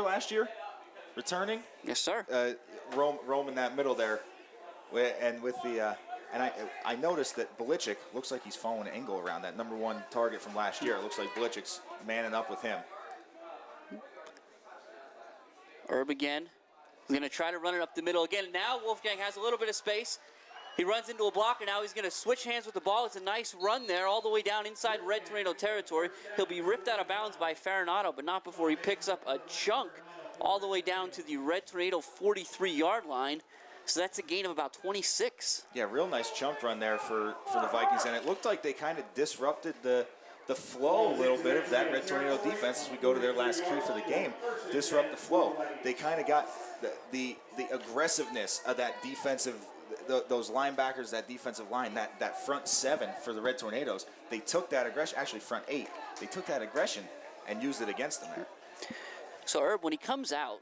last year, returning. Yes, sir. Roam in that middle there, and with the and I noticed that Belichick looks like he's following Engel around, that number 1 target from last year. It looks like Belichick's manning up with him. Herb again. He's going to try to run it up the middle again. Now Wolfgang has a little bit of space. He runs into a blocker. Now he's going to switch hands with the ball. It's a nice run there all the way down inside Red Tornado territory. He'll be ripped out of bounds by Farinato, but not before he picks up a chunk all the way down to the Red Tornado 43-yard line. So that's a gain of about 26. Yeah, real nice chunk run there for the Vikings, and it looked like they kind of disrupted the flow a little bit of that Red Tornado defense as we go to their last key for the game. Disrupt the flow. They kind of got the aggressiveness of that defensive, those linebackers, that defensive line, that front 7 for the Red Tornadoes. They took that aggression, actually front 8. They took that aggression and used it against them there. So Herb, when he comes out,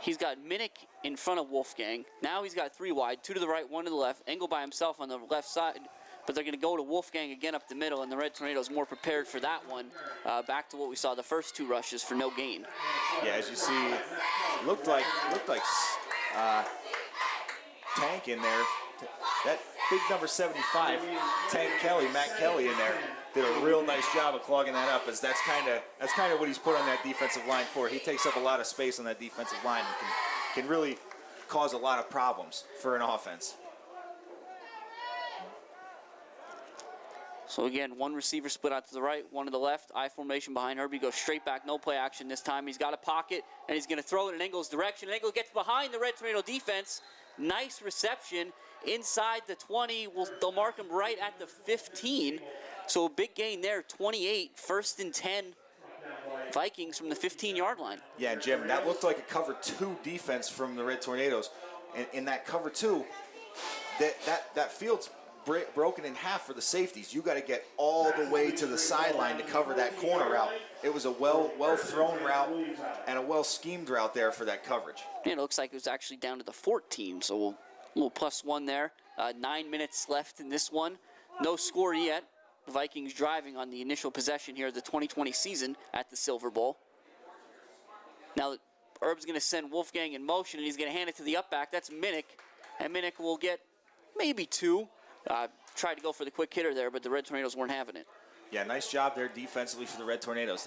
he's got Minnick in front of Wolfgang. Now he's got 3 wide, 2 to the right, 1 to the left. Engel by himself on the left side. But they're going to go to Wolfgang again up the middle, and the Red Tornadoes more prepared for that one. Back to what we saw the first 2 rushes for no gain. Yeah, as you see, looked like Tank in there. That big number 75, Matt Kelly in there, did a real nice job of clogging that up. As that's kind of what he's put on that defensive line for. He takes up a lot of space on that defensive line and can really cause a lot of problems for an offense. So again, 1 receiver split out to the right, 1 to the left. I formation behind Herbie, goes straight back, no play action this time. He's got a pocket, and he's going to throw it in Engel's direction. Engel gets behind the Red Tornado defense. Nice reception inside the 20. They'll mark him right at the 15. So a big gain there, 28, 1st and 10. Vikings from the 15-yard line. Yeah, Jim, that looked like a cover 2 defense from the Red Tornadoes. And in that cover 2, that field's broken in half for the safeties. You got to get all the way to the sideline to cover that corner route. It was a well thrown route and a well schemed route there for that coverage. And it looks like it was actually down to the 14, so a little +1 there. 9 minutes left in this one. No score yet. The Vikings driving on the initial possession here of the 2020 season at the Silver Bowl. Now Herb's going to send Wolfgang in motion, and he's going to hand it to the up back. That's Minnick, and Minnick will get maybe 2. Tried to go for the quick hitter there, but the Red Tornadoes weren't having it. Yeah, nice job there defensively for the Red Tornadoes.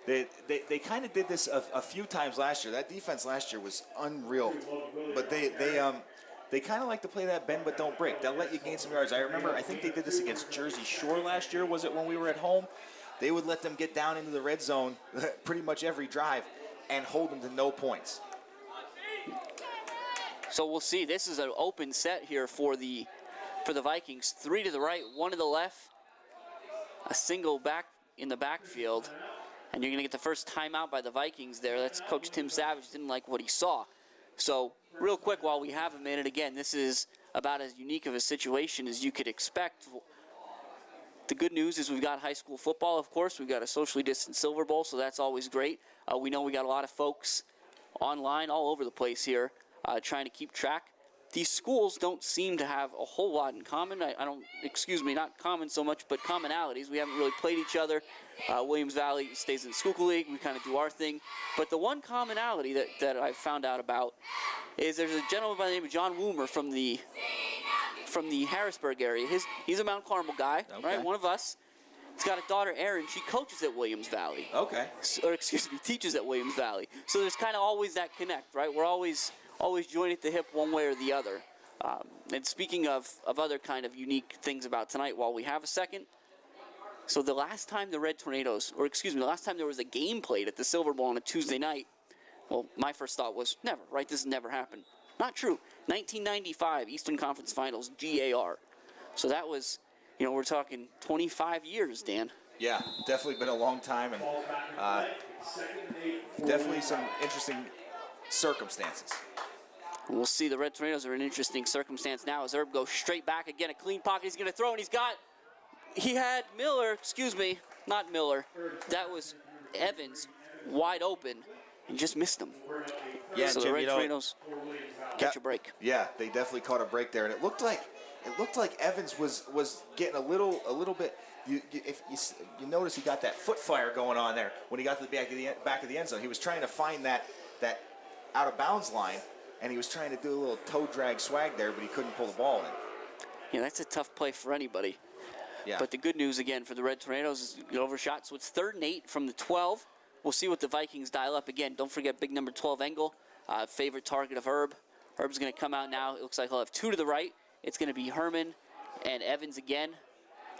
They kind of did this a few times last year. That defense last year was unreal, but they kind of like to play that bend but don't break. They'll let you gain some yards. I think they did this against Jersey Shore last year. Was it when we were at home? They would let them get down into the red zone pretty much every drive and hold them to no points. So we'll see. This is an open set here for the Vikings. 3 to the right, 1 to the left. A single back in the backfield. And you're going to get the first timeout by the Vikings there. That's Coach Tim Savage. Didn't like what he saw. So real quick while we have a minute, again, this is about as unique of a situation as you could expect. The good news is we've got high school football, of course. We've got a socially distanced Silver Bowl, so that's always great. We know we got a lot of folks online all over the place here trying to keep track. These schools don't seem to have a whole lot in common. Not common so much, but commonalities. We haven't really played each other. Williams Valley stays in the Schuylkill League. We kind of do our thing. But the one commonality that I found out about is there's a gentleman by the name of John Woomer from the Harrisburg area. He's a Mount Carmel guy, right? One of us. He's got a daughter, Erin. She coaches at Williams Valley. Okay. Teaches at Williams Valley. So there's kind of always that connect, right? We're always joined at the hip one way or the other. And speaking of other kind of unique things about tonight, while we have a second, so the last time the last time there was a game played at the Silver Bowl on a Tuesday night, well, my first thought was, never, right? This has never happened. Not true. 1995 Eastern Conference Finals, GAR. So that was, we're talking 25 years, Dan. Yeah, definitely been a long time, and definitely some interesting circumstances. We'll see. The Red Tornadoes are in an interesting circumstance now as Herb goes straight back again. A clean pocket. He's going to throw, and he had Miller, not Miller. That was Evans wide open and just missed him. Yeah, so Jim, the Red Tornadoes catch a break. Yeah, they definitely caught a break there, and it looked like it looked like Evans was getting a little bit. If you notice, he got that foot fire going on there when he got to the back of the end zone. He was trying to find that out of bounds line, and he was trying to do a little toe drag swag there, but he couldn't pull the ball in. Yeah, that's a tough play for anybody. Yeah. But the good news again for the Red Tornadoes is it overshot, so it's 3rd and 8 from the 12. We'll see what the Vikings dial up again. Don't forget big number 12 Engel, favorite target of Herb. Herb's going to come out now. It looks like he'll have 2 to the right. It's going to be Herman and Evans again.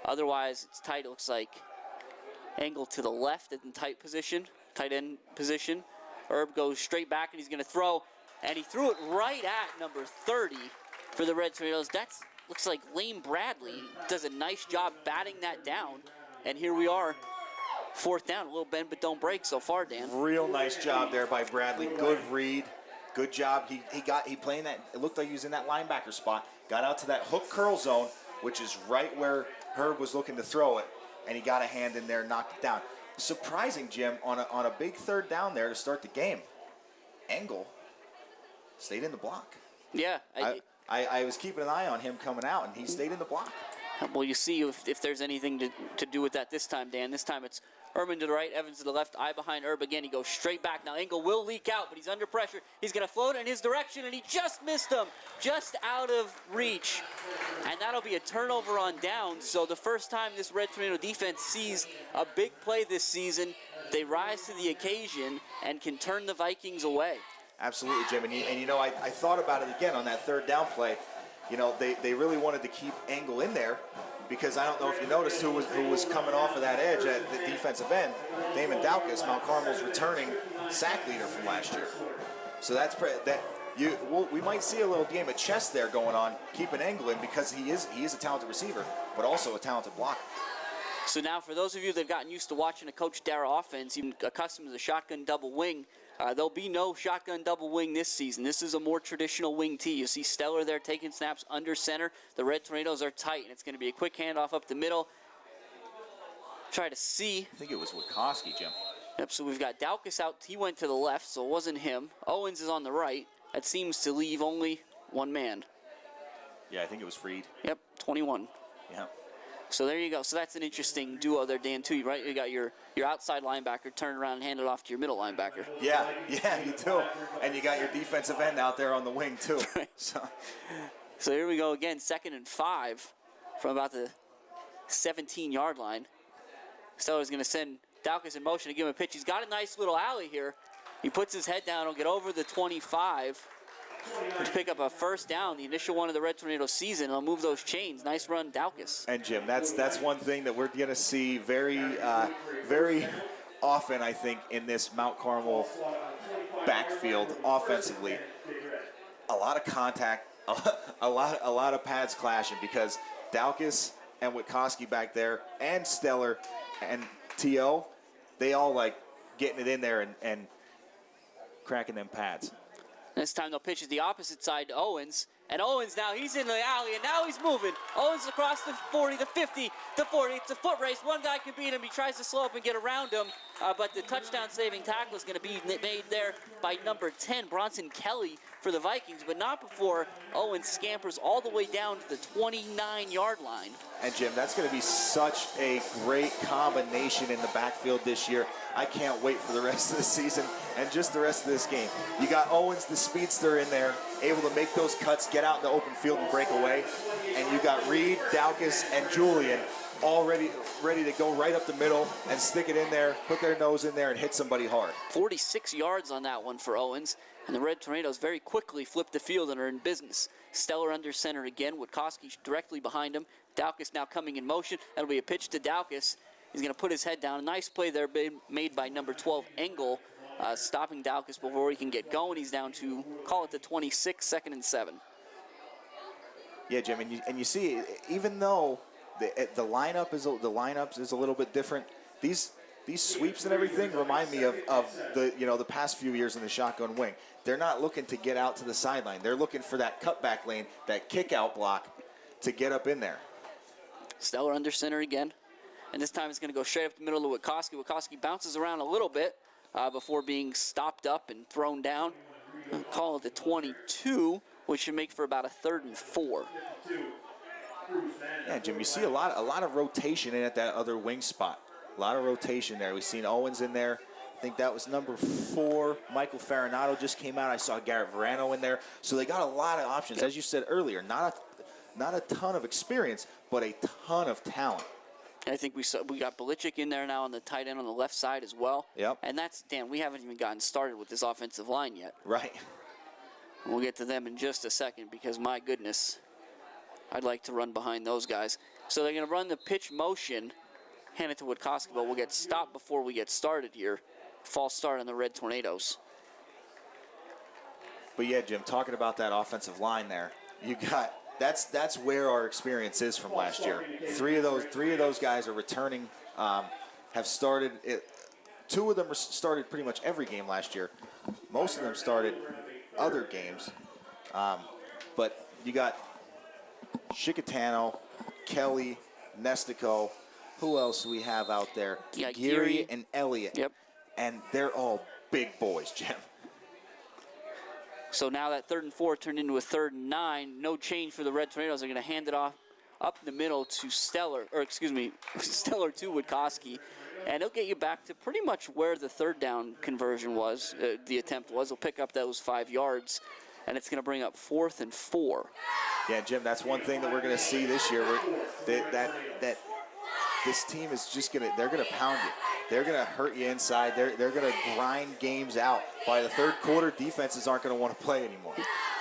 Otherwise, it's tight. It looks like Engel to the left in tight end position. Herb goes straight back, and he's going to throw. And he threw it right at number 30 for the Red Tornadoes. That's looks like Lane Bradley does a nice job batting that down. And here we are, 4th down. A little bend but don't break so far, Dan. Real nice job there by Bradley. Good read. Good job. He playing that. It looked like he was in that linebacker spot. Got out to that hook curl zone, which is right where Herb was looking to throw it, and he got a hand in there, knocked it down. Surprising, Jim, on a big 3rd down there to start the game. Engel stayed in the block. Yeah. I was keeping an eye on him coming out, and he stayed in the block. Well, you see if there's anything to do with that this time, Dan. This time it's Herman to the right, Evans to the left, eye behind Herb again. He goes straight back. Now Engel will leak out, but he's under pressure. He's going to float in his direction, and he just missed him, just out of reach. And that'll be a turnover on down. So the first time this Red Tornado defense sees a big play this season, they rise to the occasion and can turn the Vikings away. Absolutely, Jim. And you know, I thought about it again on that 3rd down play. You know, they really wanted to keep Engel in there because I don't know if you noticed who was coming off of that edge at the defensive end. Damon Daukus, Mount Carmel's returning sack leader from last year. So we might see a little game of chess there going on, keeping Engel in because he is a talented receiver, but also a talented blocker. So now for those of you that have gotten used to watching a Coach Darrah offense, even accustomed to the shotgun double wing, there'll be no shotgun double wing this season. This is a more traditional wing tee. You see Stellar there taking snaps under center. The Red Tornadoes are tight, and it's going to be a quick handoff up the middle. Try to see. I think it was Wikoski, Jim. Yep, so we've got Daukus out. He went to the left, so it wasn't him. Owens is on the right. That seems to leave only one man. Yeah, I think it was Freed. Yep, 21. Yeah. So there you go. So that's an interesting duo there, Dan, too, right? You got your outside linebacker, turn around and hand it off to your middle linebacker. Yeah, you do. And you got your defensive end out there on the wing, too. Right. So here we go again, 2nd and 5 from about the 17-yard line. Stellar's going to send Daukus in motion to give him a pitch. He's got a nice little alley here. He puts his head down. He'll get over the 25 to pick up a 1st down, the initial one of the Red Tornado season. He'll move those chains. Nice run, Daukus. And, Jim, that's one thing that we're going to see very often, I think, in this Mount Carmel backfield offensively. A lot of contact, a lot of pads clashing because Daukus and Wikoski back there and Stellar and T.O., they all like getting it in there and cracking them pads. This time they'll pitch it the opposite side to Owens. And Owens now, he's in the alley, and now he's moving. Owens across the 40, the 50, the 40. It's a foot race. One guy can beat him. He tries to slow up and get around him. But the touchdown-saving tackle is going to be made there by number 10, Bronson Kelly, for the Vikings. But not before Owens scampers all the way down to the 29-yard line. And, Jim, that's going to be such a great combination in the backfield this year. I can't wait for the rest of the season and just the rest of this game. You got Owens, the speedster, in there, able to make those cuts, get out in the open field and break away. And you got Reed, Daukus, and Julian all ready to go right up the middle and stick it in there, put their nose in there, and hit somebody hard. 46 yards on that one for Owens. And the Red Tornadoes very quickly flip the field and are in business. Stellar under center again. Wikoski directly behind him. Daukus now coming in motion. That'll be a pitch to Daukus. He's going to put his head down. A nice play there made by number 12, Engel, stopping Daukus before he can get going. He's down to, call it the 26, 2nd and 7. Yeah, Jim, and you see, even though the lineups is a little bit different, these sweeps and everything remind me of the past few years in the shotgun wing. They're not looking to get out to the sideline. They're looking for that cutback lane, that kick out block to get up in there. Stellar under center again. And this time it's going to go straight up the middle to Wikoski. Wikoski bounces around a little bit before being stopped up and thrown down. Call it the 22, which should make for about a 3rd and 4. Yeah, Jim, you see a lot of rotation in at that other wing spot. A lot of rotation there. We've seen Owens in there. I think that was number 4. Michael Farinato just came out. I saw Garrett Verano in there. So they got a lot of options. As you said earlier, not a ton of experience, but a ton of talent. I think we got Belichick in there now on the tight end on the left side as well. Yep. And that's, Dan, we haven't even gotten started with this offensive line yet. Right. We'll get to them in just a second because, my goodness, I'd like to run behind those guys. So they're going to run the pitch motion, hand it to Witkowski, but we'll get stopped before we get started here. False start on the Red Tornadoes. But yeah, Jim, talking about that offensive line there, you got that's where our experience is from last year. Three of those guys are returning, have started. 2 of them started pretty much every game last year. Most of them started other games, but you got Chicatano, Kelly, Nestico. Who else do we have out there? Yeah, Geary and Elliott. Yep. And they're all big boys, Jim. So now that 3rd and 4 turned into a 3rd and 9. No change for the Red Tornadoes. They're going to hand it off up the middle to Stellar to Witkowski. And he'll get you back to pretty much where the 3rd down conversion was, the attempt was. He'll pick up those 5 yards, and it's going to bring up 4th and 4. Yeah, Jim, that's one thing that we're going to see this year. That this team is just they're going to pound you. They're going to hurt you inside. They're going to grind games out. By the 3rd quarter, defenses aren't going to want to play anymore.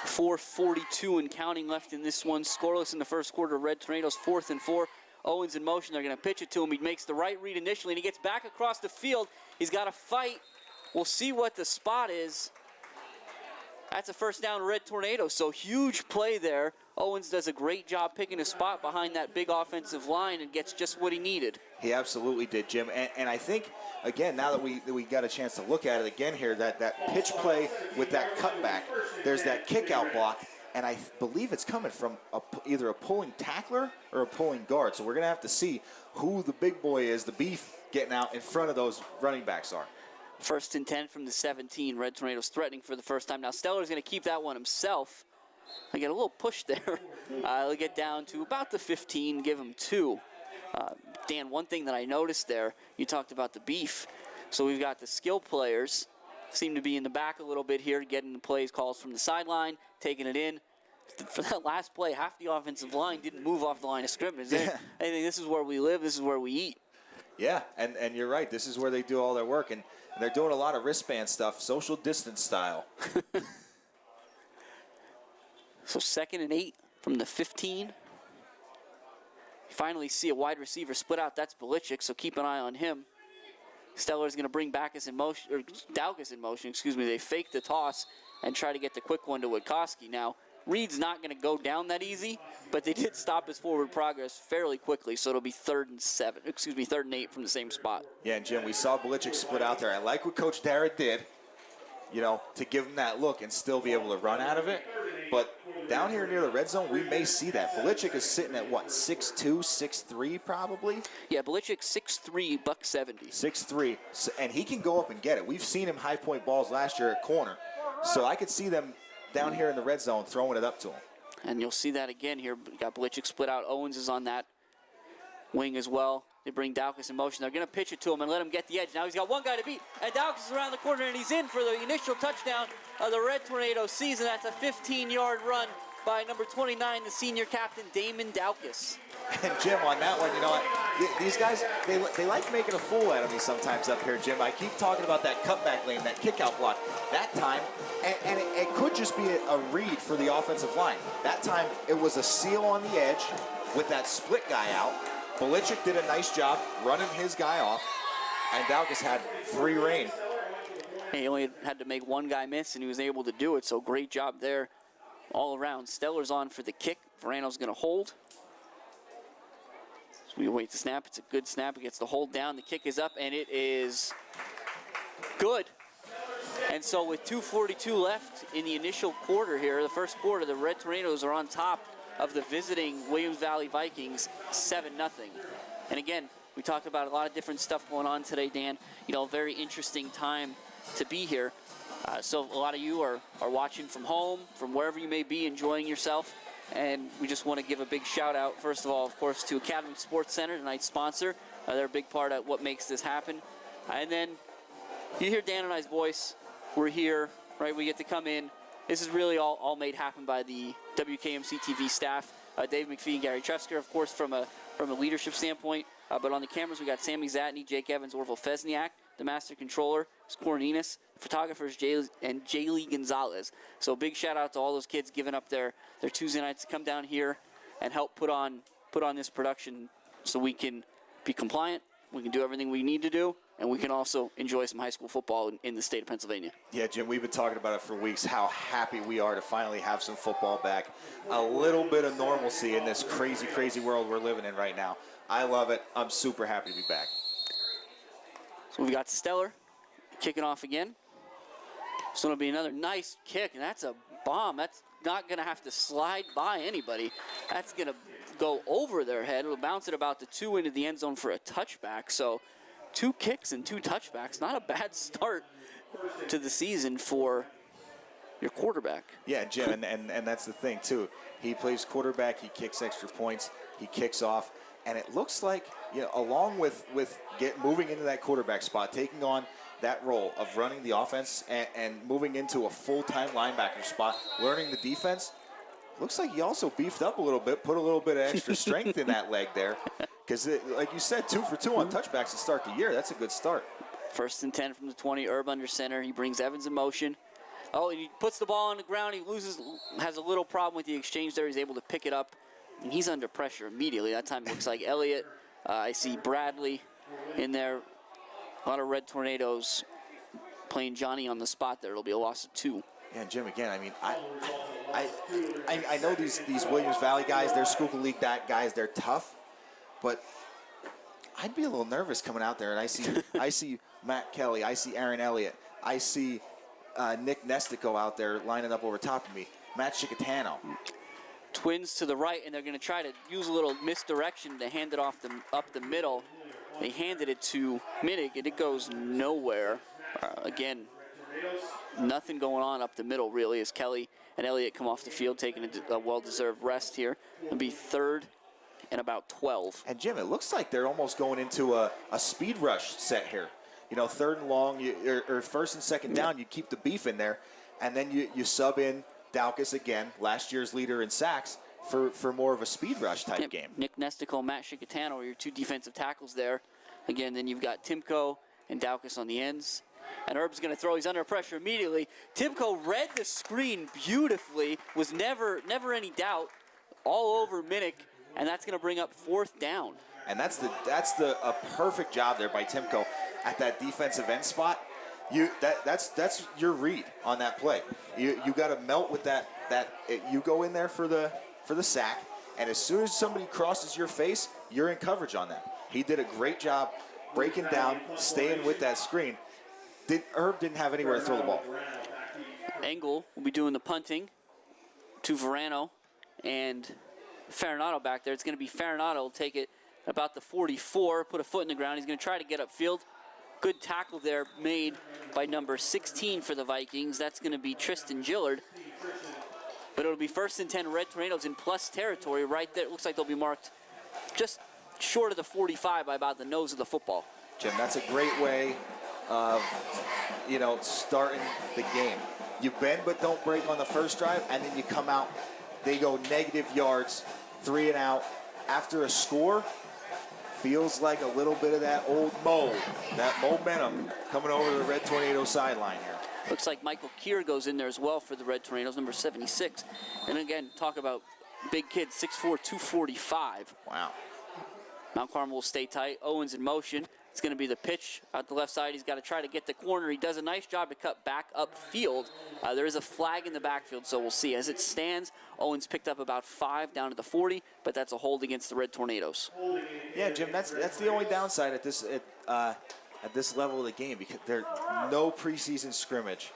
4:42 and counting left in this one. Scoreless in the 1st quarter. Red Tornadoes 4th and 4. Owens in motion. They're going to pitch it to him. He makes the right read initially, and he gets back across the field. He's got to fight. We'll see what the spot is. That's a 1st down Red Tornado, so huge play there. Owens does a great job picking a spot behind that big offensive line and gets just what he needed. He absolutely did, Jim. And I think, again, now that we got a chance to look at it again here, that pitch play with that cutback, there's that kick-out block, and I believe it's coming from either a pulling tackler or a pulling guard. So we're going to have to see who the big boy is, the beef, getting out in front of those running backs are. 1st and 10 from the 17. Red Tornadoes threatening for the first time. Now Stellar's going to keep that one himself. I get a little push there. They'll get down to about the 15, give him 2. Dan, one thing that I noticed there, you talked about the beef. So we've got the skill players seem to be in the back a little bit here, getting the plays calls from the sideline, taking it in. For that last play, half the offensive line didn't move off the line of scrimmage. I think this is where we live, this is where we eat. Yeah, and you're right. This is where they do all their work, and they're doing a lot of wristband stuff, social distance style. So 2nd and 8 from the 15. You finally see a wide receiver split out. That's Belichick, so keep an eye on him. Stellar's going to bring Daukus in motion. They fake the toss and try to get the quick one to Witkowski. Now, Reed's not going to go down that easy, but they did stop his forward progress fairly quickly, so it'll be 3rd and 8 from the same spot. Yeah, and Jim, we saw Belichick split out there. I like what Coach Darrett did, to give him that look and still be able to run out of it. But down here near the red zone, we may see that. Belichick is sitting at, 6'2", 6'3", probably? Yeah, Belichick 6'3", buck 70. 6'3", and he can go up and get it. We've seen him high point balls last year at corner. So I could see them down here in the red zone throwing it up to him. And you'll see that again here. We got Belichick split out. Owens is on that wing as well. They bring Daukus in motion. They're going to pitch it to him and let him get the edge. Now he's got one guy to beat. And Daukus is around the corner, and he's in for the initial touchdown of the Red Tornado season. That's a 15-yard run by number 29, the senior captain, Damon Daukus. And Jim, on that one, these guys, they like making a fool out of me sometimes up here, Jim. I keep talking about that cutback lane, that kick-out block. That time, and it could just be a read for the offensive line. That time, it was a seal on the edge with that split guy out. Belichick did a nice job running his guy off, and Daukus had free reign. He only had to make one guy miss, and he was able to do it, so great job there all around. Stellar's on for the kick. Verano's going to hold. So we wait the snap. It's a good snap. He gets the hold down. The kick is up, and it is good. And so with 2:42 left in the initial quarter here, the 1st quarter, the Red Tornadoes are on top of the visiting Williams Valley Vikings 7-0. And again, we talked about a lot of different stuff going on today, Dan. Very interesting time to be here. So a lot of you are watching from home, from wherever you may be, enjoying yourself. and we just want to give a big shout out, first of all, of course, to Academy Sports Center, tonight's sponsor. They're a big part of what makes this happen. And then you hear Dan and I's voice. We're here, right? We get to come in. This is really all made happen by the WKMC TV staff. Dave McPhee and Gary Tresker, of course, from a leadership standpoint. But on the cameras, we got Sammy Zatney, Jake Evans, Orville Fesniak. The master controller is Corninas. Photographers, Jaylee Gonzalez. So big shout out to all those kids giving up their Tuesday nights to come down here and help put on this production so we can be compliant, we can do everything we need to do, and we can also enjoy some high school football in the state of Pennsylvania. Yeah, Jim, we've been talking about it for weeks, how happy we are to finally have some football back. A little bit of normalcy in this crazy, crazy world we're living in right now. I love it. I'm super happy to be back. So we've got Stellar kicking off again. So it'll be another nice kick, and that's a bomb. That's not going to have to slide by anybody. That's going to go over their head. It'll bounce it about the 2 into the end zone for a touchback. So 2 kicks and 2 touchbacks. Not a bad start to the season for your quarterback. Yeah, Jim, and that's the thing, too. He plays quarterback. He kicks extra points. He kicks off. And it looks like, along with moving into that quarterback spot, taking on that role of running the offense and moving into a full-time linebacker spot, learning the defense, looks like he also beefed up a little bit, put a little bit of extra strength in that leg there. Because, like you said, 2 for 2 on touchbacks to start the year. That's a good start. 1st and 10 from the 20, Herb under center. He brings Evans in motion. Oh, and he puts the ball on the ground. He has a little problem with the exchange there. He's able to pick it up, and he's under pressure immediately. That time it looks like Elliott. I see Bradley in there. A lot of Red Tornadoes playing Johnny on the spot there. It'll be a loss of 2. Yeah, and Jim, again, I mean, I know these Williams Valley guys, they're Schuylkill League guys, they're tough, but I'd be a little nervous coming out there, and I see Matt Kelly, I see Aaron Elliott, I see Nick Nestico out there lining up over top of me, Matt Chicatano. Twins to the right, and they're going to try to use a little misdirection to hand it off up the middle. They handed it to Minnick, and it goes nowhere. Again, nothing going on up the middle, really, as Kelly and Elliott come off the field, taking a well-deserved rest here. It'll be 3rd and about 12. And, Jim, it looks like they're almost going into a speed rush set here. 3rd and long, or 1st and 2nd down, you keep the beef in there, and then you sub in Daukus again, last year's leader in sacks, for more of a speed rush type game. Nick Nestico and Matt Chicatano are your 2 defensive tackles there. Again, then you've got Timko and Daukus on the ends. And Herb's going to throw. He's under pressure immediately. Timko read the screen beautifully. Was never any doubt. All over Minnick. And that's going to bring up 4th down. And that's a perfect job there by Timko at that defensive end spot. That's your read on that play. You got to melt with that. You go in there for the sack, and as soon as somebody crosses your face, you're in coverage on that. He did a great job breaking down, staying with that screen. Herb didn't have anywhere to throw the ball. Engel will be doing the punting to Verano and Farinato back there. It's going to be Farinato will take it about the 44, put a foot in the ground. He's going to try to get upfield. Good tackle there made by number 16 for the Vikings. That's going to be Tristan Gillard. But it'll be 1st and 10 Red Tornadoes in plus territory right there. It looks like they'll be marked just short of the 45 by about the nose of the football. Jim, that's a great way of, starting the game. You bend but don't break on the first drive, and then you come out. They go negative yards, 3 and out. After a score, feels like a little bit of that old mold, that momentum coming over to the Red Tornado sideline here. Looks like Michael Keir goes in there as well for the Red Tornadoes, number 76. And again, talk about big kid, 6'4", 245. Wow. Mount Carmel will stay tight. Owens in motion. It's going to be the pitch out the left side. He's got to try to get the corner. He does a nice job to cut back upfield. There is a flag in the backfield, so we'll see. As it stands, Owens picked up about 5 down to the 40, but that's a hold against the Red Tornadoes. Yeah, Jim, that's the only downside at this level of the game, because there's no preseason scrimmage.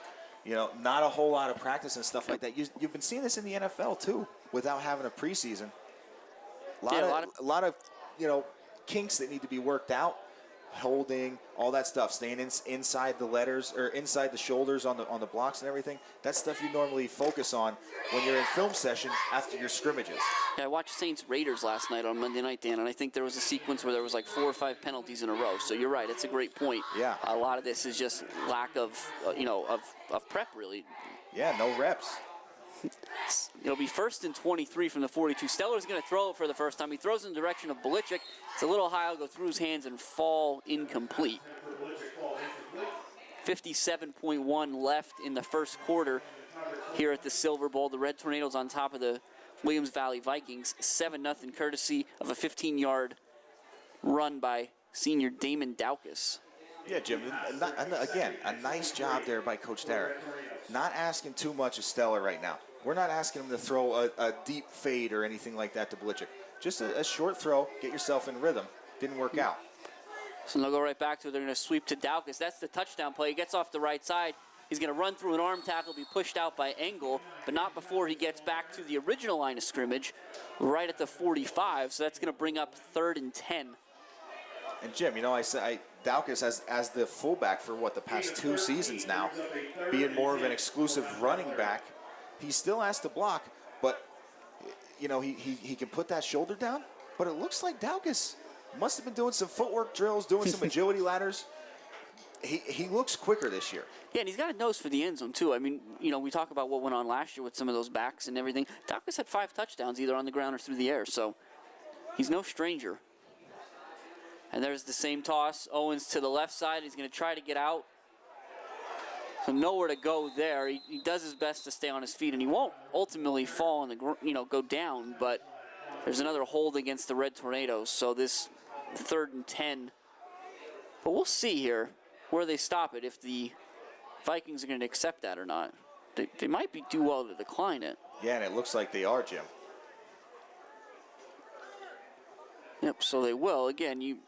Not a whole lot of practice and stuff like that. You've been seeing this in the NFL too, without having a preseason. A lot of kinks that need to be worked out. holding, all that stuff, staying inside the letters or inside the shoulders on the blocks and everything. That's stuff you normally focus on when you're in film session after your scrimmages. Yeah, I watched Saints Raiders last night on Monday Night, Dan, and I think there was a sequence where there was like 4 or 5 penalties in a row. So you're right; it's a great point. Yeah. A lot of this is just lack of, of prep, really. Yeah, no reps. It'll be 1st and 23 from the 42. Steller's going to throw it for the first time. He throws in the direction of Belichick. It's a little high. It'll go through his hands and fall incomplete. 57.1 left in the first quarter here at the Silver Bowl. The Red Tornadoes on top of the Williams Valley Vikings. 7-0 courtesy of a 15-yard run by senior Damon Daukus. Yeah, Jim, again, a nice job there by Coach Dara. Not asking too much of Stellar right now. We're not asking him to throw a deep fade or anything like that to Belichick. Just a short throw, get yourself in rhythm. Didn't work out. So they'll go right back to it. They're going to sweep to Daukus. That's the touchdown play. He gets off the right side. He's going to run through an arm tackle, be pushed out by Engel, but not before he gets back to the original line of scrimmage, right at the 45. So that's going to bring up 3rd and 10. And Jim, Daukus as the fullback for the past 2 seasons now, being more of an exclusive running back, he still has to block, but he can put that shoulder down. But it looks like Daukus must have been doing some footwork drills, doing some agility ladders. He looks quicker this year. Yeah, and he's got a nose for the end zone too. I mean, we talk about what went on last year with some of those backs and everything. Daukus had 5 touchdowns either on the ground or through the air, so he's no stranger. And there's the same toss. Owens to the left side. He's going to try to get out. So nowhere to go there. He does his best to stay on his feet, and he won't ultimately fall on the go down. But there's another hold against the Red Tornadoes. So this 3rd and 10. But we'll see here where they stop it. If the Vikings are going to accept that or not. They might do well to decline it. Yeah, and it looks like they are, Jim. Yep. So they will. Again, you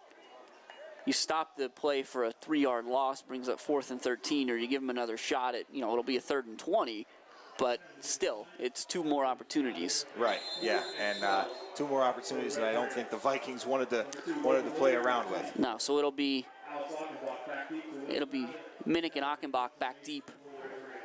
stop the play for a 3-yard loss, brings up 4th and 13, or you give them another shot at, it'll be a 3rd and 20, but still, it's 2 more opportunities. Right, yeah, and 2 more opportunities that I don't think the Vikings wanted to play around with. No, so it'll be Minnick and Achenbach back deep.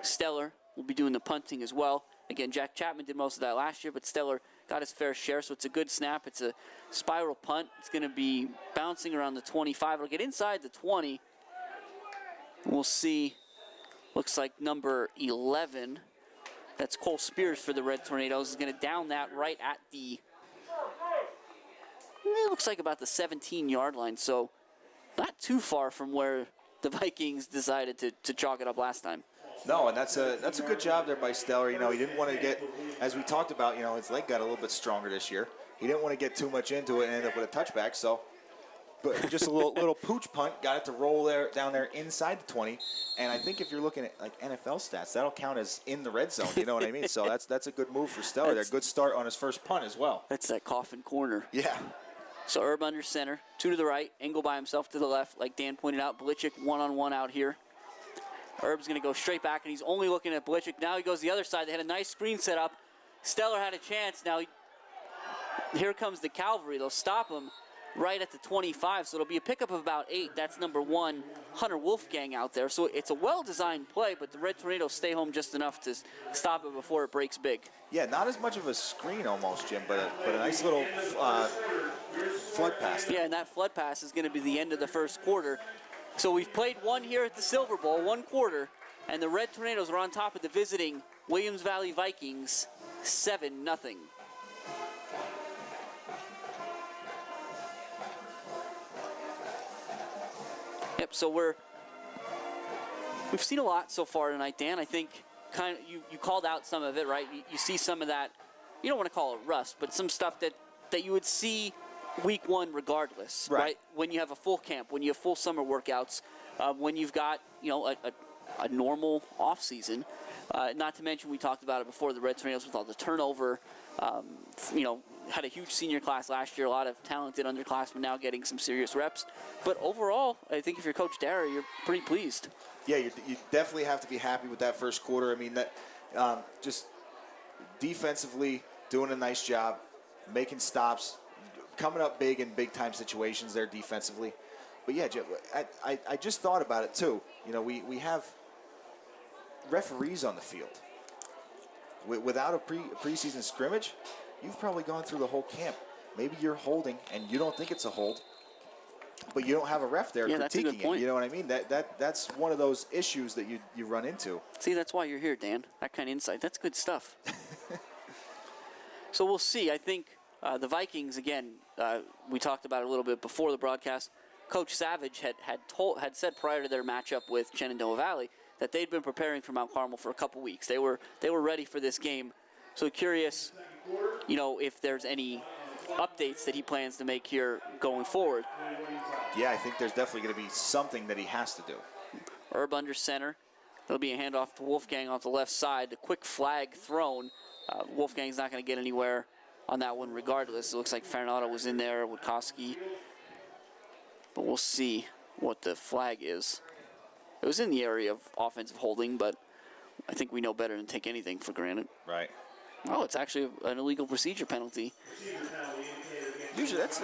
Stellar will be doing the punting as well. Again, Jack Chapman did most of that last year, but Stellar got his fair share, so it's a good snap. It's a spiral punt. It's going to be bouncing around the 25. It'll get inside the 20. We'll see. Looks like number 11. That's Cole Spears for the Red Tornadoes. Is going to down that right at it looks like about the 17-yard line, so not too far from where the Vikings decided to chalk it up last time. No, and that's a good job there by Stellar. He didn't want to get, as we talked about, his leg got a little bit stronger this year. He didn't want to get too much into it and end up with a touchback. So, but just a little pooch punt, got it to roll down there inside the 20. And I think if you're looking at like NFL stats, that'll count as in the red zone. You know what I mean? So that's a good move for Stellar there. Good start on his first punt as well. That's that coffin corner. Yeah. So Herb under center, 2 to the right, Engel by himself to the left, like Dan pointed out. Belichick one-on-one out here. Herb's going to go straight back, and he's only looking at Belichick. Now he goes the other side. They had a nice screen set up. Stellar had a chance. Now here comes the cavalry. They'll stop him right at the 25, so it'll be a pickup of about 8. That's number 1, Hunter Wolfgang out there. So it's a well-designed play, but the Red Tornadoes stay home just enough to stop it before it breaks big. Yeah, not as much of a screen almost, Jim, but a nice little flood pass. Yeah, and that flood pass is going to be the end of the first quarter. So we've played one here at the Silver Bowl, 1 quarter, and the Red Tornadoes are on top of the visiting Williams Valley Vikings, 7-0. Yep, so we've seen a lot so far tonight, Dan. I think kind of you called out some of it, right? You see some of that, you don't want to call it rust, but some stuff that you would see week 1 regardless, right? When you have a full camp, when you have full summer workouts, when you've got, a normal off season. Not to mention, we talked about it before, the Red Tornadoes with all the turnover, had a huge senior class last year, a lot of talented underclassmen now getting some serious reps. But overall, I think if you're Coach Dara, you're pretty pleased. Yeah, you definitely have to be happy with that first quarter. I mean, that just defensively doing a nice job, making stops, coming up big in big-time situations there defensively. yeah, Jim, I just thought about it too. You know, we have referees on the field. Without a preseason scrimmage, you've probably gone through the whole camp. Maybe you're holding and you don't think it's a hold, but you don't have a ref there critiquing it. You know what I mean? That's one of those issues that you run into. See, that's why you're here, Dan. That kind of insight. That's good stuff. So we'll see. I think the Vikings, again, we talked about it a little bit before the broadcast. Coach Savage had said prior to their matchup with Shenandoah Valley that they'd been preparing for Mount Carmel for a couple weeks. They were ready for this game. So curious, you know, if there's any updates that he plans to make here going forward. Yeah, I think there's definitely going to be something that he has to do. Herb under center. There'll be a handoff to Wolfgang off the left side. The quick flag thrown. Wolfgang's not going to get anywhere on that one regardless. It looks like Farinata was in there, Witkowski. But we'll see what the flag is. It was in the area of offensive holding, but I think we know better than take anything for granted. Right. Oh, it's actually an illegal procedure penalty. Usually that's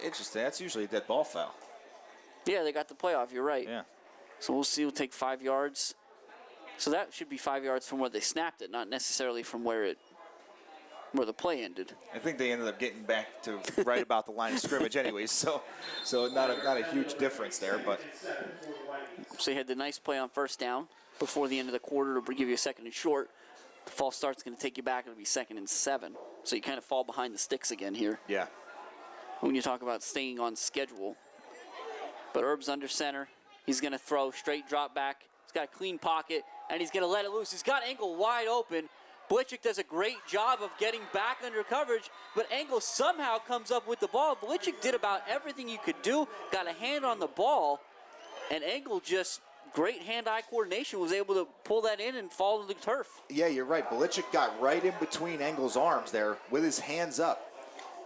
interesting. That's usually a dead ball foul. Yeah, they got the playoff. You're right. Yeah. So we'll see. We'll take 5 yards. So that should be 5 yards from where they snapped it, not necessarily from where the play ended. I think they ended up getting back to right about the line of scrimmage anyways, so not a huge difference there. But so you had the nice play on first down before the end of the quarter to give you a second and short. The false start's going to take you back. It'll be 2nd and 7. So you kind of fall behind the sticks again here. Yeah. When you talk about staying on schedule. But Herb's under center. He's going to throw straight drop back. He's got a clean pocket, and he's going to let it loose. He's got Engel wide open. Blitchick does a great job of getting back under coverage, but Engel somehow comes up with the ball. Blitchick did about everything you could do, got a hand on the ball, and Engel just, great hand-eye coordination, was able to pull that in and fall to the turf. Yeah, you're right. Blitchick got right in between Engel's arms there with his hands up.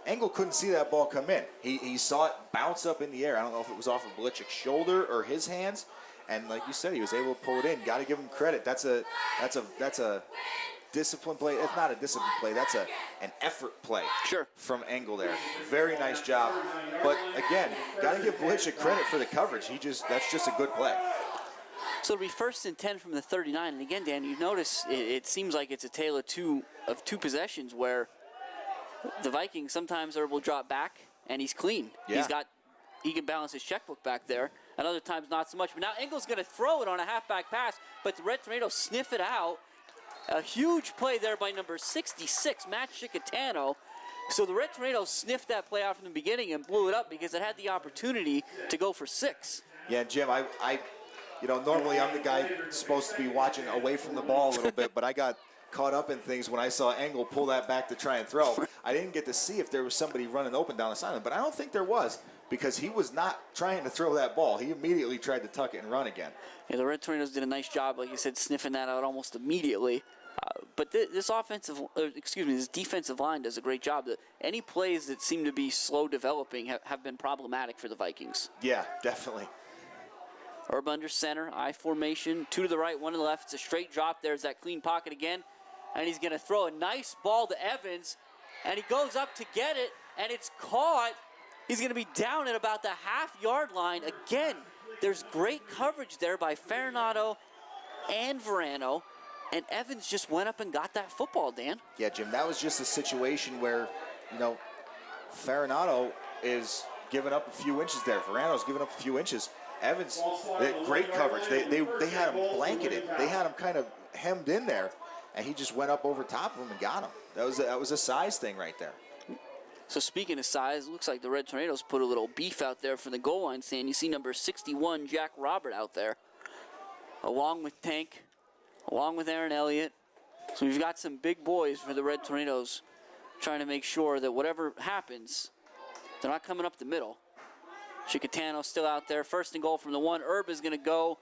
Engel couldn't see that ball come in. He saw it bounce up in the air. I don't know if it was off of Blitchick's shoulder or his hands, and like you said, he was able to pull it in. Got to give him credit. That's a discipline play. It's not a discipline play. That's an effort play. Sure. From Engel there. Very nice job. But again, got to give Blitchick credit for the coverage. That's just a good play. So it'll be 1st and 10 from the 39. And again, Dan, you notice it seems like it's a tale of two possessions where the Vikings sometimes will drop back and he's clean. Yeah. He can balance his checkbook back there. And other times not so much. But now Engel's going to throw it on a halfback pass, but the Red Tornadoes sniff it out. A huge play there by number 66, Matt Chicatano. So the Red Tornadoes sniffed that play out from the beginning and blew it up because it had the opportunity to go for 6. Yeah, Jim, normally I'm the guy supposed to be watching away from the ball a little bit, but I got caught up in things when I saw Engel pull that back to try and throw. I didn't get to see if there was somebody running open down the sideline, but I don't think there was because he was not trying to throw that ball. He immediately tried to tuck it and run again. Yeah, the Red Tornadoes did a nice job, like you said, sniffing that out almost immediately. But this defensive line does a great job. Any plays that seem to be slow developing have been problematic for the Vikings. Yeah, definitely. Herb under center, I formation, 2 to the right, 1 to the left. It's a straight drop. There's that clean pocket again. And he's going to throw a nice ball to Evans. And he goes up to get it, and it's caught. He's going to be down at about the half-yard line. Again, there's great coverage there by Farinata and Verano. And Evans just went up and got that football, Dan. Yeah, Jim, that was just a situation where, Farinata is giving up a few inches there. Verano's giving up a few inches. Evans, great coverage. They had him blanketed. They had him kind of hemmed in there, and he just went up over top of him and got him. That was a size thing right there. So speaking of size, it looks like the Red Tornadoes put a little beef out there from the goal line stand. You see number 61, Jack Robert, out there, along with Tank, along with Aaron Elliott. So we've got some big boys for the Red Tornadoes trying to make sure that whatever happens, they're not coming up the middle. Chicatano still out there. 1st and goal from the 1. Herb is going to go.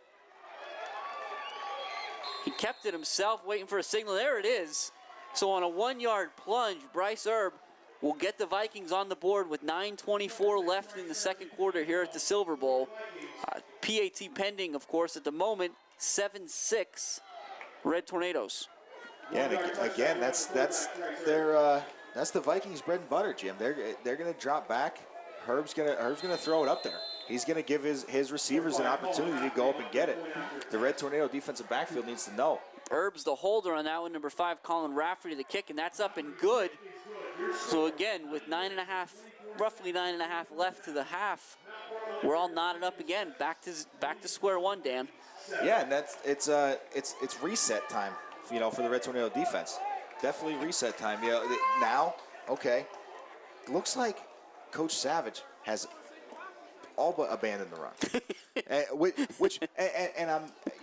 He kept it himself, waiting for a signal. There it is. So on a 1-yard plunge, Bryce Herb will get the Vikings on the board with 9:24 left in the second quarter here at the Silver Bowl. PAT pending, of course, at the moment, 7-6 Red Tornadoes. Yeah, and again, that's the Vikings' bread and butter, Jim. They're going to drop back. Herb's gonna throw it up there. He's going to give his receivers an opportunity to go up and get it. The Red Tornado defensive backfield needs to know. Herb's the holder on that one, number 5, Colin Rafferty, the kick, and that's up and good. So again, with roughly 9.5 left to the half, we're all knotted up again. Back to square one, Dan. Yeah, and it's reset time, for the Red Tornado defense. Definitely reset time. Now, okay, looks like Coach Savage has all but abandoned the run. and I'm,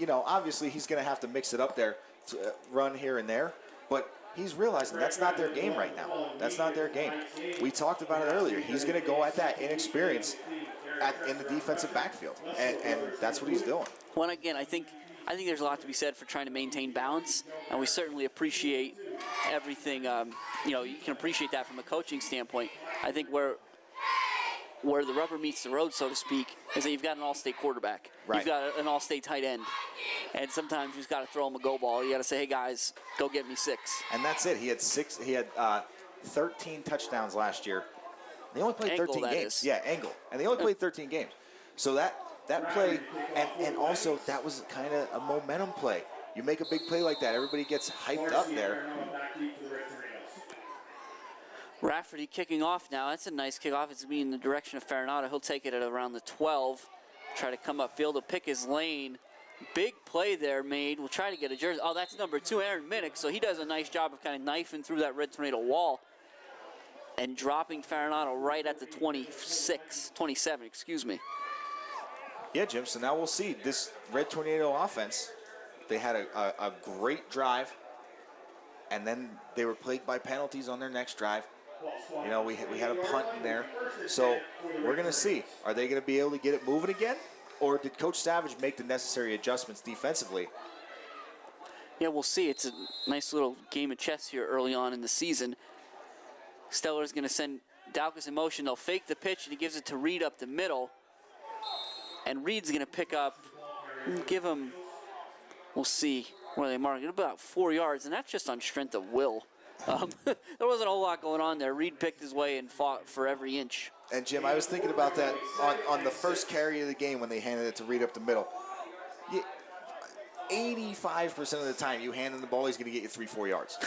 obviously he's going to have to mix it up there, to run here and there, but he's realizing that's not their game right now. That's not their game. We talked about it earlier. He's going to go at that inexperience in the defensive backfield, and that's what he's doing. Well, again, I think there's a lot to be said for trying to maintain balance, and we certainly appreciate everything. You can appreciate that from a coaching standpoint. I think where the rubber meets the road, so to speak, is that you've got an all-state quarterback. Right. You've got an all-state tight end. And sometimes you've got to throw him a go ball. You got to say, hey, guys, go get me 6. And that's it. He had 13 touchdowns last year. They only played 13 games. Yeah, Engel. And they only played 13 games. So that play, and also that was kind of a momentum play. You make a big play like that, everybody gets hyped up there. Rafferty kicking off now. That's a nice kickoff. It's going to be in the direction of Farinata. He'll take it at around the 12. Try to come upfield to pick his lane. Big play there made. We'll try to get a jersey. Oh, that's number 2, Aaron Minnick. So he does a nice job of kind of knifing through that Red Tornado wall and dropping Farinata right at the 27, excuse me. Yeah, Jim, so now we'll see. This Red Tornado offense, they had a great drive, and then they were plagued by penalties on their next drive. We had a punt in there. So we're going to see. Are they going to be able to get it moving again? Or did Coach Savage make the necessary adjustments defensively? Yeah, we'll see. It's a nice little game of chess here early on in the season. Stellar's going to send Daukus in motion. They'll fake the pitch, and he gives it to Reed up the middle. And Reed's going to pick up, give him, we'll see where they mark it, about 4 yards, and that's just on strength of will. There wasn't a whole lot going on there. Reed picked his way and fought for every inch. And, Jim, I was thinking about that on the first carry of the game when they handed it to Reed up the middle. 85% of the time you hand him the ball, he's going to get you 3-4 yards.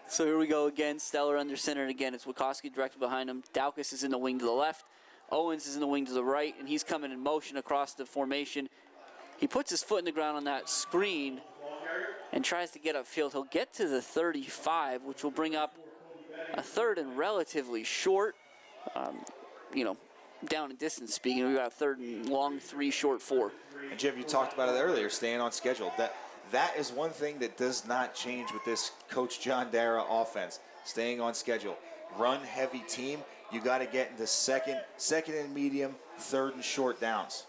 So here we go again. Stellar under center again. It's Wachowski directed behind him. Daukus is in the wing to the left. Owens is in the wing to the right, and he's coming in motion across the formation. He puts his foot in the ground on that screen and tries to get upfield. He'll get to the 35, which will bring up a third and relatively short, down in distance speaking. We've got a third and long, 3, short 4. And Jim, you talked about it earlier, staying on schedule. That is one thing that does not change with this Coach John Dara offense, staying on schedule. Run-heavy team, you got to get into second and medium, third and short downs.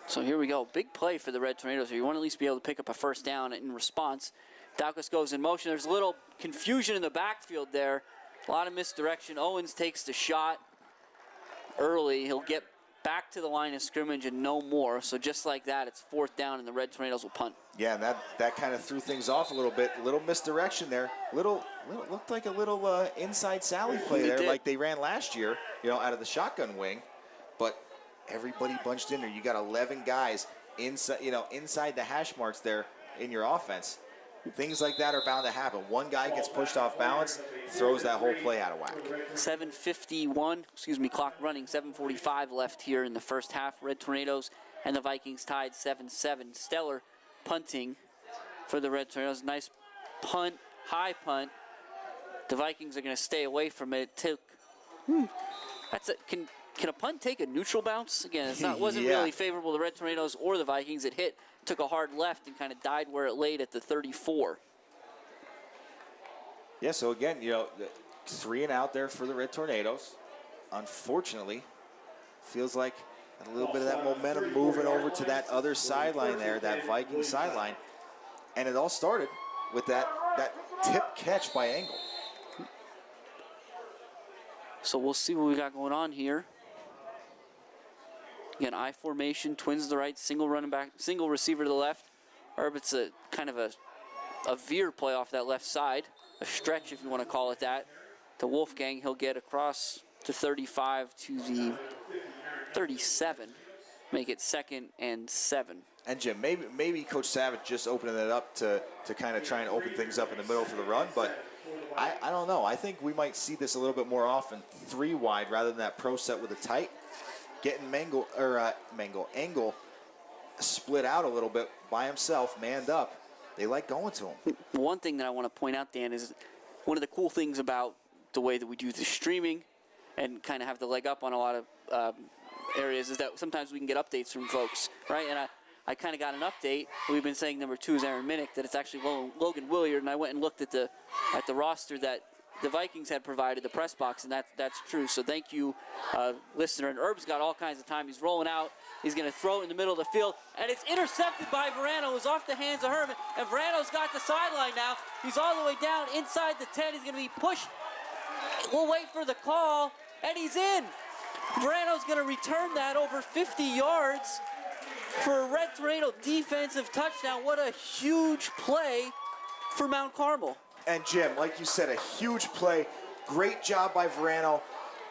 So here we go. Big play for the Red Tornadoes. You want to at least be able to pick up a first down in response. Daukus goes in motion. There's a little confusion in the backfield there. A lot of misdirection. Owens takes the shot early. He'll get back to the line of scrimmage and no more. So just like that, it's 4th down, and the Red Tornadoes will punt. Yeah, and that kind of threw things off a little bit. A little misdirection there. Looked like a little inside Sally play there, like they ran last year, out of the shotgun wing. But everybody bunched in there. You got 11 guys inside the hash marks there in your offense. Things like that are bound to happen. One guy gets pushed off balance, throws that whole play out of whack. 7:51, clock running, 7:45 left here in the first half. Red Tornadoes and the Vikings tied 7-7. Stellar punting for the Red Tornadoes. Nice punt, high punt. The Vikings are going to stay away from it. Can a punt take a neutral bounce? Again, it wasn't really favorable to the Red Tornadoes or the Vikings. It hit, took a hard left, and kind of died where it laid at the 34. Yeah, so again, 3 and out there for the Red Tornadoes. Unfortunately, feels like a little bit of that momentum moving over to that other sideline there, that Viking sideline. And it all started with that tip catch by Engel. So we'll see what we got going on here. Again, I formation, twins to the right, single running back, single receiver to the left. It's a kind of a veer play off that left side, a stretch if you want to call it that. To Wolfgang, he'll get across to 35 to the 37. Make it 2nd and 7. And Jim, maybe Coach Savage just opening it up to kind of try and open things up in the middle for the run, but I don't know. I think we might see this a little bit more often, 3 wide rather than that pro set with a tight. Getting Engel split out a little bit by himself, manned up. They like going to him. One thing that I want to point out, Dan, is one of the cool things about the way that we do the streaming and kind of have the leg up on a lot of areas is that sometimes we can get updates from folks, right? And I kind of got an update. We've been saying number 2 is Aaron Minnick, that it's actually Logan Williard, and I went and looked at the roster that the Vikings had provided, the press box, and that's true. So thank you, listener. And Herb's got all kinds of time. He's rolling out. He's going to throw it in the middle of the field, and it's intercepted by Verano. It was off the hands of Herman, and Verano's got the sideline now. He's all the way down inside the 10. He's going to be pushed. We'll wait for the call, and he's in. Verano's going to return that over 50 yards for a Red Tornado defensive touchdown. What a huge play for Mount Carmel. And Jim, like you said, a huge play. Great job by Verano.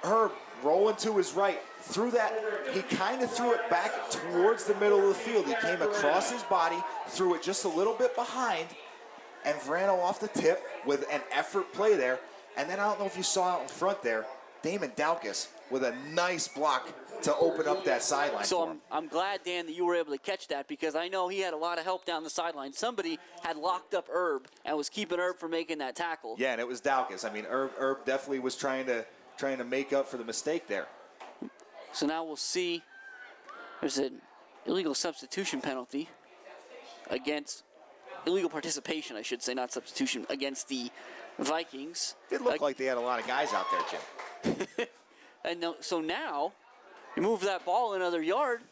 Herb rolling to his right. Threw that, he kind of threw it back towards the middle of the field. He came across his body, threw it just a little bit behind, and Verano off the tip with an effort play there. And then I don't know if you saw out in front there, Damon Daukus with a nice block to open up that sideline. So I'm glad, Dan, that you were able to catch that, because I know he had a lot of help down the sideline. Somebody had locked up Herb and was keeping Herb from making that tackle. Yeah, and it was Daukus. I mean, Herb definitely was trying to make up for the mistake there. So now we'll see. There's an illegal substitution penalty against illegal participation, I should say, not substitution, against the Vikings. It looked like they had a lot of guys out there, Jim. And so now, you move that ball another yard.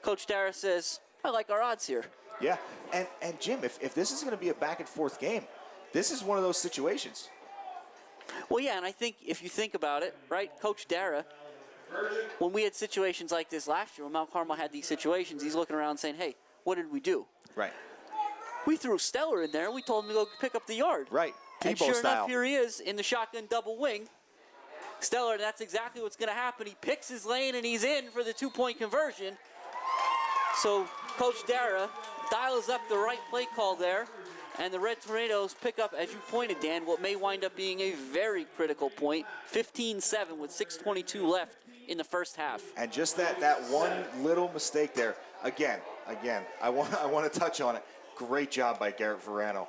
Coach Dara says, I like our odds here. Yeah, and Jim, if this is going to be a back-and-forth game, this is one of those situations. Well, yeah, and I think if you think about it, right, Coach Dara, when we had situations like this last year, when Mount Carmel had these situations, he's looking around saying, hey, what did we do? Right. We threw Stellar in there. We told him to go pick up the yard. Right. And Tebow sure style. enough, here he is in the shotgun double wing. Stellar, that's exactly what's going to happen. He picks his lane, and he's in for the 2-point conversion. So Coach Dara dials up the right play call there, and the Red Tornadoes pick up, as you pointed, Dan, what may wind up being a very critical point, 15-7 with 6:22 left in the first half. And just that one little mistake there. Again, I want to touch on it. Great job by Garrett Verano,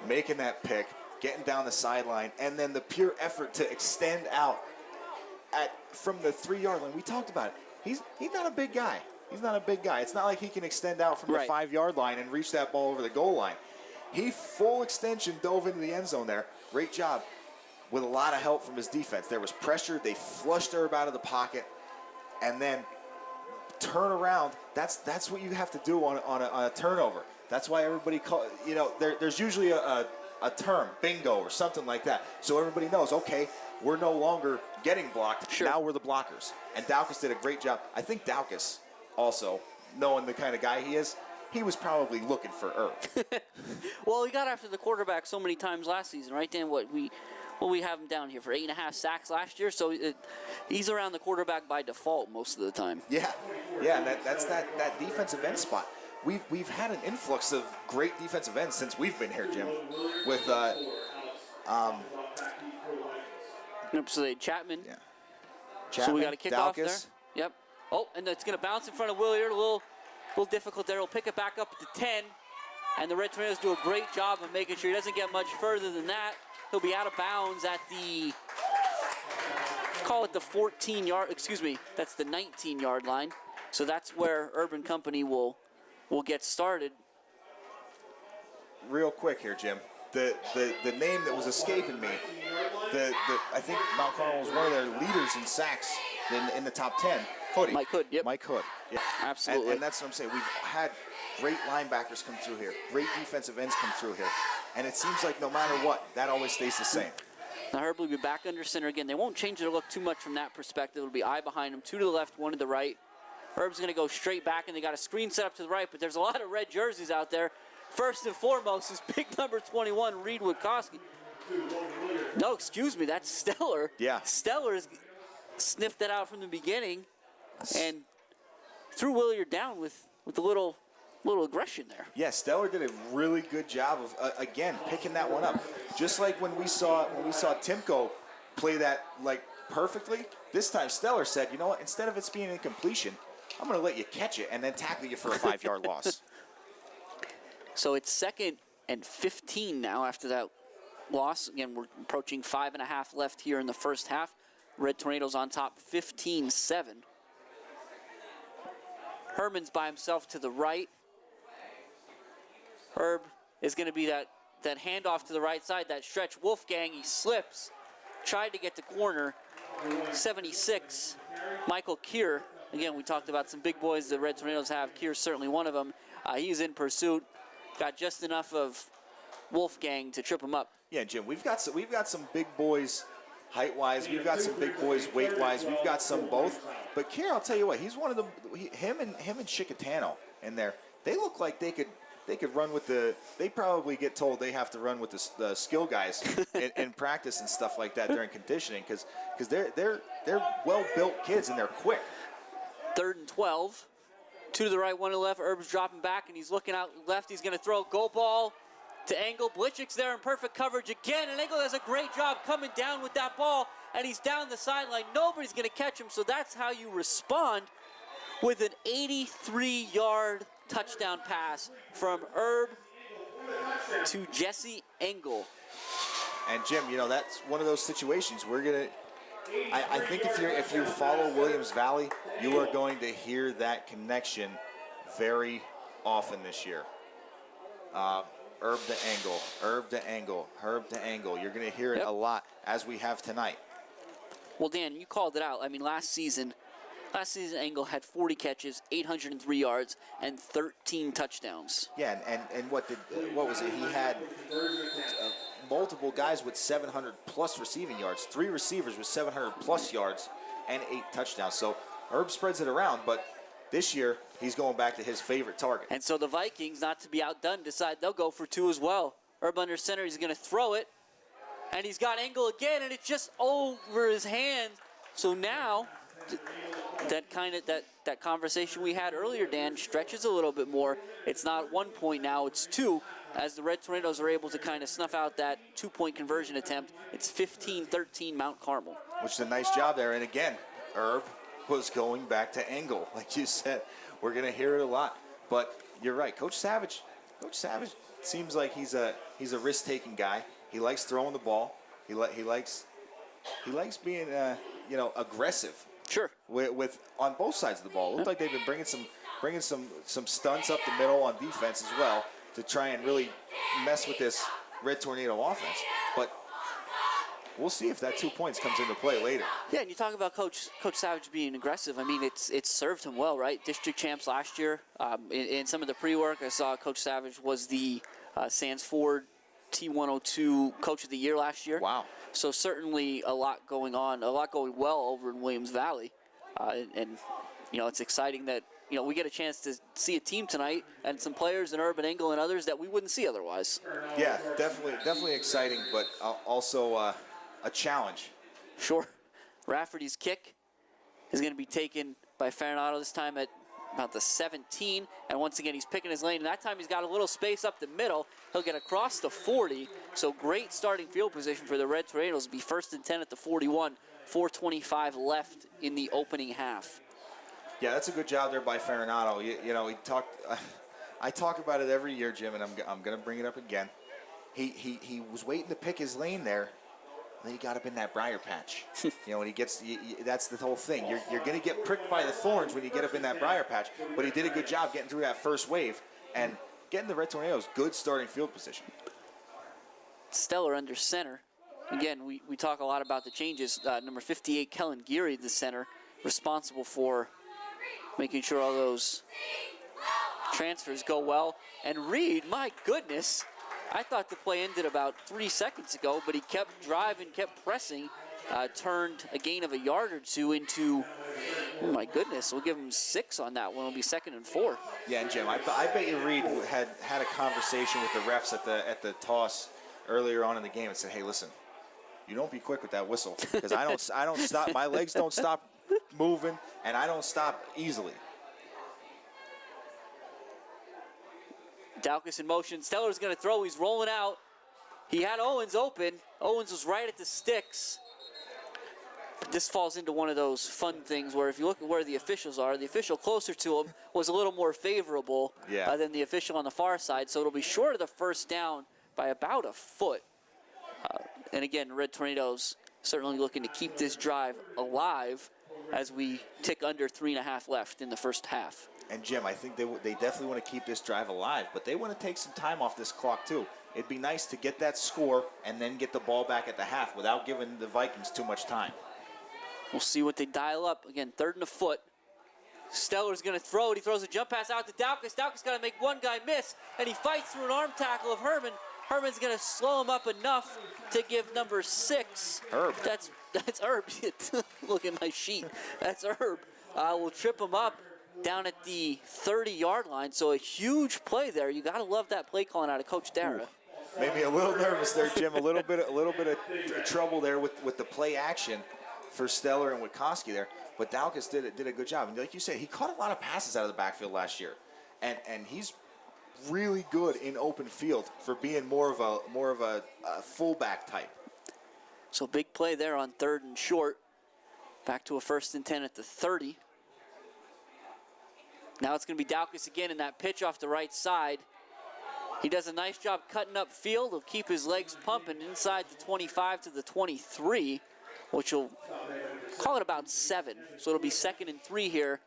making that pick, getting down the sideline, and then the pure effort to extend out from the 3-yard line. We talked about it. He's not a big guy. He's not a big guy. It's not like he can extend out from the 5-yard line and reach that ball over the goal line. He full extension dove into the end zone there. Great job with a lot of help from his defense. There was pressure. They flushed Herb out of the pocket, and then turn around. That's what you have to do on a turnover. That's why everybody there's usually a term, bingo or something like that. So everybody knows, okay, we're no longer getting blocked. Sure. Now we're the blockers. And Daukus did a great job. I think Daukus also, knowing the kind of guy he is, he was probably looking for Herb. Well, he got after the quarterback so many times last season, right, Dan? We have him down here for 8.5 sacks last year, so he's around the quarterback by default most of the time. Yeah, and that's that defensive end spot. We've had an influx of great defensive ends since we've been here, Jim. With So they Chapman. Yeah. So we got a kickoff there. Daukus. Yep. Oh, and it's going to bounce in front of Williard. A little difficult there. He'll pick it back up at the 10. And the Red Tornadoes do a great job of making sure he doesn't get much further than that. He'll be out of bounds at the, call it the 14-yard, that's the 19-yard line. So that's where Urban Company will get started. Real quick here, Jim. The name that was escaping me, I think Mount Carmel was one of their leaders in sacks in the top 10. Hoodie. Mike Hood, yep. Mike Hood. Yeah. Absolutely. And that's what I'm saying. We've had great linebackers come through here. Great defensive ends come through here. And it seems like no matter what, that always stays the same. Now Herb will be back under center again. They won't change their look too much from that perspective. It'll be eye behind him, 2 to the left, 1 to the right. Herb's going to go straight back, and they got a screen set up to the right, but there's a lot of red jerseys out there. First and foremost is big number 21, Reed Witkowski. No, excuse me, that's Stellar. Yeah. Stellar is sniffed that out from the beginning and threw Williard down with a little aggression there. Yeah, Stellar did a really good job of again picking that one up. Just like when we saw Timko play that like perfectly. This time Stellar said, you know what? Instead of it being an incompletion, I'm going to let you catch it and then tackle you for a 5-yard loss. So it's 2nd and 15 now after that loss. Again, we're approaching 5.5 left here in the first half. Red Tornadoes on top, 15-7. Herman's by himself to the right. Herb is going to be that handoff to the right side, that stretch. Wolfgang, he slips, tried to get the corner. 76, Michael Kier. Again, we talked about some big boys the Red Tornadoes have. Kier's certainly one of them. He's in pursuit. Got just enough of Wolfgang to trip him up. Yeah, Jim, we've got some big boys height-wise. We've got some big boys weight-wise. We've got some both. But Kier, I'll tell you what, he's one of them. Him and Chicatano in there. They look like they could run with the. They probably get told they have to run with the skill guys in practice and stuff like that during conditioning because they're well-built kids and they're quick. 3rd and 12. 2 to the right, 1 to the left. Herb's dropping back and he's looking out left. He's going to throw go ball to Engel. Blitchick's there in perfect coverage again, and Engel does a great job coming down with that ball, and he's down the sideline. Nobody's going to catch him, so that's how you respond with an 83-yard touchdown pass from Herb to Jesse Engel. And Jim, you know, that's one of those situations we're gonna. I think if you follow Williams Valley, you are going to hear that connection very often this year. Herb to Engel, Herb to Engel, Herb to Engel. You're going to hear it a lot as we have tonight. Well, Dan, you called it out. I mean, last season Engel had 40 catches, 803 yards, and 13 touchdowns. Yeah, and what was it? He had multiple guys with 700-plus receiving yards, 3 receivers with 700-plus yards, and 8 touchdowns. So Herb spreads it around, but this year he's going back to his favorite target. And so the Vikings, not to be outdone, decide they'll go for 2 as well. Herb under center, he's going to throw it, and he's got Engel again, and it's just over his hand. So now that conversation we had earlier, Dan, stretches a little bit more. It's not 1 point now, it's 2. As the Red Tornadoes are able to kind of snuff out that 2-point conversion attempt, it's 15-13 Mount Carmel. Which is a nice job there. And again, Herb was going back to Engel. Like you said, we're going to hear it a lot. But you're right, Coach Savage seems like he's a risk-taking guy. He likes throwing the ball. He likes being aggressive. Sure. With on both sides of the ball. It looked like they've been bringing some stunts up the middle on defense as well to try and really mess with this Red Tornado offense. But we'll see if that 2 points comes into play later. Yeah, and you talk about Coach Savage being aggressive. I mean, it's served him well, right? District champs last year. In some of the pre-work, I saw Coach Savage was the Sands Ford T102 Coach of the Year last year. Wow. So certainly a lot going on, a lot going well over in Williams Valley. And it's exciting that, we get a chance to see a team tonight and some players in Urban Engel and others that we wouldn't see otherwise. Yeah, definitely exciting, but also a challenge. Sure. Rafferty's kick is going to be taken by Farinato this time at about the 17, and once again he's picking his lane, and that time he's got a little space up the middle. He'll get across the 40, so great starting field position for the Red Tornadoes. Be 1st and 10 at the 41, 4:25 left in the opening half. Yeah, that's a good job there by Farinato. He talked. I talk about it every year, Jim, and I'm going to bring it up again. He was waiting to pick his lane there. And then he got up in that briar patch. When he gets, that's the whole thing. You're going to get pricked by the thorns when you get up in that briar patch. But he did a good job getting through that first wave and getting the Red Tornadoes good starting field position. Stellar under center. Again, we talk a lot about the changes. Number 58, Kellen Geary, the center, responsible for making sure all those transfers go well. And Reed, my goodness, I thought the play ended about 3 seconds ago, but he kept driving, kept pressing, turned a gain of a yard or 2 into, oh my goodness, we'll give him 6 on that one. It'll be 2nd and 4. Yeah, and Jim, I bet you Reed had a conversation with the refs at the toss earlier on in the game and said, hey, listen, you don't be quick with that whistle, because I don't stop. My legs don't stop moving, and I don't stop easily. Daukus in motion. Steller's going to throw. He's rolling out. He had Owens open. Owens was right at the sticks. But this falls into one of those fun things where if you look at where the officials are, the official closer to him was a little more favorable than the official on the far side. So it'll be short of the first down by about a foot. And again, Red Tornadoes certainly looking to keep this drive alive as we tick under 3.5 left in the first half. And Jim, I think they definitely want to keep this drive alive, but they want to take some time off this clock too. It'd be nice to get that score and then get the ball back at the half without giving the Vikings too much time. We'll see what they dial up. Again, 3rd and a foot. Steller's going to throw it. He throws a jump pass out to Daukus. Daukus got to make one guy miss, and he fights through an arm tackle of Herman. Herman's going to slow him up enough to give number 6. Herb. That's Herb. Look at my sheet. That's Herb. We'll trip him up down at the 30-yard line. So a huge play there. You got to love that play calling out of Coach Dara. Made me a little nervous there, Jim. A little bit of trouble there with the play action for Steller and Witkoski there. But Daukus did a good job. And like you said, he caught a lot of passes out of the backfield last year, and he's really good in open field for being more of a fullback type. So big play there on 3rd and short. Back to a 1st and 10 at the 30. Now it's going to be Daukus again in that pitch off the right side. He does a nice job cutting up field. He'll keep his legs pumping inside the 25 to the 23, which will call it about 7. So it'll be 2nd and 3 here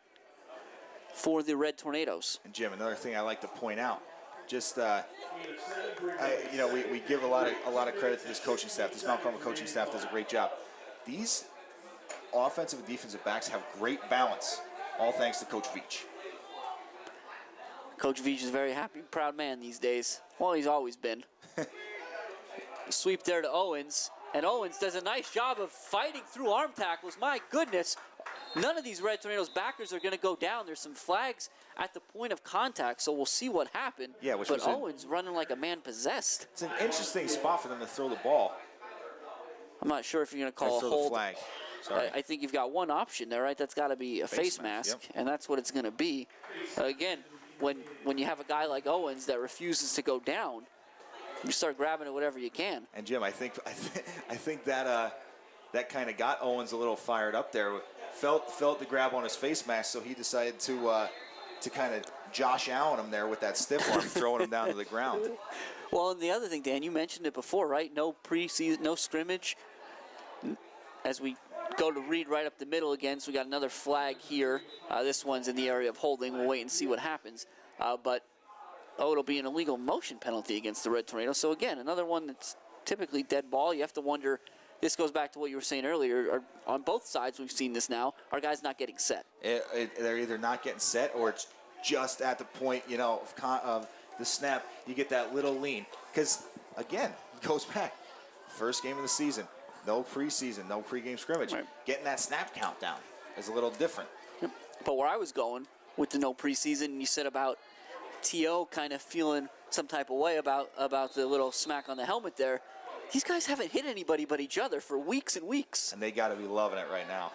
for the Red Tornadoes. And Jim, another thing I like to point out, just we give a lot of credit to this coaching staff. This Mount Carmel coaching staff does a great job. These offensive and defensive backs have great balance, all thanks to Coach Veach. Coach Veach is a very happy, proud man these days. Well, he's always been. Sweep there to Owens, and Owens does a nice job of fighting through arm tackles. My goodness, none of these Red Tornadoes backers are going to go down. There's some flags at the point of contact, so we'll see what happened. Yeah, but Owens running like a man possessed. It's an interesting spot for them to throw the ball. I'm not sure if you're going to call a hold. The flag. Sorry. I think you've got one option there, right? That's got to be a face mask, yep. And that's what it's going to be. Again, when you have a guy like Owens that refuses to go down, you start grabbing at whatever you can. And Jim, I think that kind of got Owens a little fired up there. Felt the grab on his face mask, so he decided to kind of Josh Allen him there with that stiff arm, throwing him down to the ground. Well, and the other thing, Dan, you mentioned it before, right? No preseason, no scrimmage. As we go to Reed right up the middle again, so we got another flag here. This one's in the area of holding. We'll wait and see what happens. It'll be an illegal motion penalty against the Red Tornadoes. So again, another one that's typically dead ball. You have to wonder, this goes back to what you were saying earlier, on both sides we've seen this now, are guys not getting set? They're either not getting set or it's just at the point, of the snap, you get that little lean. Because, again, it goes back. First game of the season, no preseason, no pregame scrimmage. Right. Getting that snap count down is a little different. Yep. But where I was going with the no preseason, you said about T.O. kind of feeling some type of way about the little smack on the helmet there. These guys haven't hit anybody but each other for weeks and weeks. And they got to be loving it right now.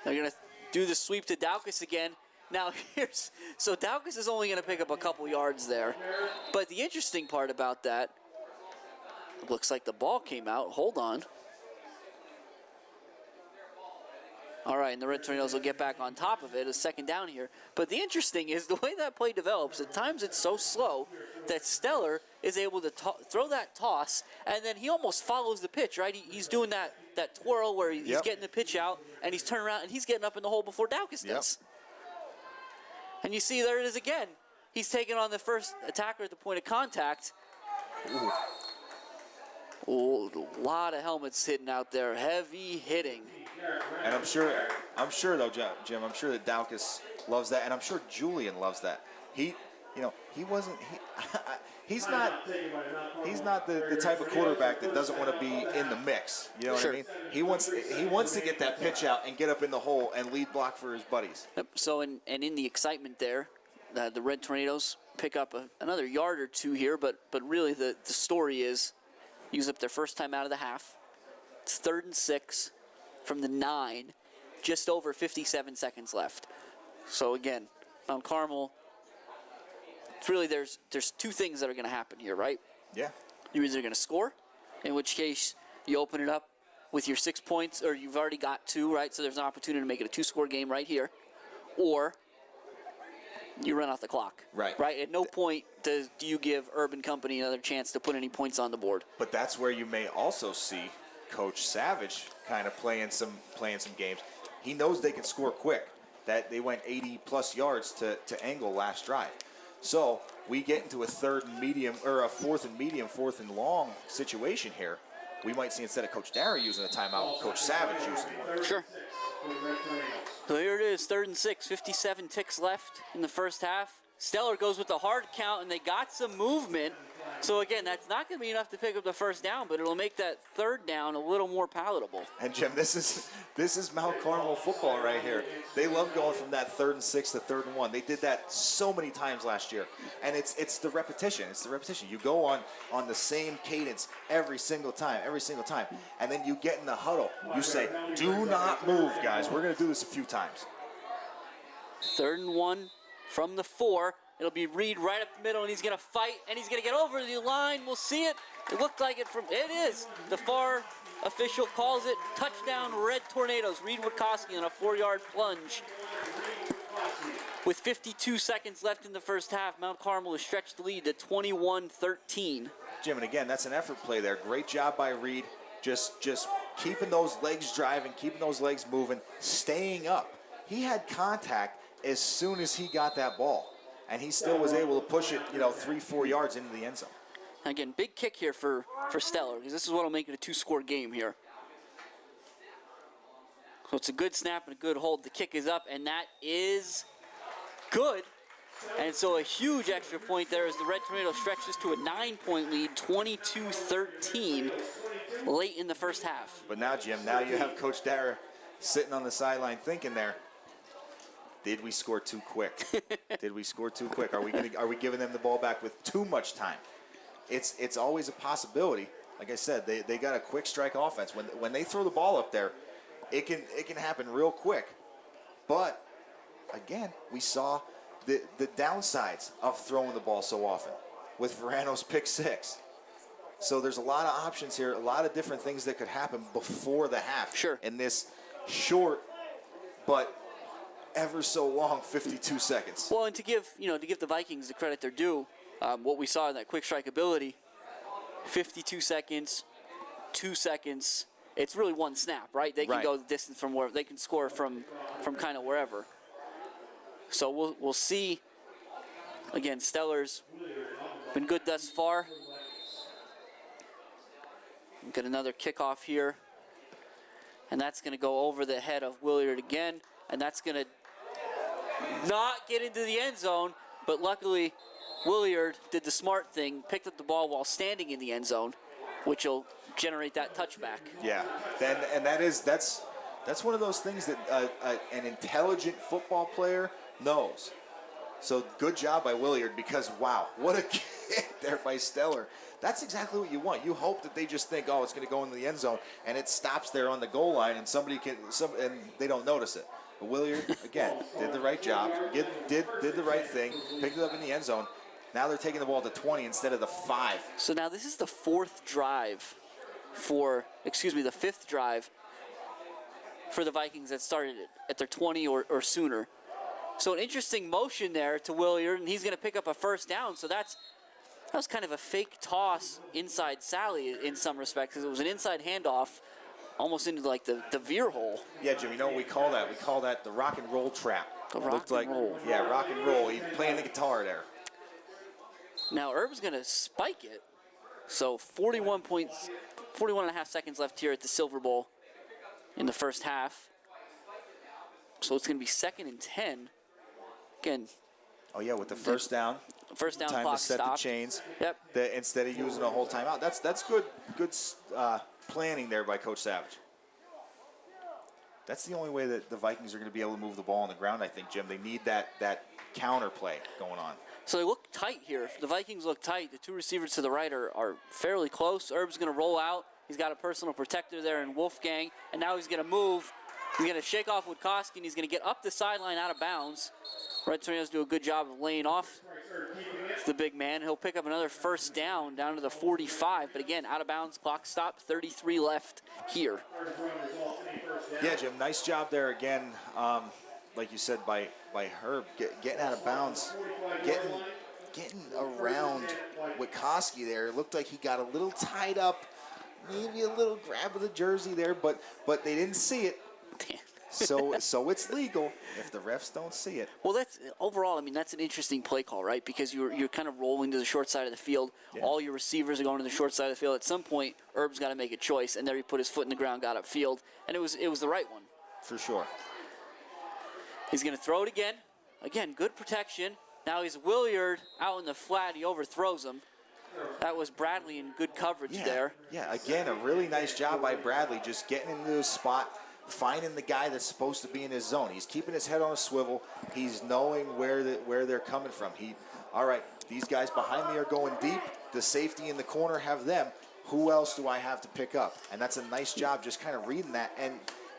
They're going to do the sweep to Daukus again. Now so Daukus is only going to pick up a couple yards there. But the interesting part about that, looks like the ball came out. Hold on. All right, and the Red Tornadoes will get back on top of it. A 2nd down here. But the interesting is the way that play develops, at times it's so slow that Steller is able to throw that toss, and then he almost follows the pitch, right? He's doing that twirl where he's getting the pitch out, and he's turning around, and he's getting up in the hole before Daukus does. And you see there it is again. He's taking on the first attacker at the point of contact. Ooh, a lot of helmets hitting out there. Heavy hitting. And I'm sure though, Jim, I'm sure that Daukus loves that, and I'm sure Julian loves that. He's not the type of quarterback that doesn't want to be in the mix. You know what I mean? He wants to get that pitch out and get up in the hole and lead block for his buddies. Yep. So in the excitement there, the Red Tornadoes pick up another yard or two here, but really the story is use up their first time out of the half. It's 3rd and 6 from the 9, just over 57 seconds left. So again, Mount Carmel, it's really there's 2 things that are going to happen here, right? Yeah. You're either going to score, in which case you open it up with your 6 points, or you've already got 2, right? So there's an opportunity to make it a 2-score game right here, or you run out the clock. Right. Right? At no point do you give Urban Company another chance to put any points on the board. But that's where you may also see Coach Savage kind of playing some games. He knows they can score quick. That they went 80-plus yards to Engel last drive. So we get into a 4th and medium, 4th and long situation here. We might see, instead of Coach Dara using a timeout, Coach Savage using one. Sure. So here it is, 3rd and 6, 57 ticks left in the first half. Stellar goes with the hard count, and they got some movement. So again, that's not going to be enough to pick up the first down, but it'll make that 3rd down a little more palatable. And Jim, this is Mount Carmel football right here. They love going from that 3rd and 6 to 3rd and 1. They did that so many times last year, and it's the repetition. It's the repetition. You go on the same cadence every single time, and then you get in the huddle. You say, "Do not move, guys. We're going to do this a few times." 3rd and 1 from the 4. It'll be Reed right up the middle, and he's going to fight, and he's going to get over the line. We'll see it. It looked like it from – it is. The far official calls it touchdown Red Tornadoes. Reed Witkoski on a 4-yard plunge. With 52 seconds left in the first half, Mount Carmel has stretched the lead to 21-13. Jim, and again, that's an effort play there. Great job by Reed. Just keeping those legs driving, keeping those legs moving, staying up. He had contact as soon as he got that ball. And he still was able to push it, 3-4 yards into the end zone. Again, big kick here for Stellar, because this is what will make it a 2-score game here. So it's a good snap and a good hold. The kick is up, and that is good. And so a huge extra point there as the Red Tornado stretches to a 9-point lead, 22-13, late in the first half. But now, Jim, now you have Coach Dara sitting on the sideline thinking there, did we score too quick? Did we score too quick? Are we giving them the ball back with too much time? It's always a possibility. Like I said, they got a quick strike offense. When they throw the ball up there, it can happen real quick. But again, we saw the downsides of throwing the ball so often with Verano's pick 6. So there's a lot of options here, a lot of different things that could happen before the half. Sure. In this short but ever so long 52 seconds. Well, and to give the Vikings the credit they're due, what we saw in that quick strike ability, 52 seconds, 2 seconds. It's really one snap, right? They can go the distance from where they can score from kind of wherever. So we'll see. Again, Stellar's been good thus far. We'll get another kickoff here, and that's going to go over the head of Williard again, and that's going to not get into the end zone, but luckily Williard did the smart thing, picked up the ball while standing in the end zone, which will generate that touchback. Yeah, and that's one of those things that an intelligent football player knows. So good job by Williard, because wow, what a kick there by Stellar. That's exactly what you want. You hope that they just think, oh, it's going to go into the end zone, and it stops there on the goal line, and and they don't notice it. But Williard, again, did the right job, did the right thing, picked it up in the end zone. Now they're taking the ball to 20 instead of the 5. So now this is the fifth drive for the Vikings that started at their 20 or sooner. So an interesting motion there to Williard, and he's going to pick up a first down. So that was kind of a fake toss inside Sally in some respects, because it was an inside handoff almost into like the veer hole. Yeah, Jim, you know what we call that? We call that the rock and roll trap. The rock and roll. Yeah, rock and roll. He's playing the guitar there. Now Herb's going to spike it. So 41 and a half seconds left here at the Silver Bowl in the first half. So it's going to be 2nd and 10. Again. Oh yeah, with the first down. First down time clock to set stopped. the chains. Yep. Instead of using a whole timeout. That's good planning there by Coach Savage. That's the only way that the Vikings are going to be able to move the ball on the ground, I think, Jim. They need that counter play going on. So tight here. The Vikings look tight. The two receivers to the right are fairly close. Herb's going to roll out. He's got a personal protector there in Wolfgang, and now he's going to move. He's going to shake off Witkowski, and he's going to get up the sideline out of bounds. Red Tornadoes do a good job of laying off the big man. He'll pick up another first down to the 45, but again, out of bounds, clock stopped, 33 left here. Yeah, Jim, nice job there again. Like you said, by Herb getting out of bounds, getting around Witkowski there. It looked like he got a little tied up, maybe a little grab of the jersey there, but they didn't see it. So it's legal if the refs don't see it. Well, that's overall. I mean, that's an interesting play call, right? Because you're kind of rolling to the short side of the field. Yeah. All your receivers are going to the short side of the field. At some point, Herb's got to make a choice, and there he put his foot in the ground, got upfield, and it was the right one. For sure. He's going to throw it again. Again, good protection. Now he's Williard out in the flat. He overthrows him. That was Bradley in good coverage there. Yeah, again, a really nice job by Bradley, just getting into his spot, finding the guy that's supposed to be in his zone. He's keeping his head on a swivel. He's knowing where they're coming from. All right, these guys behind me are going deep. The safety in the corner have them. Who else do I have to pick up? And that's a nice job just kind of reading that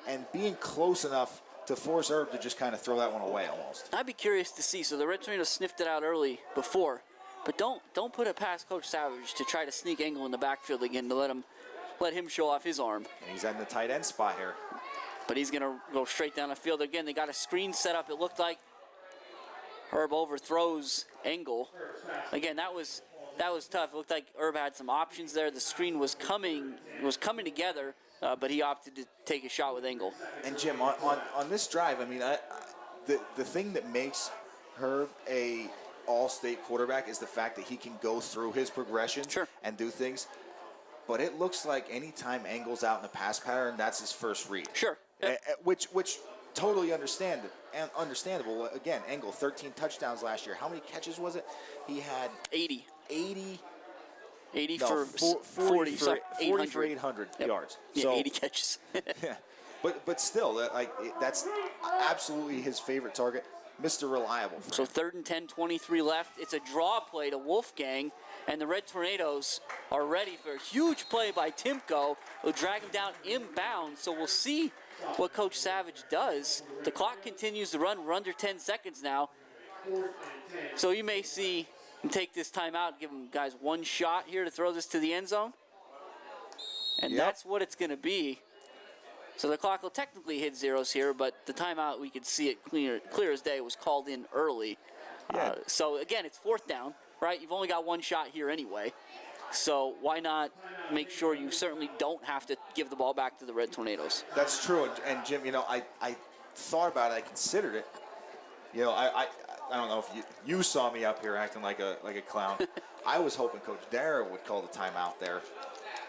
and being close enough to force Herb to just kind of throw that one away almost. I'd be curious to see. So the Red Tornadoes sniffed it out early before, but don't put it past Coach Savage to try to sneak Engel in the backfield again to let him show off his arm. And he's in the tight end spot here. But he's going to go straight down the field again. They got a screen set up. It looked like Herb overthrows Engel. Again, that was tough. It looked like Herb had some options there. The screen was coming together. But he opted to take a shot with Engel. And Jim, on this drive, I mean, the thing that makes Herb a all-state quarterback is the fact that he can go through his progression and do things. But it looks like anytime Engel's out in the pass pattern, that's his first read. Sure. Yep. Which totally understandable. Again, Engel, 13 touchdowns last year. How many catches was it? He had 80. 80 for 40 for 800 yards. Yeah, so, 80 catches. Yeah, but still, that's absolutely his favorite target, Mr. Reliable. So 3rd and 10, 23 left. It's a draw play to Wolfgang, and the Red Tornadoes are ready for a huge play by Timko. He'll drag him down inbound, so we'll see what Coach Savage does. The clock continues to run. We're under 10 seconds now. So you may see him take this timeout, give him guys one shot here to throw this to the end zone. And that's what it's going to be. So the clock will technically hit zeros here, but the timeout, we could see it clear as day, was called in early. Yeah. So again, it's 4th down, right? You've only got one shot here anyway. So why not make sure you certainly don't have to give the ball back to the Red Tornadoes? That's true. And Jim, I thought about it. I considered it. I don't know if you saw me up here acting like a clown. I was hoping Coach Dara would call the timeout there,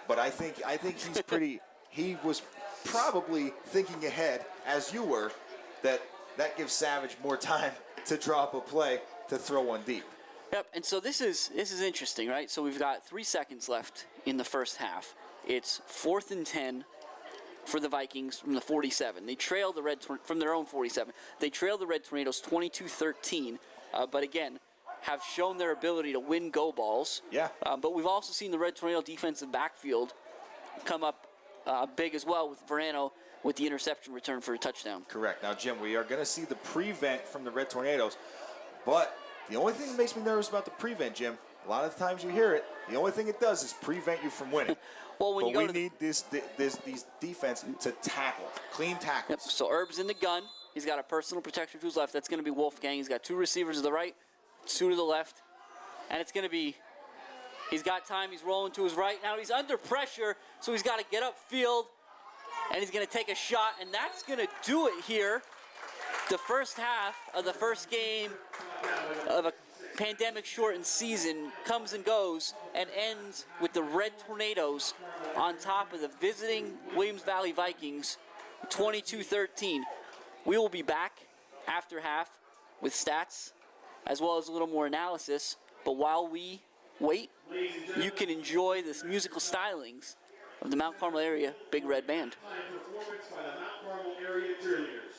but I think he's pretty. He was probably thinking ahead, as you were, that gives Savage more time to draw up a play to throw one deep. Yep. And so this is interesting, right? So we've got 3 seconds left in the first half. It's 4th and 10. For the Vikings from the 47. They trail the from their own 47. They trail the Red Tornadoes 22-13, but again, have shown their ability to win go balls. Yeah. But we've also seen the Red Tornado defensive backfield come up big as well with Verano with the interception return for a touchdown. Correct. Now, Jim, we are going to see the prevent from the Red Tornadoes, but the only thing that makes me nervous about the prevent, Jim, a lot of the times you hear it, the only thing it does is prevent you from winning. Well, when we need these defense to tackle, clean tackles. Yep. So Herb's in the gun. He's got a personal protector to his left. That's going to be Wolfgang. He's got 2 receivers to the right, 2 to the left. And it's going to be, he's got time. He's rolling to his right. Now he's under pressure, so he's got to get upfield. And he's going to take a shot, and that's going to do it here. The first half of the first game of a pandemic-shortened season comes and goes and ends with the Red Tornadoes on top of the visiting Williams Valley Vikings, 22-13. We will be back after half with stats as well as a little more analysis. But while we wait, you can enjoy this musical stylings of the Mount Carmel Area Big Red Band. Performance by the Mount Carmel Area Cheerleaders.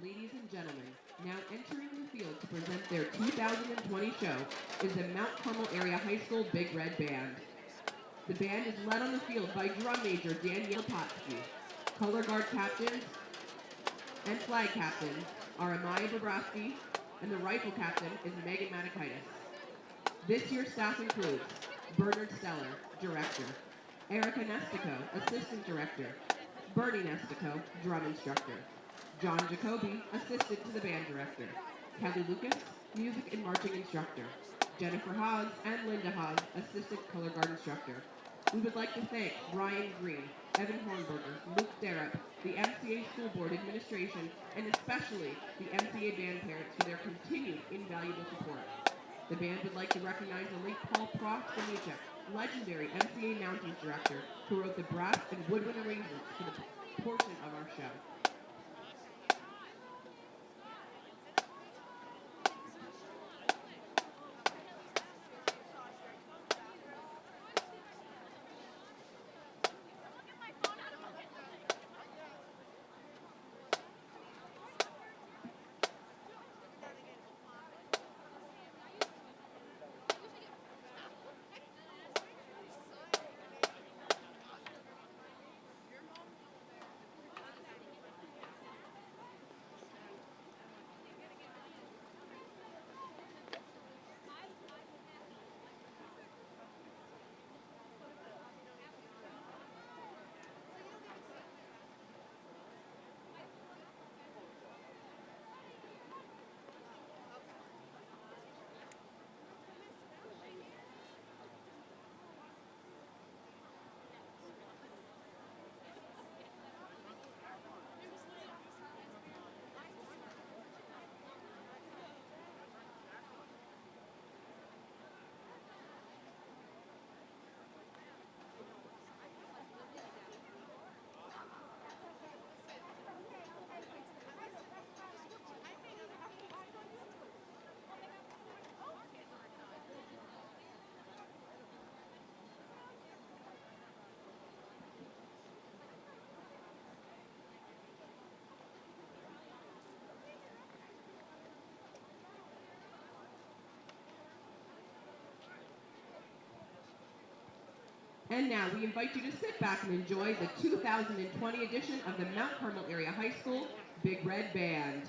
Ladies and gentlemen, now entering the field to present their 2020 show is the Mount Carmel Area High School Big Red Band. The band is led on the field by drum major Danielle Potsky. Color guard captains and flag captains are Amaya Bobrovsky, and the rifle captain is Megan Matakaitis. This year's staff includes Bernard Steller, Director, Erica Nestico, Assistant Director, Bernie Nestico, Drum Instructor, John Jacoby, Assistant to the Band Director, Kelly Lucas, Music and Marching Instructor, Jennifer Haas and Linda Haas, Assistant Color Guard Instructor. We would like to thank Ryan Green, Evan Hornberger, Luke Darup, the MCA School Board Administration, and especially the MCA band parents for their continued invaluable support. The band would like to recognize the late Paul Prost-Demichek, legendary MCA Mounties Director, who wrote the brass and woodwind arrangements for the portion of our show. And now we invite you to sit back and enjoy the 2020 edition of the Mount Carmel Area High School Big Red Band.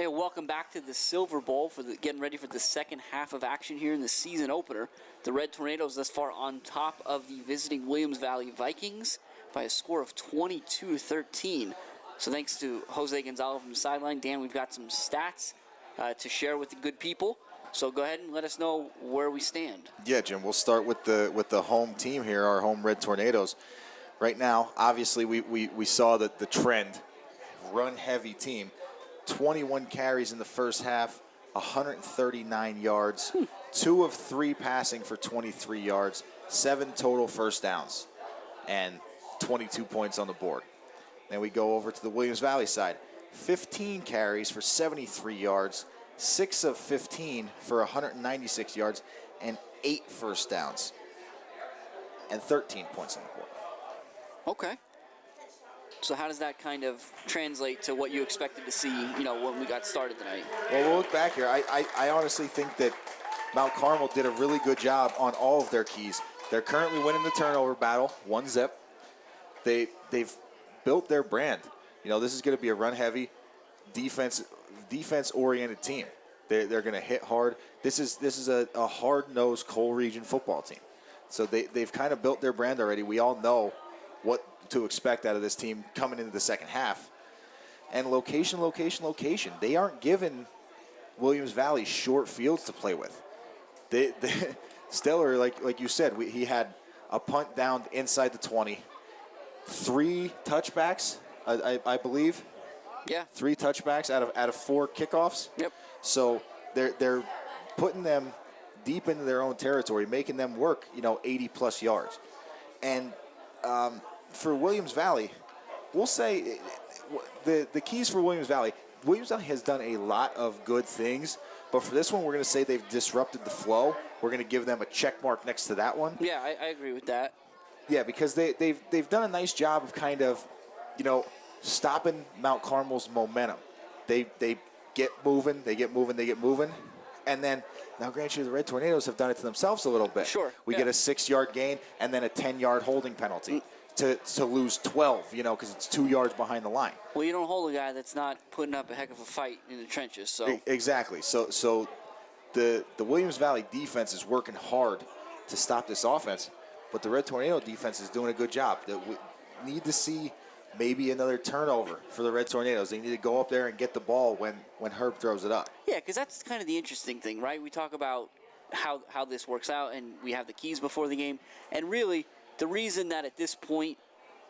Hey, welcome back to the Silver Bowl for getting ready for the second half of action here in the season opener. The Red Tornadoes thus far on top of the visiting Williams Valley Vikings by a score of 22-13. So thanks to Jose Gonzalez from the sideline. Dan, we've got some stats to share with the good people. So go ahead and let us know where we stand. Yeah, Jim, we'll start with the home team here, our home Red Tornadoes. Right now, obviously, we saw the trend, run-heavy team. 21 carries in the first half, 139 yards, 2 of 3 passing for 23 yards, 7 total first downs, and 22 points on the board. Then we go over to the Williams Valley side. 15 carries for 73 yards, 6 of 15 for 196 yards, and 8 first downs, and 13 points on the board. Okay. So how does that kind of translate to what you expected to see, when we got started tonight? Well, we'll look back here. I honestly think that Mount Carmel did a really good job on all of their keys. They're currently winning the turnover battle, 1-0. They've built their brand. This is going to be a run-heavy, defense-oriented team. They're going to hit hard. This is a hard-nosed Coal Region football team. So they've kind of built their brand already. We all know what to expect out of this team coming into the second half. And location. They aren't giving Williams Valley short fields to play with. Stellar, like you said, he had a punt down inside the 20, 3 touchbacks, I believe. Yeah. 3 touchbacks out of 4 kickoffs. Yep. So they're putting them deep into their own territory, making them work, 80-plus yards. And for Williams Valley, we'll say the keys for Williams Valley has done a lot of good things, but for this one, we're going to say they've disrupted the flow. We're going to give them a check mark next to that one. Yeah, I agree with that. Yeah, because they've done a nice job of kind of, stopping Mount Carmel's momentum. They get moving, and then, now grant you, the Red Tornadoes have done it to themselves a little bit. Sure. We get a 6-yard gain and then a 10-yard holding penalty. To lose 12, because it's 2 yards behind the line. Well, you don't hold a guy that's not putting up a heck of a fight in the trenches. So exactly. So the Williams Valley defense is working hard to stop this offense, but the Red Tornado defense is doing a good job. We need to see maybe another turnover for the Red Tornadoes. They need to go up there and get the ball when Herb throws it up. Yeah, because that's kind of the interesting thing, right? We talk about how this works out, and we have the keys before the game, and really, the reason that at this point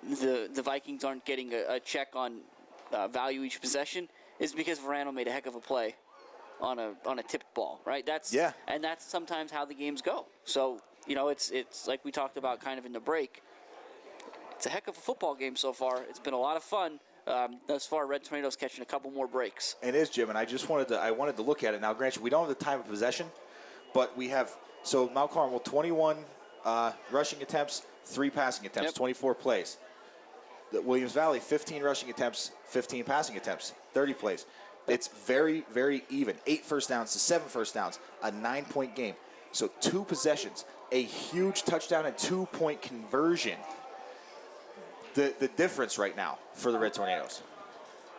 the Vikings aren't getting a check on value each possession is because Verano made a heck of a play on a tipped ball, right? And that's sometimes how the games go. So it's like we talked about kind of in the break. It's a heck of a football game so far. It's been a lot of fun. Thus far, Red Tornadoes catching a couple more breaks. It is, Jim, and I wanted to look at it now. Granted, we don't have the time of possession, but we have Mount Carmel 21 rushing attempts. 3 passing attempts, yep. 24 plays. The Williams Valley, 15 rushing attempts, 15 passing attempts, 30 plays. It's very, very even. 8 first downs to 7 first downs, a 9-point game. So 2 possessions, a huge touchdown and 2-point conversion. The difference right now for the Red Tornadoes.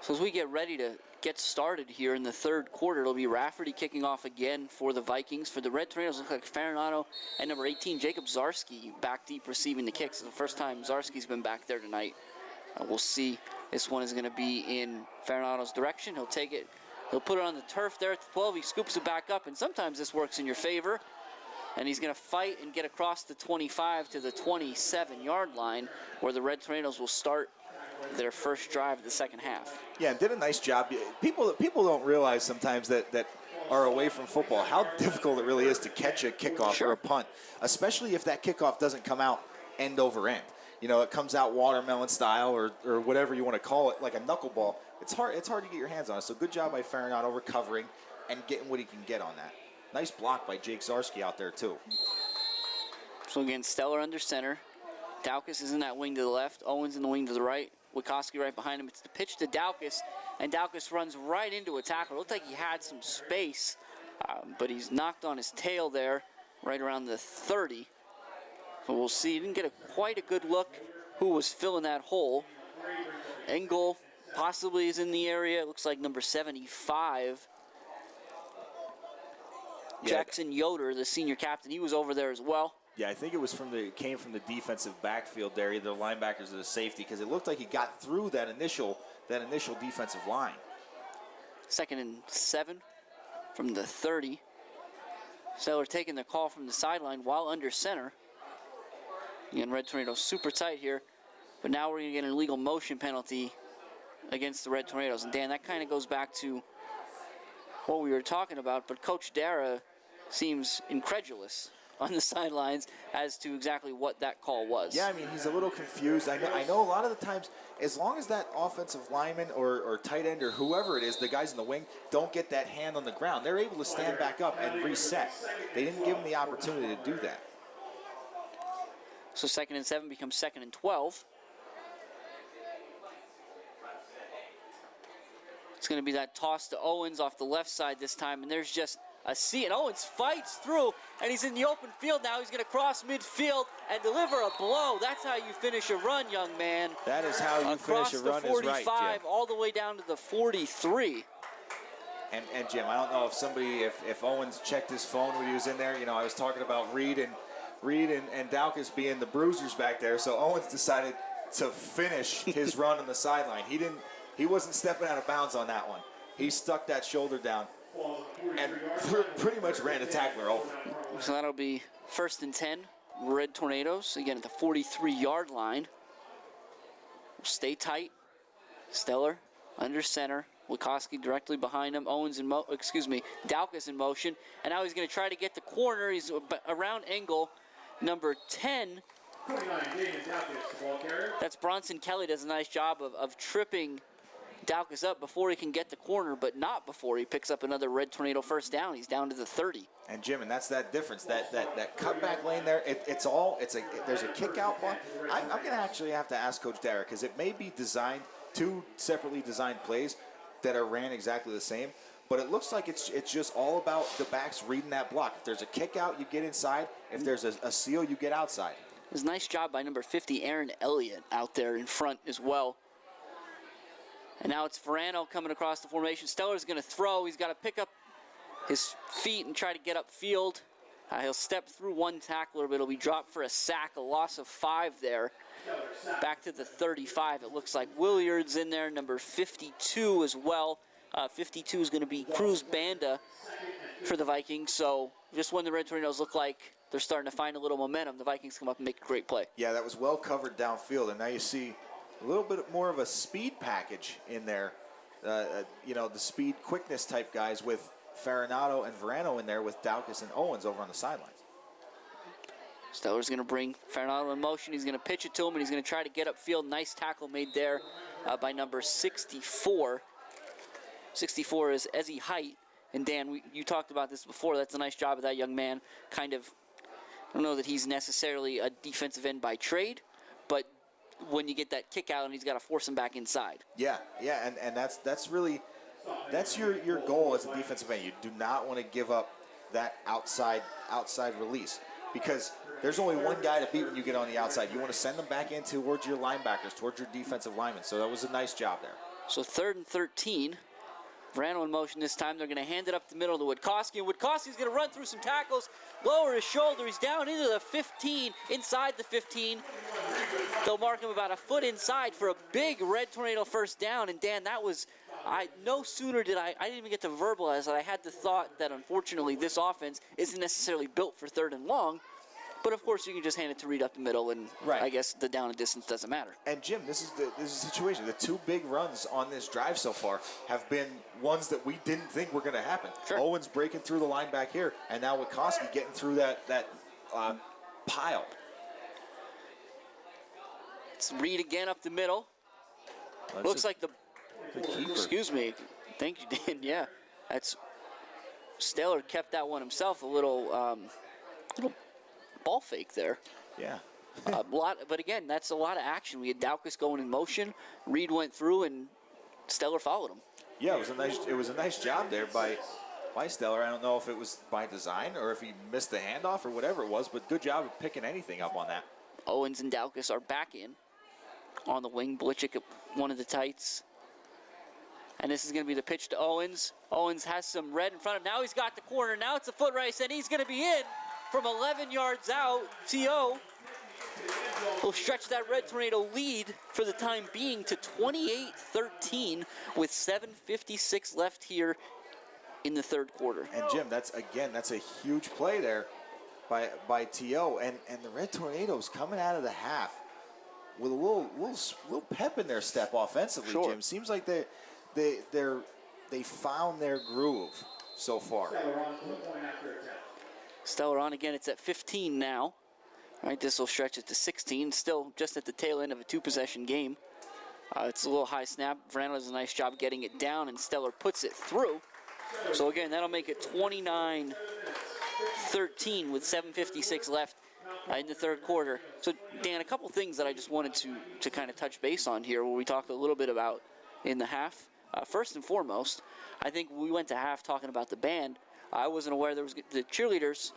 So as we get ready to get started here in the third quarter, it'll be Rafferty kicking off again for the Vikings. For the Red Tornadoes, look like Farinato and number 18, Jacob Zarski, back deep receiving the kicks. It's the first time Zarski's been back there tonight. We'll see. This one is going to be in Farinato's direction. He'll take it. He'll put it on the turf there at the 12. He scoops it back up, and sometimes this works in your favor. And he's going to fight and get across the 25 to the 27-yard line, where the Red Tornadoes will start their first drive of the second half. Yeah, did a nice job. People don't realize sometimes that are away from football how difficult it really is to catch a kickoff or a punt, especially if that kickoff doesn't come out end over end. It comes out watermelon style or whatever you want to call it, like a knuckleball. It's hard to get your hands on it. So good job by Farinato recovering and getting what he can get on that. Nice block by Jake Zarski out there too. So again, Stellar under center. Daukus is in that wing to the left. Owens in the wing to the right. Wikoski right behind him. It's the pitch to Daukus, and Daukus runs right into a tackle. It looked like he had some space, but he's knocked on his tail there, right around the 30. So we'll see. He didn't get quite a good look who was filling that hole. Engel possibly is in the area. It looks like number 75. Yeah. Jackson Yoder, the senior captain, he was over there as well. Yeah, I think it was came from the defensive backfield there, either the linebackers or the safety, because it looked like he got through that initial defensive line. 2nd and 7 from the 30. Stellar taking the call from the sideline while under center. Again, Red Tornadoes super tight here, but now we're going to get an illegal motion penalty against the Red Tornadoes. And Dan, that kind of goes back to what we were talking about, but Coach Dara seems incredulous on the sidelines as to exactly what that call was. Yeah, I mean, he's a little confused. I know a lot of the times, as long as that offensive lineman or tight end or whoever it is, the guys in the wing, don't get that hand on the ground, they're able to stand back up and reset. They didn't give him the opportunity to do that. So 2nd and 7 becomes 2nd and 12. It's going to be that toss to Owens off the left side this time, and there's just a C, and Owens fights through, and he's in the open field now. He's going to cross midfield and deliver a blow. That's how you finish a run, young man. That is how you finish a run, across the 45, is right, Jim. all the way down to the 43. And Jim, I don't know if Owens checked his phone when he was in there. You know, I was talking about Reed and Dowkus being the bruisers back there, so Owens decided to finish his run on the sideline. He wasn't stepping out of bounds on that one. He stuck that shoulder down and pretty much ran the tackler over. So that'll be 1st and 10, Red Tornadoes, again at the 43-yard line. Stay tight. Stellar under center. Wikoski directly behind him. Dowkus in motion. And now he's going to try to get the corner. He's around angle. Number 10. That's Bronson Kelly. Does a nice job of tripping Dowkus up before he can get the corner, but not before he picks up another Red Tornado first down. He's down to the 30. And Jim, and that's that difference. That cutback lane there. There's a kick out block. I'm going to actually have to ask Coach Dara, because it may be designed, two separately designed plays that are ran exactly the same. But it looks like it's just all about the backs reading that block. If there's a kick out, you get inside. If there's a seal, you get outside. It was a nice job by number 50, Aaron Elliott, out there in front as well. And now it's Verano coming across the formation. Stellar's going to throw. He's got to pick up his feet and try to get upfield. He'll step through one tackler, but it'll be dropped for a sack, a loss of 5 there. Back to the 35, it looks like. Williard's in there, number 52 as well. 52 is going to be Cruz Banda for the Vikings. So just when the Red Tornadoes look like they're starting to find a little momentum, the Vikings come up and make a great play. Yeah, that was well covered downfield, and now you see a little bit more of a speed package in there. The speed, quickness type guys with Farinato and Verano in there with Dowkus and Owens over on the sidelines. Stellar's going to bring Farinato in motion. He's going to pitch it to him, and he's going to try to get upfield. Nice tackle made there by number 64. 64 is Ezzy Height. And Dan, you talked about this before. That's a nice job of that young man. I don't know that he's necessarily a defensive end by trade, but when you get that kick out and he's got to force him back inside. Yeah, and that's your goal as a defensive end. You do not want to give up that outside release, because there's only one guy to beat when you get on the outside. You want to send them back in towards your linebackers, towards your defensive linemen. So that was a nice job there. So 3rd and 13. Verano in motion this time. They're going to hand it up the middle to Wikoski, and Wikoski's going to run through some tackles, lower his shoulder. He's down into the 15, inside the 15. They'll mark him about a foot inside for a big Red Tornado first down. And Dan, that was, no sooner did I didn't even get to verbalize that I had the thought that unfortunately this offense isn't necessarily built for 3rd and long. But of course, you can just hand it to Reed up the middle, and right. I guess the down and distance doesn't matter. And Jim, this is the situation. The 2 big runs on this drive so far have been ones that we didn't think were going to happen. Sure. Owens breaking through the line back here, and now Wikoski getting through that pile. It's Reed again up the middle. Looks like the keeper. Excuse me. Thank you, Dan. Yeah, that's Stellar kept that one himself. A little ball fake there. Yeah. But again, that's a lot of action. We had Dowkus going in motion. Reed went through, and Stellar followed him. Yeah, it was a nice job there by Stellar. I don't know if it was by design or if he missed the handoff or whatever it was, but good job of picking anything up on that. Owens and Dowkus are back in on the wing. Blichik at one of the tights. And this is going to be the pitch to Owens. Owens has some red in front of him. Now he's got the corner. Now it's a foot race, and he's going to be in from 11 yards out. T.O. will stretch that Red Tornado lead for the time being to 28-13 with 7:56 left here in the third quarter. And Jim, that's a huge play there by T.O. And the Red Tornadoes coming out of the half with a little pep in their step offensively. Sure. Jim, seems like they found their groove so far. Stellar on again. It's at 15 now. All right, this will stretch it to 16. Still just at the tail end of a two-possession game. It's a little high snap. Verano does a nice job getting it down, and Stellar puts it through. So again, that'll make it 29-13 with 7:56 left in the third quarter. So Dan, a couple things that I just wanted to kind of touch base on here, where we talked a little bit about in the half. First and foremost, I think we went to half talking about the band. I wasn't aware there was the cheerleaders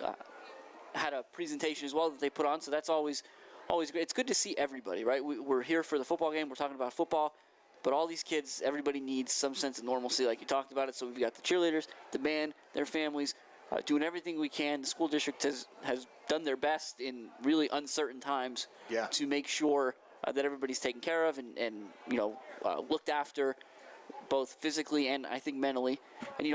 had a presentation as well that they put on, so that's always great. It's good to see everybody, right? We're here for the football game. We're talking about football, but all these kids, everybody needs some sense of normalcy, like you talked about it. So we've got the cheerleaders, the band, their families, doing everything we can. The school district has done their best in really uncertain times to make sure that everybody's taken care of and looked after, both physically and I think mentally. And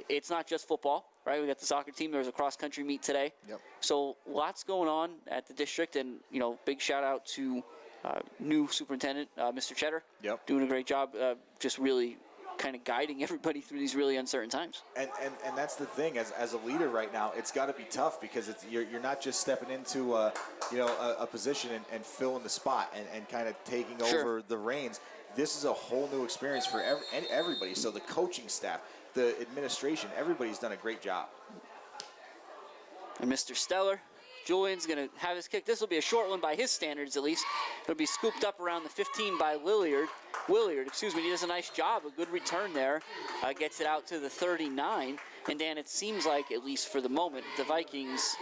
it's not just football, right? We got the soccer team. There was a cross-country meet today. Yep. So lots going on at the district, and big shout out to new superintendent, Mr. Cheddar. Yep. Doing a great job, just really kind of guiding everybody through these really uncertain times. And that's the thing, as a leader right now, it's got to be tough because you're not just stepping into a position and filling the spot and kind of taking over the reins. This is a whole new experience for everybody. So the coaching staff, the administration, everybody's done a great job. And Mr. Stellar, Julian's going to have his kick. This will be a short one by his standards, at least. It'll be scooped up around the 15 by Willard, he does a nice job, a good return there. Gets it out to the 39. And Dan, it seems like, at least for the moment, the Vikings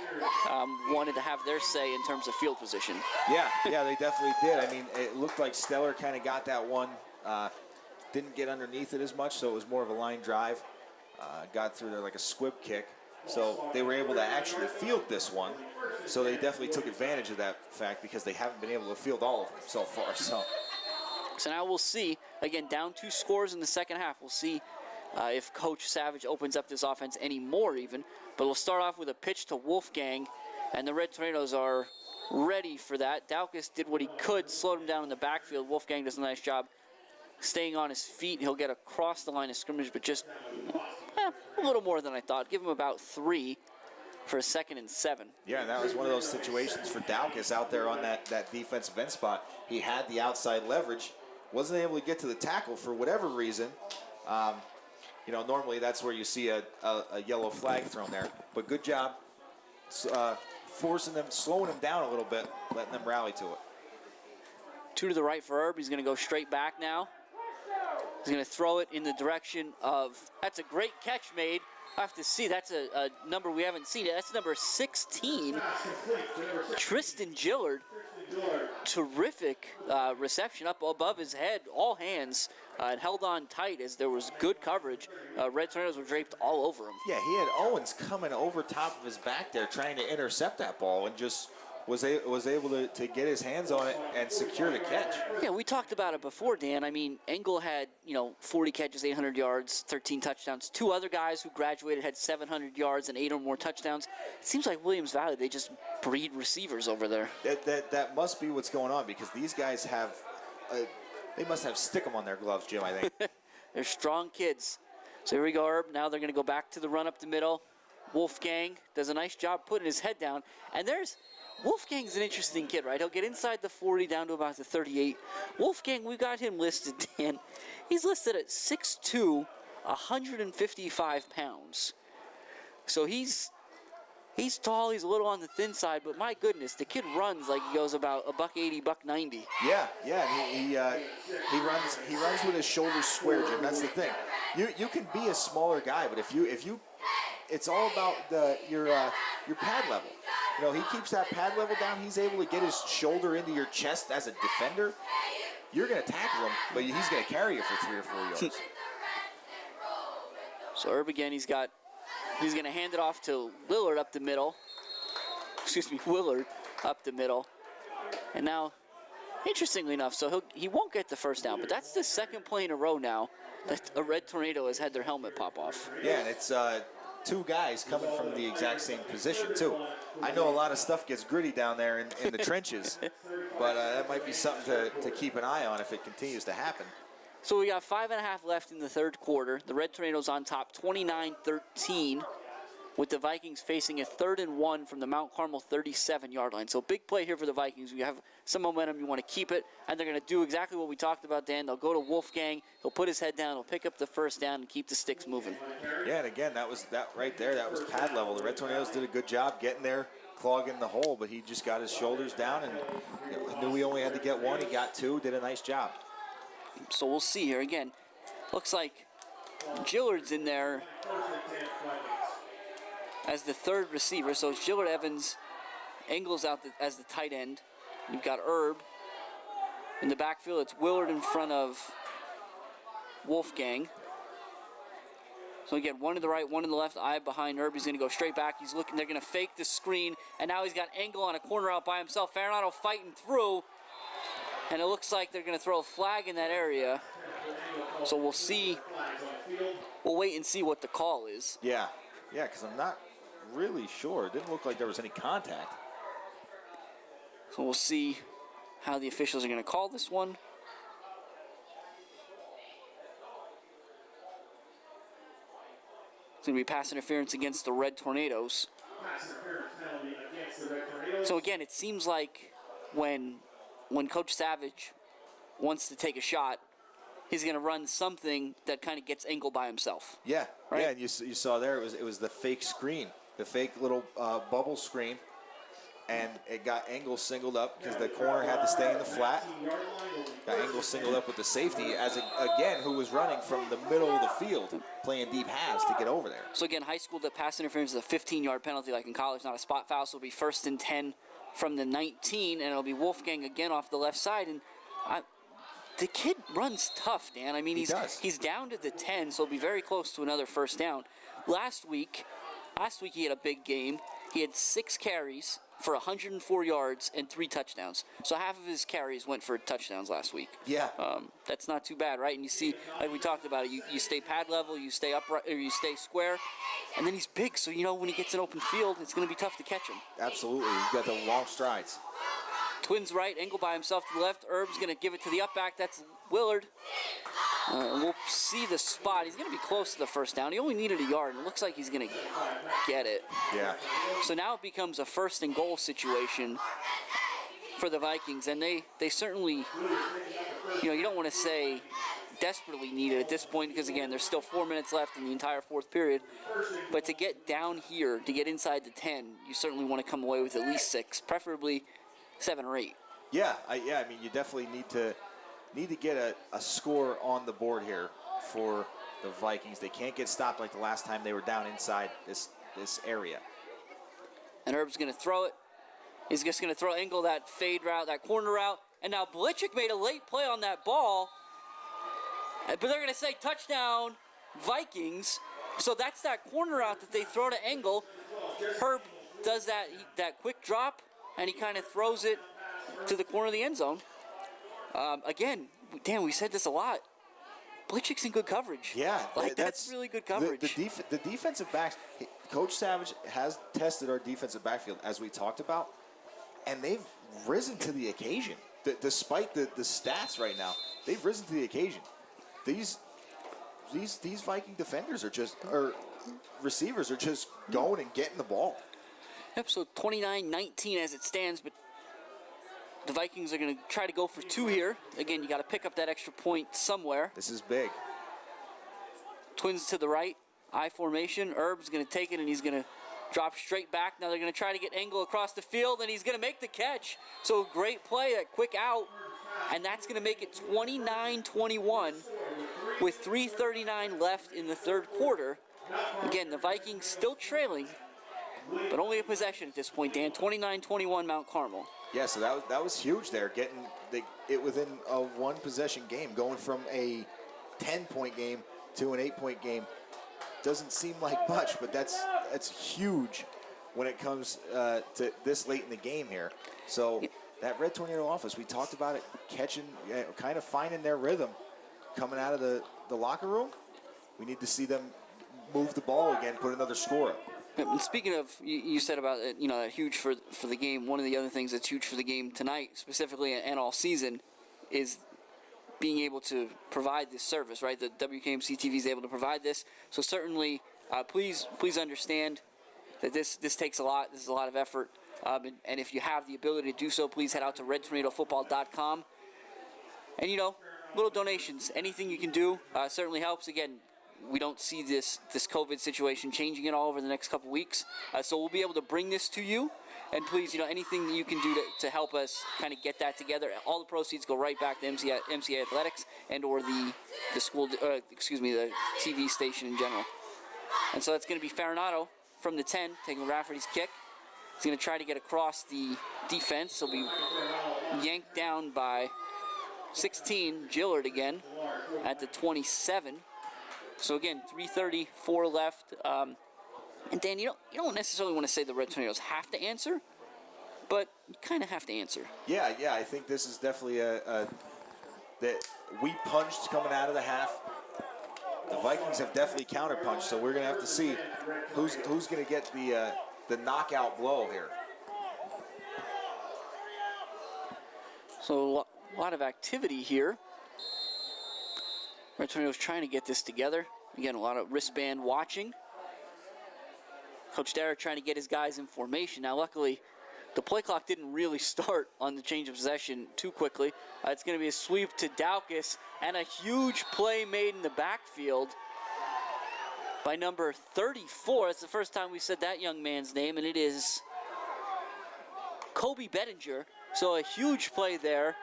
wanted to have their say in terms of field position. Yeah, they definitely did. I mean, it looked like Stellar kind of got that one. Didn't get underneath it as much, so it was more of a line drive. Got through there like a squib kick. So they were able to actually field this one. So they definitely took advantage of that fact because they haven't been able to field all of them so far. So now we'll see, again, down 2 scores in the second half. We'll see if Coach Savage opens up this offense any more even. But we'll start off with a pitch to Wolfgang, and the Red Tornadoes are ready for that. Daukus did what he could, slowed him down in the backfield. Wolfgang does a nice job staying on his feet. He'll get across the line of scrimmage, but just a little more than I thought. Give him about 3 for a 2nd and 7. Yeah, and that was one of those situations for Daukus out there on that defensive end spot. He had the outside leverage, wasn't able to get to the tackle for whatever reason. Normally that's where you see a yellow flag thrown there. But good job forcing them, slowing them down a little bit, letting them rally to it. 2 to the right for Herb. He's going to go straight back now. He's going to throw it in the direction of, that's a great catch made. I have to see, that's a number we haven't seen. That's number 16, Tristan Gillard. Terrific reception up above his head, all hands, and held on tight as there was good coverage. Red Tornadoes were draped all over him. Yeah, he had Owens coming over top of his back there trying to intercept that ball and just was able to get his hands on it and secure the catch. Yeah, we talked about it before, Dan. I mean, Engel had, 40 catches, 800 yards, 13 touchdowns. 2 other guys who graduated had 700 yards and 8 or more touchdowns. It seems like Williams Valley, they just breed receivers over there. That must be what's going on because these guys have, they must have stickum on their gloves, Jim, I think. They're strong kids. So here we go, Herb. Now they're going to go back to the run up the middle. Wolfgang does a nice job putting his head down. And Wolfgang's an interesting kid, right? He'll get inside the 40 down to about the 38. Wolfgang, we've got him listed, Dan. He's listed at 6'2", 155 pounds. So he's tall, he's a little on the thin side, but my goodness, the kid runs like he goes about $180, $190. Yeah, he runs with his shoulders square, Jim. That's the thing. You can be a smaller guy, but if you it's all about your pad level. He keeps that pad level down. He's able to get his shoulder into your chest as a defender. You're going to tackle him, but he's going to carry you for 3 or 4 yards. So Herb again, he's going to hand it off to Willard up the middle. Excuse me, Willard up the middle. And now, interestingly enough, so he won't get the first down, but that's the second play in a row now that a Red Tornado has had their helmet pop off. Yeah, and it's two guys coming from the exact same position, too. I know a lot of stuff gets gritty down there in the trenches, but that might be something to keep an eye on if it continues to happen. So we got 5.5 left in the third quarter. The Red Tornadoes on top, 29-13, with the Vikings facing a 3rd and 1 from the Mount Carmel 37-yard line. So big play here for the Vikings. We have some momentum. You want to keep it, and they're going to do exactly what we talked about, Dan. They'll go to Wolfgang. He'll put his head down. He'll pick up the first down and keep the sticks moving. Yeah, and again, that right there. That was pad level. The Red Tornadoes did a good job getting there, clogging the hole, but he just got his shoulders down and knew he only had to get one. He got two. Did a nice job. So we'll see here again. Looks like Gillard's in there as the third receiver. So it's Gillard, Evans, Engels out as the tight end. You've got Herb in the backfield. It's Willard in front of Wolfgang. So again, one to the right, one to the left, eye behind Herb. He's going to go straight back. He's looking. They're going to fake the screen, and now he's got Engel on a corner out by himself. Farinado fighting through, and it looks like they're going to throw a flag in that area. So we'll see. We'll wait and see what the call is. Yeah, because I'm not really sure. It didn't look like there was any contact. So we'll see how the officials are going to call this one. It's going to be pass interference against the Red Tornadoes. So again, it seems like when Coach Savage wants to take a shot, he's going to run something that kind of gets Engel by himself. Yeah, right? Yeah, and you saw there it was the fake screen, the fake little bubble screen, and it got Engel singled up because the corner had to stay in the flat. Got Engel singled up with the safety, who was running from the middle of the field, playing deep halves to get over there. So again, high school, the pass interference is a 15-yard penalty like in college, not a spot foul, so it'll be 1st and 10 from the 19, and it'll be Wolfgang again off the left side. And the kid runs tough, Dan. I mean, he's down to the 10, so it'll be very close to another first down. Last week he had a big game. He had 6 carries for 104 yards and 3 touchdowns. So half of his carries went for touchdowns last week. Yeah. That's not too bad, right? And you see, like we talked about it, you stay pad level, you stay upright, or you stay square, and then he's big, so you know when he gets an open field, it's going to be tough to catch him. Absolutely. He's got the long strides. Twins right, Engel by himself to the left. Herb's going to give it to the up back. That's Willard. We'll see the spot. He's going to be close to the first down. He only needed a yard, and it looks like he's going to get it. Yeah. So now it becomes a 1st and goal situation for the Vikings, and they certainly, you don't want to say desperately need it at this point because, again, there's still 4 minutes left in the entire 4th period. But to get down here, to get inside the 10, you certainly want to come away with at least 6, preferably 7 or 8. Yeah, I mean, you definitely need to get a score on the board here for the Vikings. They can't get stopped like the last time they were down inside this area. And Herb's going to throw it. He's just going to throw Engel that fade route, that corner route. And now Blichik made a late play on that ball. But they're going to say touchdown Vikings. So that's that corner route that they throw to Engel. Herb does that quick drop, and he kind of throws it to the corner of the end zone. Again, Dan, we said this a lot. Blichik's in good coverage. Yeah. That's really good coverage. The defensive backs, Coach Savage has tested our defensive backfield, as we talked about, and they've risen to the occasion. Despite the stats right now, they've risen to the occasion. These Viking defenders or receivers are just going and getting the ball. Yep, so 29-19 as it stands, but the Vikings are going to try to go for 2 here. Again, you got to pick up that extra point somewhere. This is big. Twins to the right, I formation. Herb's going to take it, and he's going to drop straight back. Now they're going to try to get Engel across the field, and he's going to make the catch. So great play, that quick out, and that's going to make it 29-21 with 3:39 left in the third quarter. Again, the Vikings still trailing, but only a possession at this point, Dan. 29-21 Mount Carmel. Yeah, so that was huge there, getting it within a 1-possession game, going from a 10-point game to an 8-point game doesn't seem like much, but that's huge when it comes to this late in the game here. So that Red Tornado offense, we talked about it, catching, kind of finding their rhythm coming out of the locker room. We need to see them move the ball again, put another score up. And speaking of, you said about it, that huge for the game. One of the other things that's huge for the game tonight, specifically and all season, is being able to provide this service. Right, the WKMC TV is able to provide this. So certainly, please understand that this takes a lot. This is a lot of effort. And if you have the ability to do so, please head out to redtornadofootball.com. And little donations, anything you can do certainly helps. Again, we don't see this COVID situation changing at all over the next couple weeks. So we'll be able to bring this to you. And please, anything that you can do to help us kind of get that together. All the proceeds go right back to MCA Athletics and or the school, the TV station in general. And so that's going to be Farinato from the 10, taking Rafferty's kick. He's going to try to get across the defense. He'll be yanked down by 16, Gillard again, at the 27. So again, 3:34 left. And Dan, you don't necessarily want to say the Red Tornadoes have to answer, but you kind of have to answer. Yeah, I think this is definitely that we punched coming out of the half. The Vikings have definitely counterpunched, so we're going to have to see who's going to get the knockout blow here. So a lot of activity here. Red Tornadoes trying to get this together. Again, a lot of wristband watching. Coach Derrick trying to get his guys in formation. Now, luckily, the play clock didn't really start on the change of possession too quickly. It's going to be a sweep to Daukus and a huge play made in the backfield by number 34. That's the first time we said that young man's name, and it is Kobe Bettinger. So a huge play there.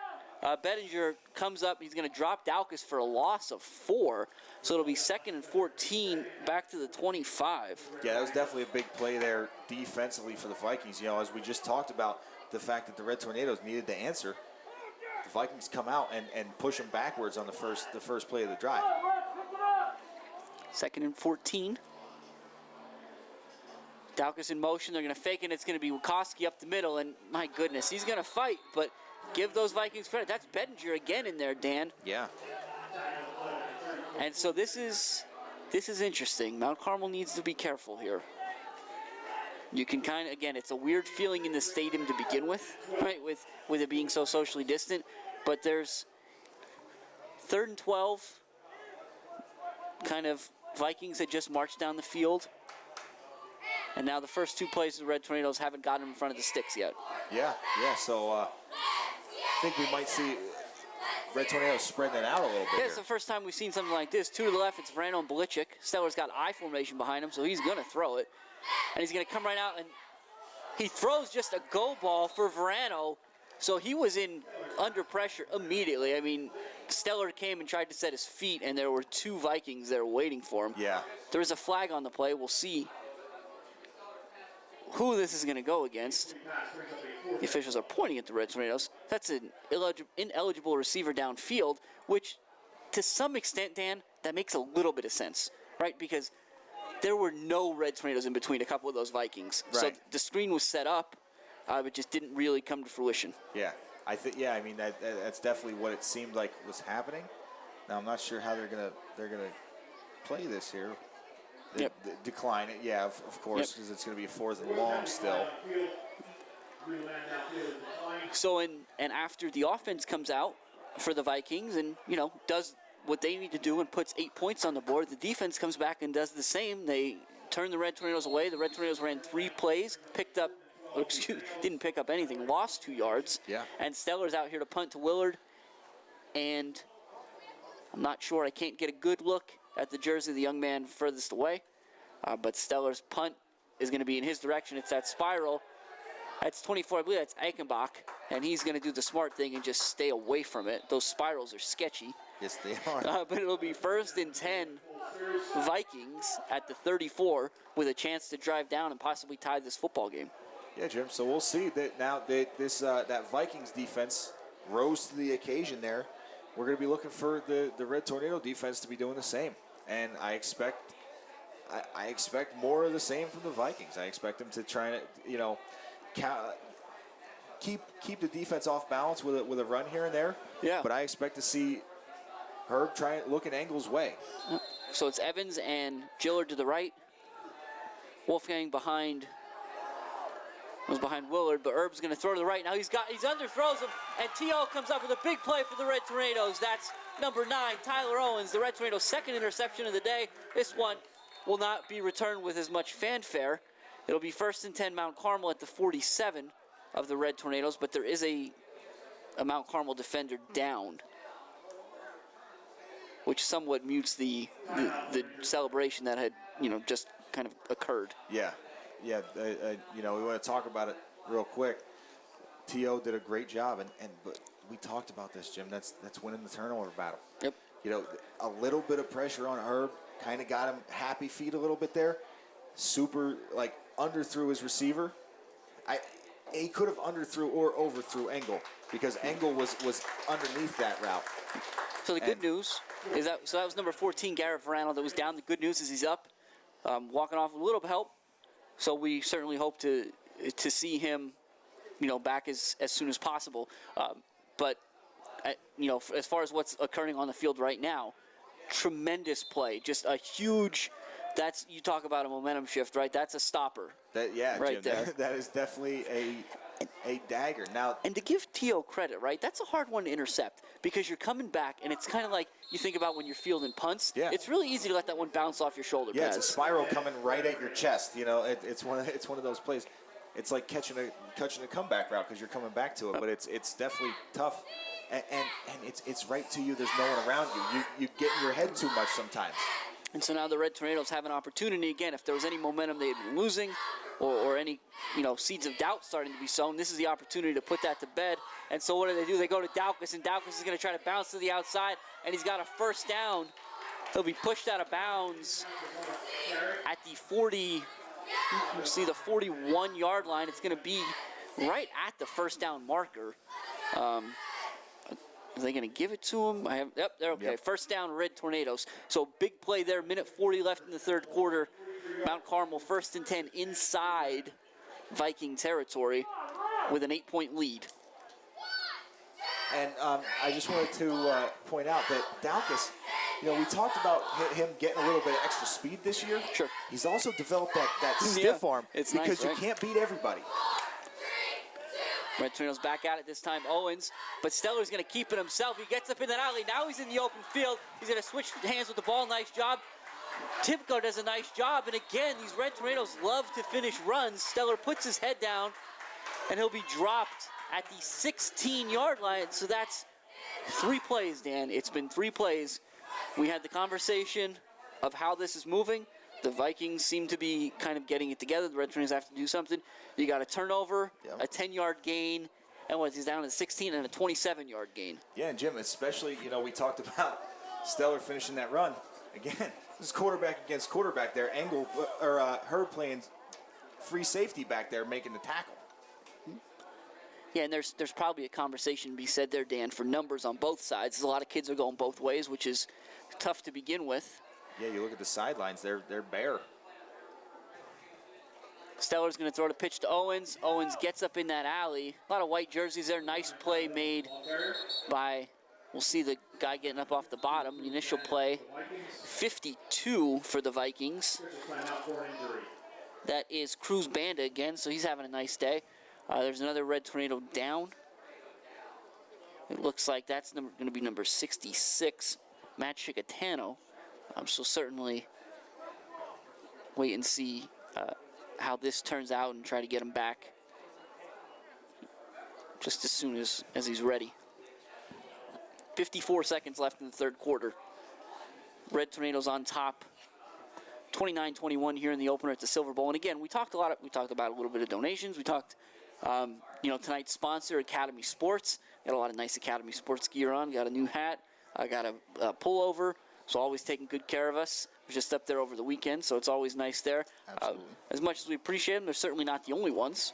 Bettinger comes up. He's going to drop Daukus for a loss of 4. So it'll be 2nd and 14 back to the 25. Yeah, that was definitely a big play there defensively for the Vikings. As we just talked about the fact that the Red Tornadoes needed to answer, the Vikings come out and push them backwards on the first play of the drive. 2nd and 14. Daukus in motion. They're going to fake it. It's going to be Wikoski up the middle. And my goodness, he's going to fight, but give those Vikings credit. That's Bettinger again in there, Dan. Yeah. And so this is interesting. Mount Carmel needs to be careful here. You can kind of, again, it's a weird feeling in the stadium to begin with, right, with it being so socially distant. But there's 3rd and 12, kind of Vikings had just marched down the field. And now the first 2 plays the Red Tornadoes haven't gotten in front of the sticks yet. Yeah, so I think we might see Red Tornadoes spreading it out a little bit. Yeah, it's the first time we've seen something like this. 2 to the left, it's Verano and Belichick. Steller's got I formation behind him, so he's going to throw it. And he's going to come right out, and he throws just a go ball for Verano. So he was under pressure immediately. I mean, Steller came and tried to set his feet, and there were 2 Vikings there waiting for him. Yeah. There is a flag on the play. We'll see who this is going to go against. The officials are pointing at the Red Tornadoes. That's an ineligible receiver downfield, which to some extent, Dan, that makes a little bit of sense, right? Because there were no Red Tornadoes in between a couple of those Vikings. Right. So the screen was set up, but just didn't really come to fruition. Yeah, I mean that's definitely what it seemed like was happening. Now I'm not sure how they're gonna play this here. Decline it, yeah, of course, because it's going to be a 4th and long still. So, and after the offense comes out for the Vikings and, does what they need to do and puts 8 points on the board, the defense comes back and does the same. They turn the Red Tornadoes away. The Red Tornadoes ran 3 plays, didn't pick up anything, lost 2 yards. Yeah. And Steller's out here to punt to Willard. And I'm not sure, I can't get a good look at the jersey of the young man furthest away. But Steller's punt is going to be in his direction. It's that spiral. That's 24, I believe that's Eichenbach. And he's going to do the smart thing and just stay away from it. Those spirals are sketchy. Yes, they are. But it'll be 1st and 10 Vikings at the 34 with a chance to drive down and possibly tie this football game. Yeah, Jim, so we'll see that now that Vikings defense rose to the occasion there. We're going to be looking for the Red Tornado defense to be doing the same. And I expect I expect more of the same from the Vikings. I expect them to try to, keep the defense off balance with a run here and there. Yeah. But I expect to see Herb try and look at Engel's way. So it's Evans and Gillard to the right. Wolfgang was behind Willard, but Herb's going to throw to the right. Now he's underthrows him, and T.O. comes up with a big play for the Red Tornadoes. That's number 9, Tyler Owens, the Red Tornadoes' second interception of the day. This one will not be returned with as much fanfare. It'll be 1st and 10 Mount Carmel at the 47 of the Red Tornadoes, but there is a Mount Carmel defender down, which somewhat mutes the celebration that had, just kind of occurred. Yeah. We want to talk about it real quick. T.O. did a great job, but we talked about this, Jim. That's winning the turnover battle. Yep. A little bit of pressure on Herb kind of got him happy feet a little bit there. Super, underthrew his receiver. He could have underthrew or overthrew Engel because Engel was underneath that route. So the good news is that was number 14, Garrett Verano, that was down. The good news is he's up, walking off with a little help. So we certainly hope to see him, back as soon as possible. But as far as what's occurring on the field right now, tremendous play, just a huge. You talk about a momentum shift, right? That's a stopper. Right, Jim, there. That is definitely a dagger. Now, and to give T.O. credit, right? That's a hard one to intercept because you're coming back, and it's kind of like you think about when you're fielding punts. Yeah. It's really easy to let that one bounce off your shoulder. Yeah, it's a spiral coming right at your chest. It's one of those plays. It's like catching a comeback route because you're coming back to it, but it's definitely tough, and it's right to you. There's no one around you. You get in your head too much sometimes. And so now the Red Tornadoes have an opportunity again. If there was any momentum they had been losing, or any seeds of doubt starting to be sown, this is the opportunity to put that to bed. And so what do? They go to Daukus, and Daukus is going to try to bounce to the outside, and he's got a first down. He'll be pushed out of bounds at the 41-yard line. It's going to be right at the first down marker. Are they going to give it to him? They're okay. Yep. First down, Red Tornadoes. So big play there, minute 40 left in the third quarter. Mount Carmel 1st and 10 inside Viking territory with an 8-point lead. And I just wanted to point out that Daukus, we talked about him getting a little bit of extra speed this year. Sure. He's also developed that stiff arm it's because nice, right? You can't beat everybody. Red Tornadoes back at it this time, Owens, but Steller's going to keep it himself. He gets up in that alley. Now he's in the open field. He's going to switch hands with the ball. Nice job. Timko does a nice job, and again, these Red Tornadoes love to finish runs. Steller puts his head down, and he'll be dropped at the 16-yard line. So that's 3 plays, Dan. It's been 3 plays. We had the conversation of how this is moving. The Vikings seem to be kind of getting it together. The Red Tornadoes have to do something. You got a turnover, a 10-yard gain, and he's down to 16 and a 27-yard gain. Yeah, and Jim, especially, we talked about Steller finishing that run. Again, this is quarterback against quarterback there. Herb playing free safety back there, making the tackle. Yeah, and there's probably a conversation to be said there, Dan, for numbers on both sides. A lot of kids are going both ways, which is tough to begin with. Yeah, you look at the sidelines; they're bare. Steller's going to throw the pitch to Owens. Owens gets up in that alley. A lot of white jerseys there. Nice play made by, we'll see the guy getting up off the bottom. The initial play, 52 for the Vikings. That is Cruz Banda again, so he's having a nice day. There's another Red Tornado down. It looks like that's going to be number 66, Matt Chicatano. So certainly wait and see how this turns out and try to get him back just as soon as he's ready. 54 seconds left in the third quarter. Red Tornadoes on top. 29-21 here in the opener at the Silver Bowl. And again, we talked about a little bit of donations. We talked, tonight's sponsor, Academy Sports. Got a lot of nice Academy Sports gear on. Got a new hat. I got a pullover. So always taking good care of us. We're just up there over the weekend, so it's always nice there. As much as we appreciate them, they're certainly not the only ones.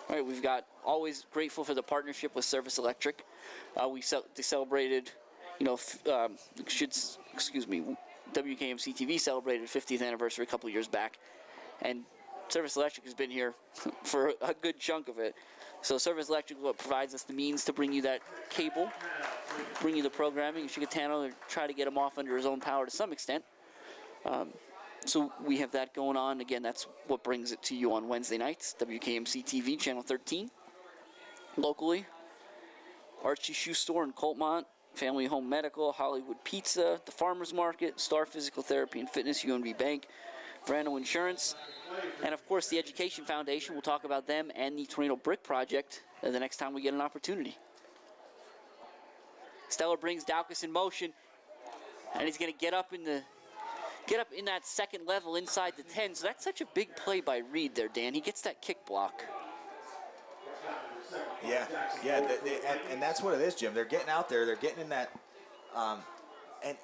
All right, we've got always grateful for the partnership with Service Electric. They celebrated, WKMC TV celebrated 50th anniversary a couple years back, and Service Electric has been here for a good chunk of it. So Service Electric provides us the means to bring you that cable, bring you the programming. Chickatano, try to get him off under his own power to some extent. So we have that going on. Again, that's what brings it to you on Wednesday nights. WKMC TV, Channel 13. Locally, Archie Shoe Store in Coltmont, Family Home Medical, Hollywood Pizza, the Farmers Market, Star Physical Therapy and Fitness, UNB Bank, Verano Insurance, and of course the Education Foundation. We'll talk about them and the Tornado Brick Project the next time we get an opportunity. Stellar brings Daukus in motion, and he's going to get up in that second level inside the 10. So that's such a big play by Reed there, Dan. He gets that kick block. Yeah, and that's what it is, Jim. They're getting out there. They're getting in that, and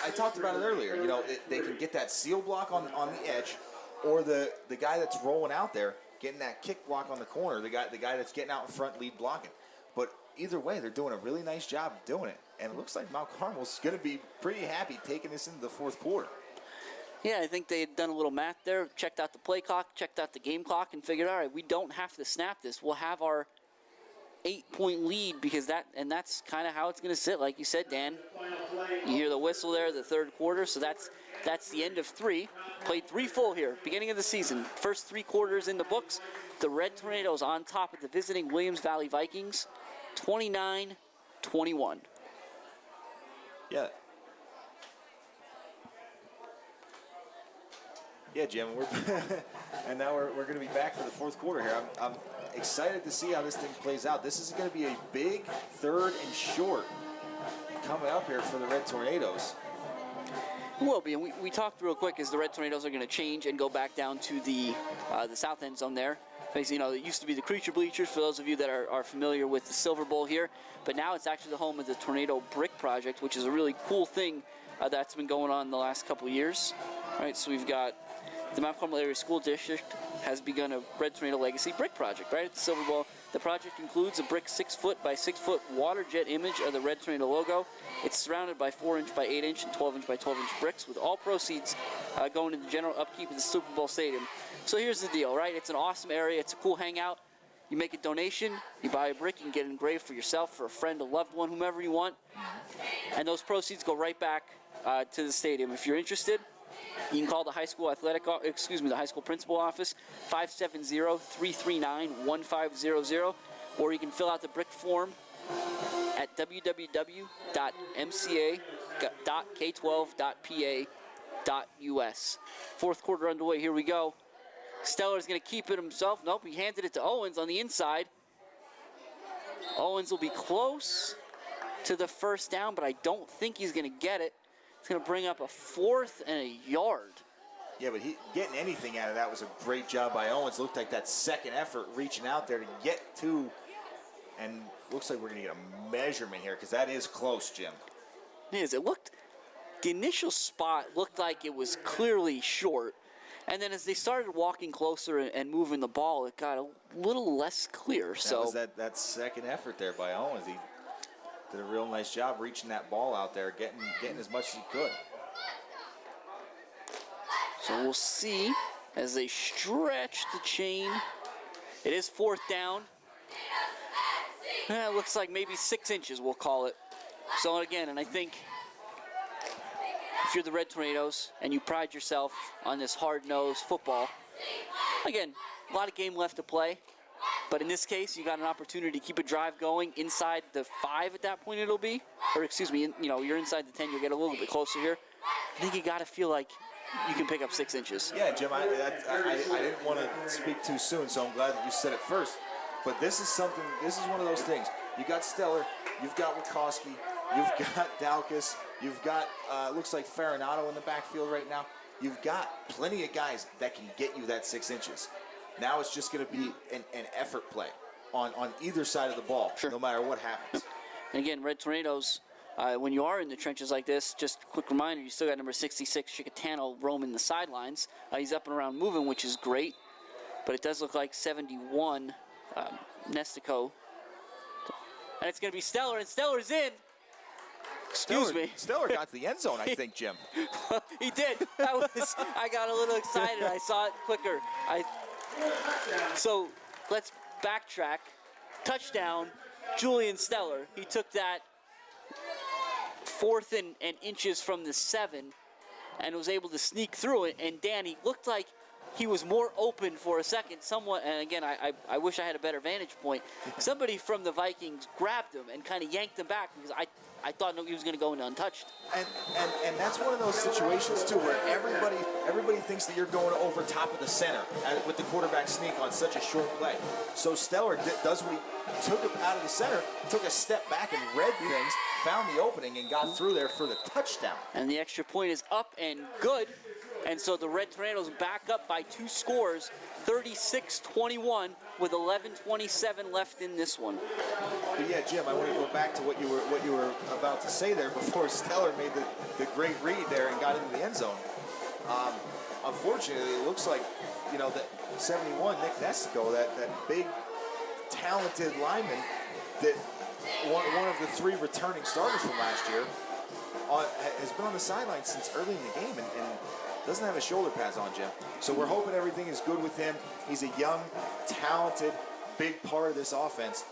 I talked about it earlier. You know, they can get that seal block on the edge, or the guy that's rolling out there getting that kick block on the corner. The guy that's getting out in front, lead blocking. But either way, they're doing a really nice job of doing it, and it looks like Mount Carmel's going to be pretty happy taking this into the fourth quarter. Yeah, I think they had done a little math there, checked out the play clock, checked out the game clock, and figured, all right, we don't have to snap this. We'll have our 8-point lead because that's kind of how it's going to sit. Like you said, Dan, you hear the whistle there, the third quarter, so that's the end of 3. Played 3 full here, beginning of the season. First 3 quarters in the books. The Red Tornadoes on top of the visiting Williams Valley Vikings, 29-21. Yeah. Yeah, Jim, and now we're going to be back for the fourth quarter here. I'm excited to see how this thing plays out. This is going to be a big 3rd and short coming up here for the Red Tornadoes. It will be, and we talked real quick as the Red Tornadoes are going to change and go back down to the south end zone there. You know, it used to be the Creature Bleachers, for those of you that are familiar with the Silver Bowl here, but now it's actually the home of the Tornado Brick Project, which is a really cool thing that's been going on the last couple of years. All right, so we've got the Mount Carmel Area School District has begun a Red Tornado Legacy Brick Project, right at the Silver Bowl. The project includes a brick 6-foot by 6-foot water jet image of the Red Tornado logo. It's surrounded by 4-inch by 8-inch and 12-inch by 12-inch bricks, with all proceeds going to the general upkeep of the Super Bowl Stadium. So here's the deal, right? It's an awesome area. It's a cool hangout. You make a donation, you buy a brick, you can get it engraved for yourself, for a friend, a loved one, whomever you want. And those proceeds go right back to the stadium. If you're interested, you can call the high school the high school principal office, 570-339-1500, or you can fill out the brick form at www.mca.k12.pa.us. Fourth quarter underway, here we go. Stellar's going to keep it himself. Nope, he handed it to Owens on the inside. Owens will be close to the first down, but I don't think he's going to get it. It's going to bring up a 4th and a yard. Yeah, but getting anything out of that was a great job by Owens. Looked like that second effort reaching out there to get to, and looks like we're going to get a measurement here because that is close, Jim. It is. The initial spot looked like it was clearly short, and then as they started walking closer and moving the ball, it got a little less clear. That was that second effort there by Owens. He did a real nice job reaching that ball out there, getting as much as he could. So we'll see as they stretch the chain. It is 4th down. It looks like maybe 6 inches, we'll call it. So again, and I think if you're the Red Tornadoes and you pride yourself on this hard-nosed football, again, a lot of game left to play. But in this case, you got an opportunity to keep a drive going inside the 5 at that point it'll be. Or excuse me, you're inside the 10, you'll get a little bit closer here. I think you got to feel like you can pick up 6 inches. Yeah, Jim, I didn't want to speak too soon, so I'm glad that you said it first. But this is one of those things. You got Stellar, you've got Wachowski, you've got Daukus, you've got, looks like Farinato in the backfield right now. You've got plenty of guys that can get you that 6 inches. Now it's just going to be an effort play on either side of the ball, sure, no matter what happens. And again, Red Tornadoes, when you are in the trenches like this, just a quick reminder, you still got number 66, Chickatano, roaming the sidelines. He's up and around moving, which is great. But it does look like 71, Nestico. And it's going to be Stellar, and Stellar's in. Excuse me. Stellar got to the end zone, I think, Jim. He did. I got a little excited. I saw it quicker. So let's backtrack. Touchdown, Julian Stellar. He took that 4th and inches from the 7 and was able to sneak through it. And Danny looked like he was more open for a second. Somewhat, and again, I wish I had a better vantage point. Somebody from the Vikings grabbed him and kind of yanked him back because I thought he was going to go in untouched. And that's one of those situations too where everybody thinks that you're going over top of the center with the quarterback sneak on such a short play. So Stellar does what he took it out of the center, took a step back and read things, found the opening and got through there for the touchdown. And the extra point is up and good. And so the Red Tornadoes back up by 2 scores, 36-21, with 11:27 left in this one. But yeah, Jim, I want to go back to what you were about to say there before Stellar made the great read there and got into the end zone. Unfortunately, it looks like, that 71, Nick Nestico, that big, talented lineman, that one of the 3 returning starters from last year, has been on the sideline since early in the game and doesn't have his shoulder pads on, Jim. So we're hoping everything is good with him. He's a young, talented, big part of this offense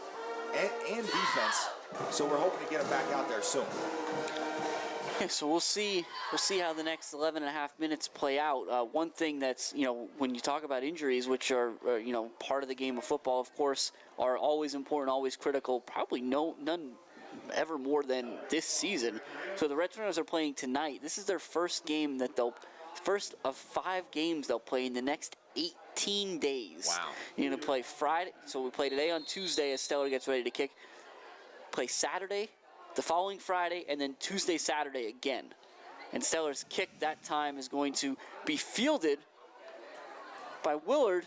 and defense. So we're hoping to get him back out there soon. Yeah, so we'll see how the next 11 and a half minutes play out. One thing that's, when you talk about injuries, which are, part of the game of football, of course, are always important, always critical, probably none ever more than this season. So the Red Tornadoes are playing tonight. This is their first game first of 5 games they'll play in the next 18 days. Wow. You're going to play Friday. So we play today on Tuesday as Stellar gets ready to kick. Play Saturday, the following Friday, and then Tuesday, Saturday again. And Stellar's kick that time is going to be fielded by Willard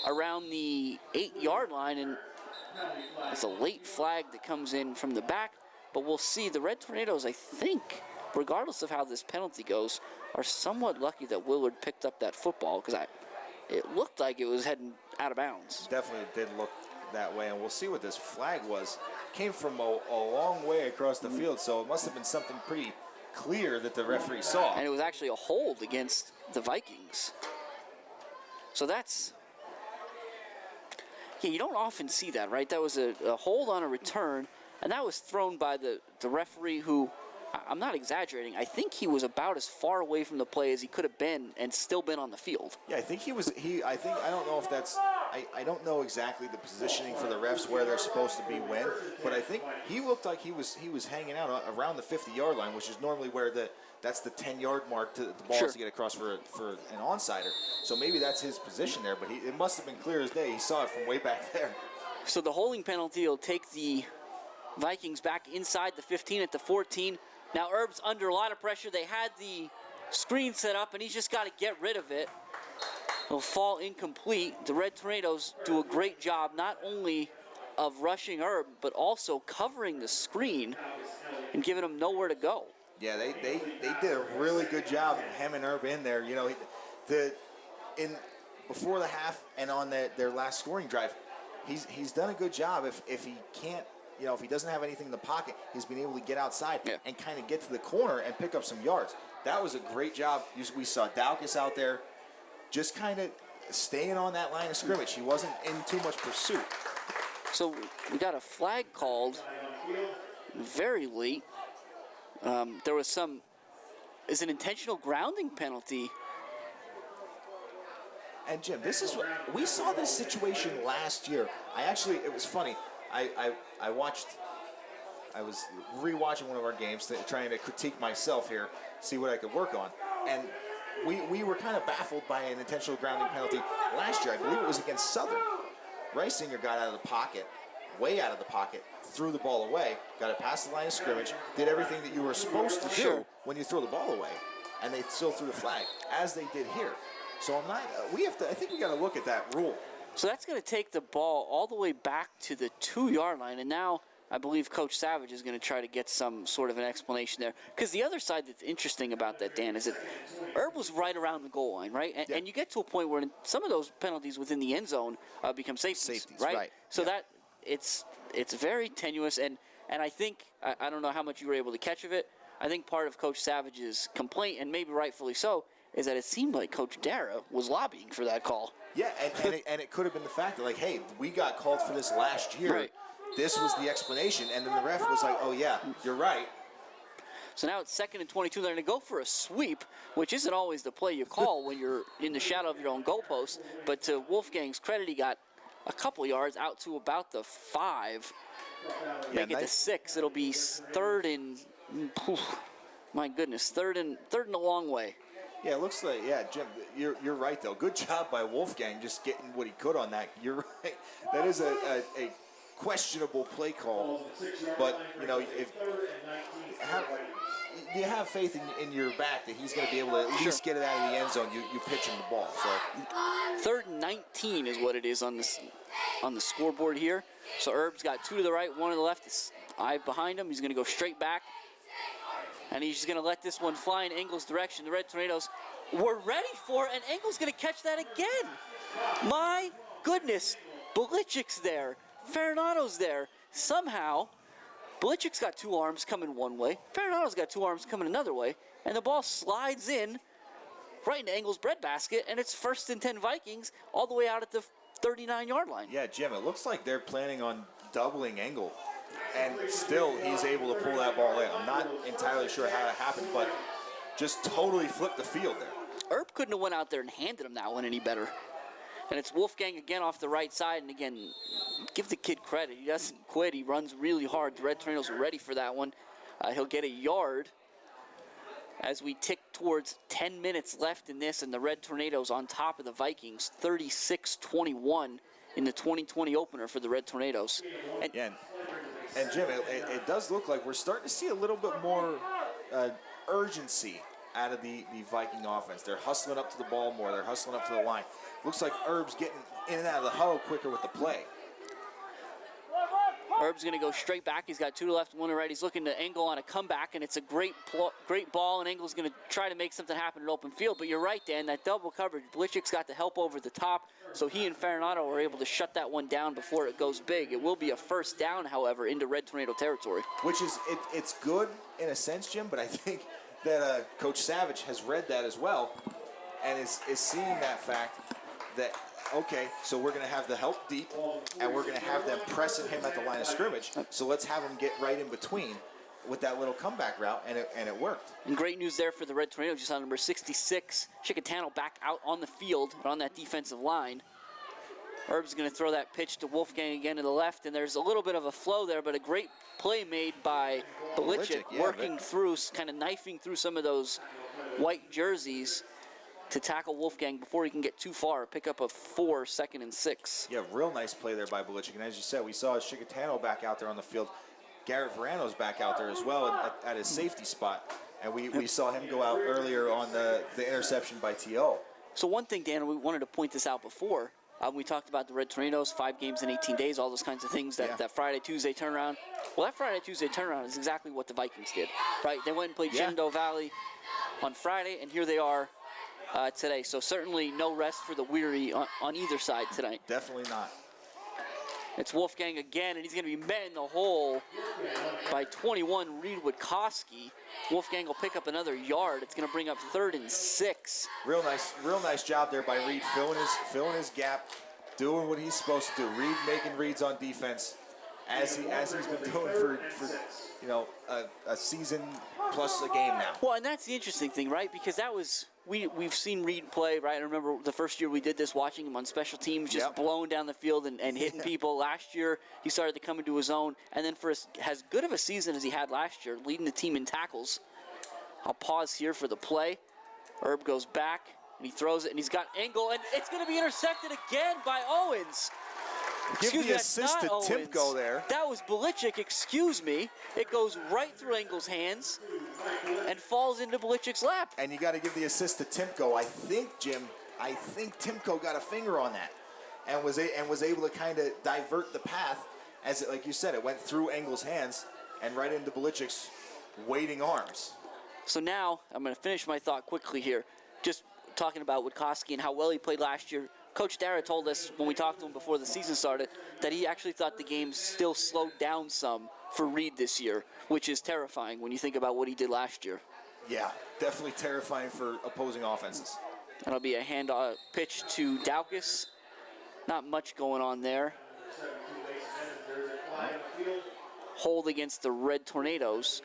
around the 8-yard line. And it's a late flag that comes in from the back. But we'll see. The Red Tornadoes, I think, regardless of how this penalty goes, are somewhat lucky that Willard picked up that football because it looked like it was heading out of bounds. Definitely did look that way, and we'll see what this flag was. Came from a long way across the field, so it must have been something pretty clear that the referee saw. And it was actually a hold against the Vikings. So that's... Yeah, you don't often see that, right? That was a hold on a return, and that was thrown by the referee who... I'm not exaggerating. I think he was about as far away from the play as he could have been and still been on the field. Yeah, I think he was. I don't know if that's. I don't know exactly the positioning for the refs where they're supposed to be when, but I think he looked like he was hanging out around the 50-yard line, which is normally where that's the 10-yard mark to the ball Sure. to get across for an onsider. So maybe that's his position there, but it must have been clear as day. He saw it from way back there. So the holding penalty will take the Vikings back inside the 15 at the 14. Now Herb's under a lot of pressure. They had the screen set up, and he's just got to get rid of it. It'll fall incomplete. The Red Tornadoes do a great job not only of rushing Herb, but also covering the screen and giving him nowhere to go. Yeah, they did a really good job of hemming Herb in there. Before the half and on their last scoring drive, he's done a good job. If he can't. If he doesn't have anything in the pocket, he's been able to get outside and kind of get to the corner and pick up some yards. That was a great job. We saw Daukus out there just kind of staying on that line of scrimmage. He wasn't in too much pursuit. So we got a flag called very late. There was is an intentional grounding penalty. And Jim, we saw this situation last year. It was funny. I was rewatching one of our games, trying to critique myself here, see what I could work on. And we were kind of baffled by an intentional grounding penalty last year. I believe it was against Southern. Reisinger got out of the pocket, way out of the pocket, threw the ball away, got it past the line of scrimmage, did everything that you were supposed to do when you throw the ball away, and they still threw the flag, as they did here. So I think we got to look at that rule. So that's going to take the ball all the way back to the 2-yard line. And now I believe Coach Savage is going to try to get some sort of an explanation there. Because the other side that's interesting about that, Dan, is that Herb was right around the goal line, right? And you get to a point where some of those penalties within the end zone become safeties, right? So that it's very tenuous. And And I think, I don't know how much you were able to catch of it, I think part of Coach Savage's complaint, and maybe rightfully so, is that it seemed like Coach Dara was lobbying for that call. Yeah, and it could have been the fact that, like, hey, we got called for this last year. Right. This was the explanation, and then the ref was like, oh, yeah, you're right. So now it's 2nd and 22. They're going to go for a sweep, which isn't always the play you call when you're in the shadow of your own goalpost. But to Wolfgang's credit, he got a couple yards out to about the 5. Make it to 6. It'll be 3rd and, my goodness, third and a long way. Yeah, it looks like, yeah, Jim, you're right, though. Good job by Wolfgang just getting what he could on that. You're right. That is a questionable play call. But, you know, if you have faith in your back that he's going to be able to at least get it out of the end zone, you pitch him the ball. So 3rd and 19 is what it is on the scoreboard here. So Herb's got 2 to the right, 1 to the left. It's eye behind him. He's going to go straight back. And he's just going to let this one fly in Engel's direction. The Red Tornadoes were ready for it, and Engel's going to catch that again. My goodness. Belichick's there. Farinato's there. Somehow, Belichick's got 2 arms coming one way. Farinato's got 2 arms coming another way. And the ball slides in right into Engel's breadbasket, and it's 1st and 10 Vikings all the way out at the 39-yard line. yeah, Jim, it looks like they're planning on doubling Engel. And still, he's able to pull that ball in. I'm not entirely sure how that happened, but just totally flipped the field there. Herb couldn't have went out there and handed him that one any better. And it's Wolfgang again off the right side. And again, give the kid credit. He doesn't quit. He runs really hard. The Red Tornadoes are ready for that one. He'll get a yard as we tick towards 10 minutes left in this. And the Red Tornadoes on top of the Vikings, 36-21 in the 2020 opener for the Red Tornadoes. And Yeah, and Jim, it does look like we're starting to see a little bit more urgency out of the Viking offense. They're hustling up to the ball more. They're hustling up to the line. Looks like Herb's getting in and out of the huddle quicker with the play. Herb's going to go straight back. He's got 2 to left, 1 to right. He's looking to Engel on a comeback, and it's a great ball, and Engel's going to try to make something happen in open field. But you're right, Dan, that double coverage, Belichick's got the help over the top, so he and Farinato were able to shut that one down before it goes big. It will be a 1st down, however, into Red Tornado territory. Which is, it's good in a sense, Jim, but I think that Coach Savage has read that as well and is seeing that fact that, okay, so we're going to have the help deep, and we're going to have them pressing him at the line of scrimmage. So let's have him get right in between with that little comeback route, and it worked. And great news there for the Red Tornadoes. Just on number 66, Chicatano back out on the field on that defensive line. Herb's going to throw that pitch to Wolfgang again to the left, and there's a little bit of a flow there, but a great play made by Belichick, working through, kind of knifing through some of those white jerseys to tackle Wolfgang before he can get too far. Pick up a 4, 2nd and 6. Yeah, real nice play there by Belichick. And as you said, we saw Chicatano back out there on the field. Garrett Verano's back out there as well at his safety spot. And we saw him go out earlier on the interception by T.O. So one thing, Dan, we wanted to point this out before. We talked about the Red Tornadoes, 5 games in 18 days, all those kinds of things, that Friday, Tuesday turnaround. Well, that Friday, Tuesday turnaround is exactly what the Vikings did, right? They went and played Shenandoah Valley on Friday, and here they are today. So certainly no rest for the weary on either side tonight. Definitely not. It's Wolfgang again, and he's going to be met in the hole by 21, Reed Witkowski. Wolfgang will pick up another yard. It's going to bring up 3rd and 6. Real nice job there by Reed, filling his gap, doing what he's supposed to do. Reed making reads on defense, as he's been doing for a season plus a game now. Well, and that's the interesting thing, right? Because that was we've seen Reed play, right? I remember the first year we did this, watching him on special teams, just blowing down the field and hitting people. Last year, he started to come into his own, and then for as good of a season as he had last year, leading the team in tackles. I'll pause here for the play. Herb goes back, and he throws it, and he's got Engel, and it's going to be intercepted again by Owens. Give the assist to Timko there. That was Belichick, excuse me. It goes right through Engel's hands and falls into Belichick's lap. And you got to give the assist to Timko. I think Timko got a finger on that and was able to kind of divert the path as it, like you said, it went through Engel's hands and right into Belichick's waiting arms. So now I'm going to finish my thought quickly here. Just talking about Witkowski and how well he played last year. Coach Dara told us when we talked to him before the season started that he actually thought the game still slowed down some for Reed this year, which is terrifying when you think about what he did last year. Yeah, definitely terrifying for opposing offenses. That'll be a hand pitch to Daukus. Not much going on there. Hold against the Red Tornadoes.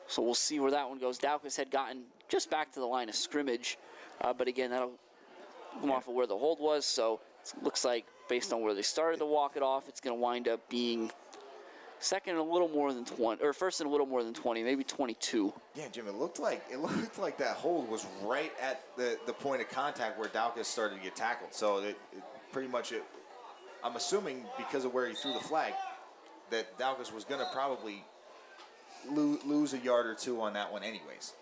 So we'll see where that one goes. Daukus had gotten just back to the line of scrimmage, but again, that'll come off of where the hold was. So it looks like based on where they started to walk it off, it's going to wind up being second and a little more than 20, or first and a little more than 20, maybe 22. Yeah, Jim, it looked like that hold was right at the point of contact where Daukus started to get tackled. So it pretty much, I'm assuming because of where he threw the flag, that Daukus was going to probably lose a yard or two on that one anyways.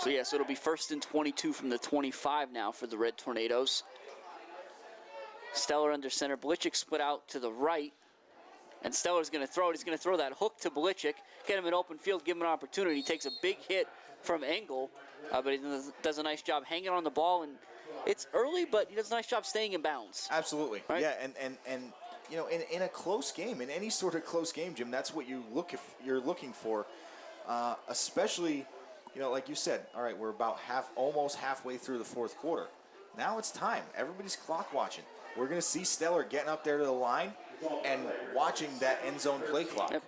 So yeah, so it'll be first and 22 from the 25 now for the Red Tornadoes. Stellar under center. Blichik split out to the right. And Stellar's going to throw it. He's going to throw that hook to Blichik, get him in open field, give him an opportunity. He takes a big hit from Engel, but he does a nice job hanging on the ball. And it's early, but he does a nice job staying in bounds. Absolutely. Right? Yeah, and you know, in a close game, in any sort of close game, Jim, that's what you're looking for, especially, you know, like you said. All right, we're about almost halfway through the fourth quarter. Now it's time. Everybody's clock watching. We're going to see Stellar getting up there to the line and watching that end zone play clock. Yep.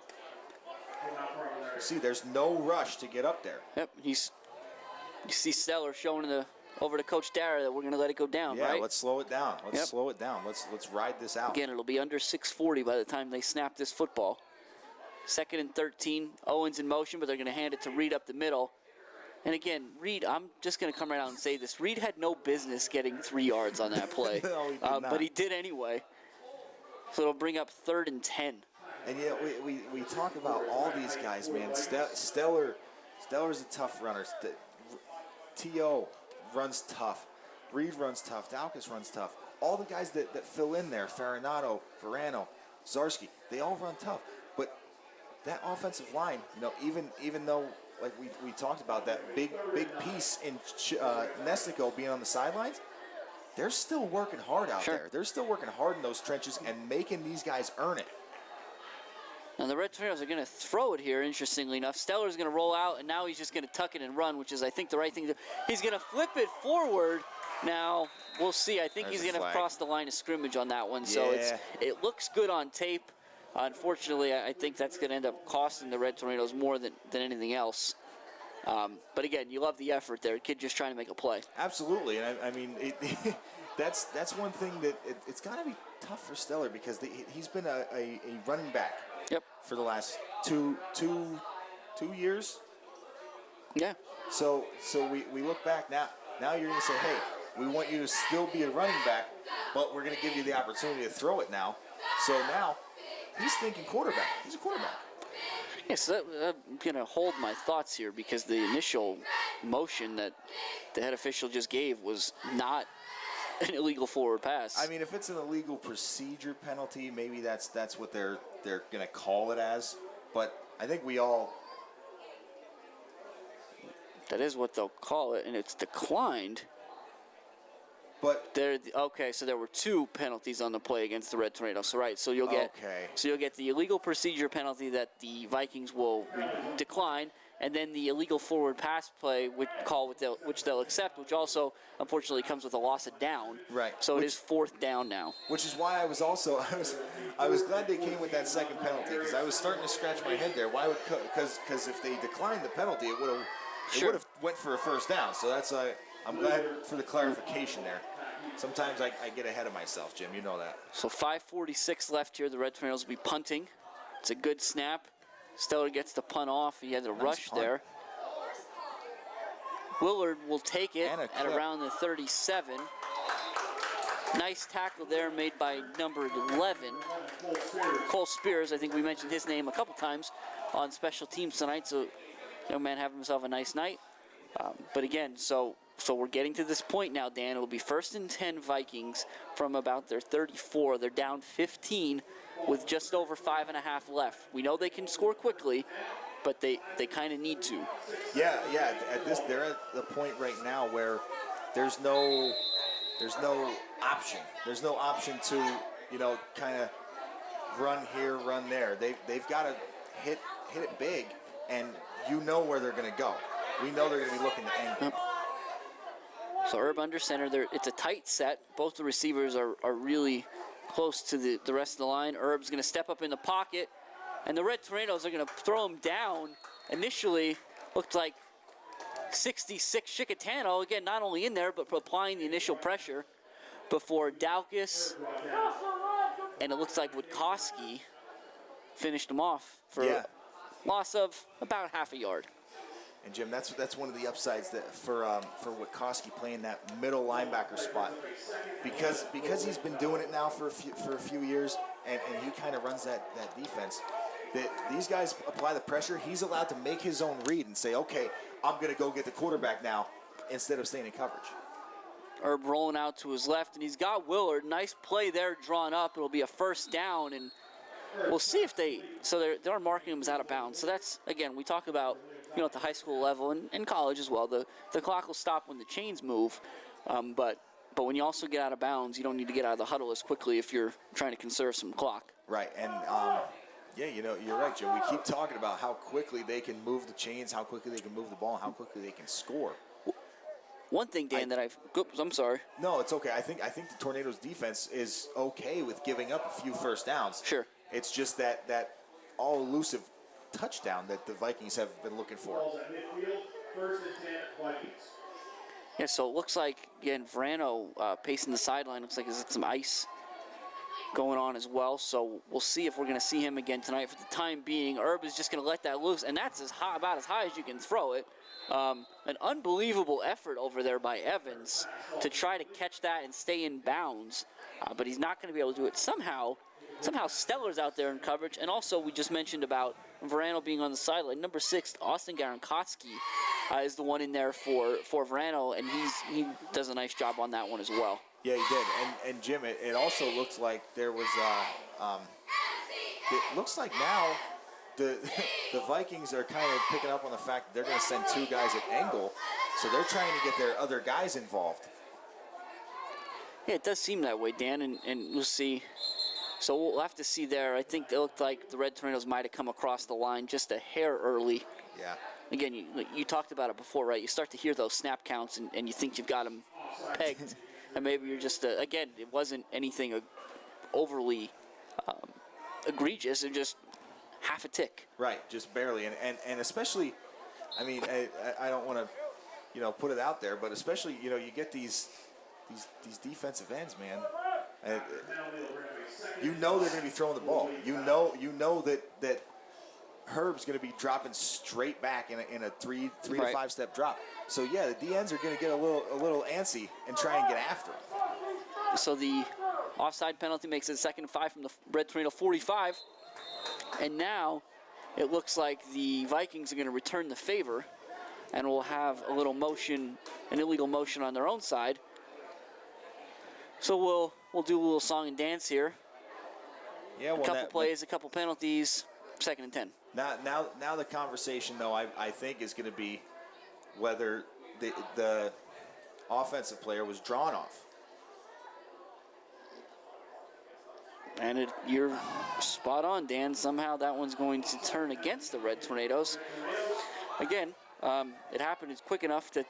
See, there's no rush to get up there. Yep. You see Stellar showing over to Coach Dara that we're going to let it go down, yeah, right? Let's slow it down. Let's slow it down. Let's ride this out. Again, it'll be under 6:40 by the time they snap this football. Second and 13. Owens in motion, but they're going to hand it to Reed up the middle. And again, Reed, I'm just going to come right out and say this. Reed had no business getting 3 yards on that play. No, he did not. But he did anyway. So it'll bring up 3rd and 10. And yeah, we talk about all these guys, man. Stellar's a tough runner. T.O. runs tough. Reed runs tough. Daukus runs tough. All the guys that fill in there, Farinato, Verano, Zarski, they all run tough. But that offensive line, you know, even though, like we talked about, that big piece in Nestico being on the sidelines, they're still working hard out there. They're still working hard in those trenches and making these guys earn it. Now the Red Tornadoes are going to throw it here, interestingly enough. Stellar's going to roll out, and now he's just going to tuck it and run, which is, I think, the right thing to do. He's going to flip it forward. Now, we'll see. I think he's going to cross the line of scrimmage on that one. So it looks good on tape. Unfortunately, I think that's going to end up costing the Red Tornadoes more than anything else. But again, you love the effort there. Kid just trying to make a play. Absolutely, and I mean, that's one thing that it's got to be tough for Stellar because he's been a running back. Yep. For the last two years. Yeah. So we look back now. Now you're going to say, hey, we want you to still be a running back, but we're going to give you the opportunity to throw it now. So now he's thinking quarterback. He's a quarterback. Yes, so I'm going to hold my thoughts here because the initial motion that the head official just gave was not an illegal forward pass. I mean, if it's an illegal procedure penalty, maybe that's what they're going to call it as. But I think we all... That is what they'll call it, and it's declined. But okay, so there were 2 penalties on the play against the Red Tornadoes. So right, so you'll get the illegal procedure penalty that the Vikings will decline, and then the illegal forward pass play which they'll accept, which also unfortunately comes with a loss of down. Right. So it is 4th down now. Which is why I was glad they came with that second penalty because I was starting to scratch my head there. Why would because if they declined the penalty, it would have went for a first down. So that's I'm glad for the clarification there. Sometimes I get ahead of myself, Jim. You know that. So 5:46 left here. The Red Tornadoes will be punting. It's a good snap. Stellar gets the punt off. He had a rush punt there. Willard will take it at around the 37. Nice tackle there made by number 11. Cole Spears, I think we mentioned his name a couple times on special teams tonight. So young man having himself a nice night. But again, so we're getting to this point now, Dan. It'll be 1st and 10 Vikings from about their 34. They're down 15 with just over 5.5 left. We know they can score quickly, but they kind of need to. Yeah. They're at the point right now where there's no option. There's no option to, kind of run here, run there. They've got to hit it big, and you know where they're going to go. We know they're going to be looking to angle. So Herb under center. It's a tight set. Both the receivers are really close to the rest of the line. Herb's going to step up in the pocket, and the Red Tornadoes are going to throw him down. Initially, looked like 66 Chicatano, again, not only in there, but applying the initial pressure before Daukus, and it looks like Witkowski finished him off for a loss of about half a yard. And Jim, that's one of the upsides that for Witkowski playing that middle linebacker spot, because he's been doing it now for a few years, and he kind of runs that defense. That these guys apply the pressure, he's allowed to make his own read and say, okay, I'm going to go get the quarterback now instead of staying in coverage. Herb rolling out to his left, and he's got Willard. Nice play there drawn up. It'll be a first down, and we'll see if they're marking him as out of bounds. So that's, again, we talk about, at the high school level and college as well, the clock will stop when the chains move. But when you also get out of bounds, you don't need to get out of the huddle as quickly if you're trying to conserve some clock. Right, and yeah, you're right, Jim. We keep talking about how quickly they can move the chains, how quickly they can move the ball, how quickly they can score. One thing, Dan, I'm sorry. No, it's okay. I think the Tornadoes' defense is okay with giving up a few first downs. Sure. It's just that all-elusive touchdown that the Vikings have been looking for. Balls at midfield, 1st and 10 Vikings. Yeah, so it looks like, again, Verano pacing the sideline. Looks like there's some ice going on as well. So we'll see if we're going to see him again tonight. For the time being, Herb is just going to let that loose, and that's about as high as you can throw it. An unbelievable effort over there by Evans to try to catch that and stay in bounds, but he's not going to be able to do it. Somehow Steller's out there in coverage, and also we just mentioned about Verano being on the sideline. Number 6, Austin Garankowski, is the one in there for Verano, and he does a nice job on that one as well. Yeah, he did. And Jim, it also looks like there was it looks like now the Vikings are kind of picking up on the fact that they're going to send 2 guys at angle, so they're trying to get their other guys involved. Yeah, it does seem that way, Dan, and we'll see. So we'll have to see there. I think it looked like the Red Tornadoes might have come across the line just a hair early. Yeah. Again, you talked about it before, right? You start to hear those snap counts, and you think you've got them pegged. And maybe you're just, again, it wasn't anything overly egregious. It just half a tick. Right, just barely. And especially, I mean, I don't want to, put it out there, but especially, you get these defensive ends, man. You know they're going to be throwing the ball. You know that Herb's going to be dropping straight back in a 3 to 5 step drop. So yeah, the DNs are going to get a little antsy and try and get after him. So the offside penalty makes it 2nd and 5 from the Red Tornado 45, and now it looks like the Vikings are going to return the favor, and will have a little motion, an illegal motion on their own side. So we'll do a little song and dance here. Yeah, well, a couple plays, a couple penalties, 2nd and 10. Now the conversation, though, I think is going to be whether the offensive player was drawn off. And you're spot on, Dan. Somehow that one's going to turn against the Red Tornadoes. Again, it happened quick enough that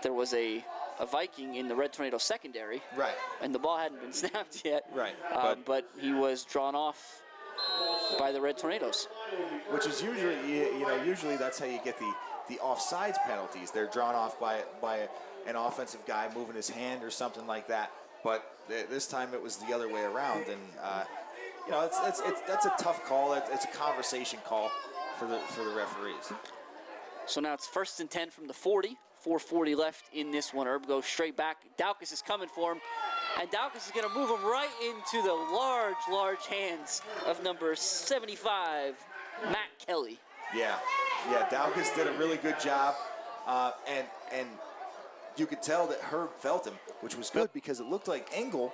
there was a Viking in the Red Tornado secondary. Right. And the ball hadn't been snapped yet. Right. But he was drawn off by the Red Tornadoes. Which is usually that's how you get the offsides penalties. They're drawn off by an offensive guy moving his hand or something like that. But this time it was the other way around, and that's a tough call. It's a conversation call for the referees. So now it's 1st and 10 from the 40. 4:40 left in this one. Herb goes straight back. Daukus is coming for him, and Daukus is going to move him right into the large hands of number 75, Matt Kelly. Yeah, Daukus did a really good job, and you could tell that Herb felt him, which was good because it looked like Engel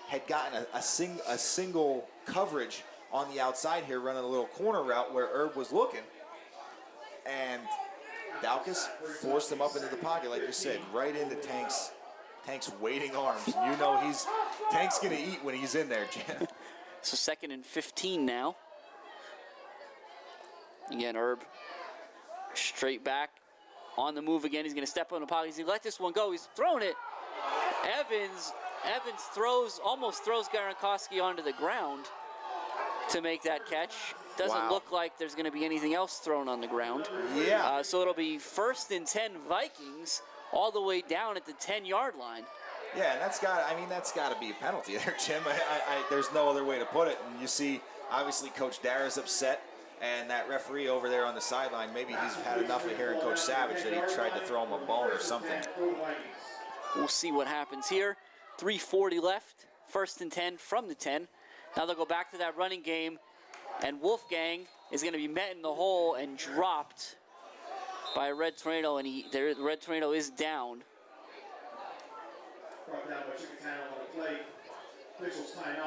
had gotten a single coverage on the outside here, running a little corner route where Herb was looking, and Daukus forced him up into the pocket, like you said, right into Tank's waiting arms. And Tank's going to eat when he's in there, Jim. So 2nd and 15 now. Again, Herb straight back on the move again. He's going to step on the pocket. He's going to let this one go. He's throwing it. Evans almost throws Garankowski onto the ground to make that catch. Doesn't look like there's going to be anything else thrown on the ground. Yeah. So it'll be 1st and 10 Vikings all the way down at the 10-yard line. Yeah, and that's got to be a penalty there, Jim. There's no other way to put it. And you see, obviously, Coach Dara's upset, and that referee over there on the sideline, maybe he's had enough of hearing Coach Savage that he tried to throw him a bone or something. We'll see what happens here. 3:40 left, 1st and 10 from the 10. Now they'll go back to that running game, and Wolfgang is going to be met in the hole and dropped by a Red Tornado, and the Red Tornado is down.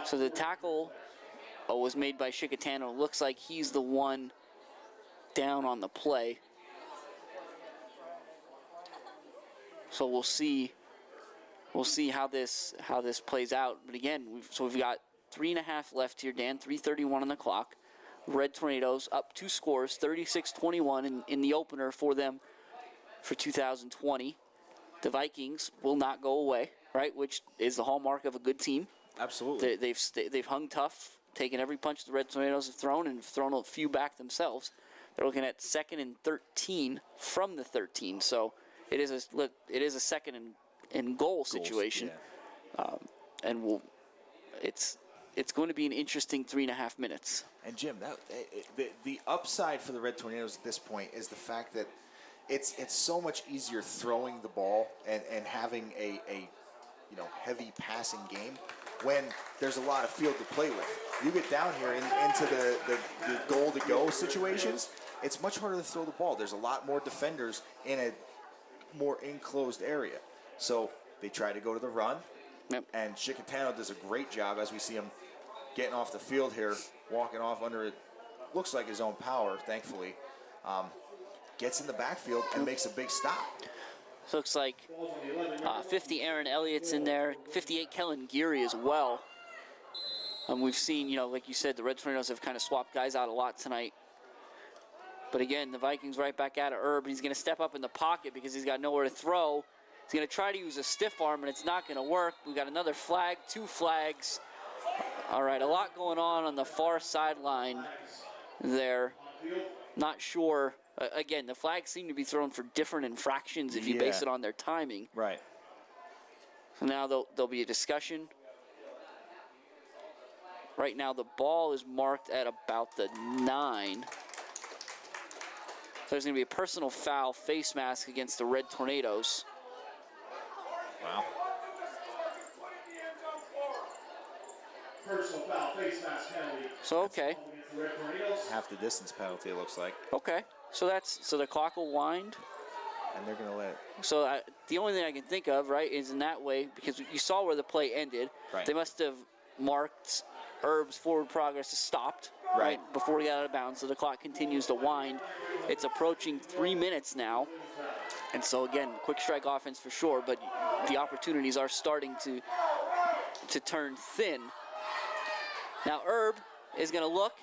So the tackle was made by Chicatano. Looks like he's the one down on the play. So we'll see how this plays out. But again, we've got 3.5 left here, Dan. 3:31 on the clock. Red Tornadoes up 2 scores, 36-21 in the opener for them for 2020. The Vikings will not go away, right? Which is the hallmark of a good team. Absolutely. They've hung tough, taken every punch the Red Tornadoes have thrown, and thrown a few back themselves. They're looking at 2nd and 13 from the 13. So it is a 2nd and goal situation, and it's going to be an interesting 3.5 minutes. And Jim, the upside for the Red Tornadoes at this point is the fact that it's so much easier throwing the ball and having a heavy passing game when there's a lot of field to play with. You get down here into the goal to go situations, it's much harder to throw the ball. There's a lot more defenders in a more enclosed area. So they try to go to the run, and Chicatano does a great job as we see him getting off the field here, walking off under it. Looks like his own power, thankfully. Gets in the backfield and makes a big stop. So looks like 50 Aaron Elliott's in there, 58 Kellen Geary as well. We've seen, like you said, the Red Tornadoes have kind of swapped guys out a lot tonight. But again, the Vikings right back at Herb. He's going to step up in the pocket because he's got nowhere to throw. He's going to try to use a stiff arm, and it's not going to work. We got another flag, 2 flags. All right, a lot going on the far sideline there. Not sure. Again, the flags seem to be thrown for different infractions if you base it on their timing. Right. So now there'll be a discussion. Right now, the ball is marked at about the 9. So there's going to be a personal foul face mask against the Red Tornadoes. Wow. Personal foul, face mask penalty. So, okay. Half the distance penalty, it looks like. Okay. So the clock will wind. And they're going to let it. So the only thing I can think of, right, is in that way, because you saw where the play ended. Right. They must have marked Herb's forward progress as stopped, right, before he got out of bounds. So the clock continues to wind. It's approaching 3 minutes now. And so, again, quick strike offense for sure, but the opportunities are starting to turn thin. Now Herb is going to look,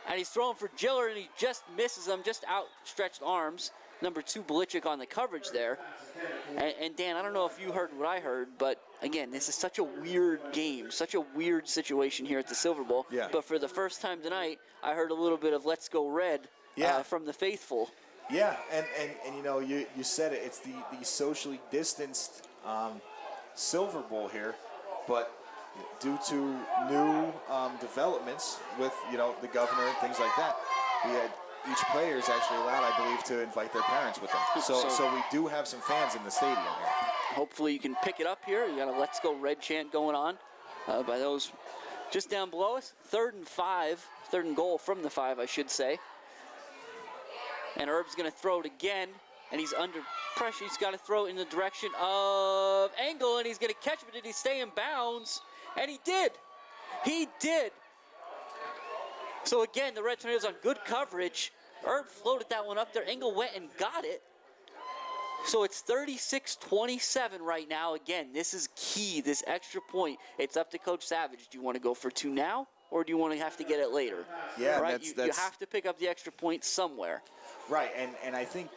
and he's throwing for Giller, and he just misses him, just outstretched arms. Number 2, Belichick on the coverage there. And Dan, I don't know if you heard what I heard, but again, this is such a weird game, such a weird situation here at the Silver Bowl. Yeah. But for the first time tonight, I heard a little bit of "Let's Go Red" from the faithful. Yeah, and you said it. It's the socially distanced Silver Bowl here, but due to new developments with the governor and things like that, we had each player is actually allowed, I believe, to invite their parents with them. So we do have some fans in the stadium here. Hopefully you can pick it up here. You got a "Let's Go Red" chant going on by those just down below us. 3rd and goal from the 5, I should say. And Herb's going to throw it again, and he's under pressure. He's got to throw it in the direction of Engel, and he's going to catch it, but did he stay in bounds? And he did. He did. So again, the Red Tornadoes on good coverage. Herb floated that one up there. Engel went and got it. So it's 36-27 right now. Again, this is key, this extra point. It's up to Coach Savage. Do you want to go for 2 now, or do you want to have to get it later? Yeah, right. that's You have to pick up the extra point somewhere. right. And I think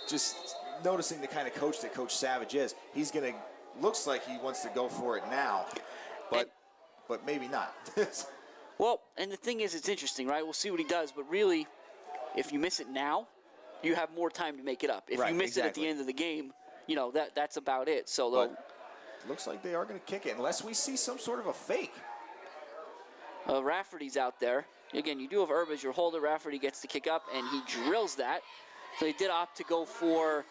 just noticing the kind of coach that Coach Savage is, looks like he wants to go for it now, but maybe not. Well, and the thing is, it's interesting, right? We'll see what he does, but really, if you miss it now, you have more time to make it up. If you miss it at the end of the game, that's about it. So but looks like they are going to kick it unless we see some sort of a fake. Rafferty's out there. Again, you do have Herb as your holder. Rafferty gets to kick up, and he drills that. So he did opt to go for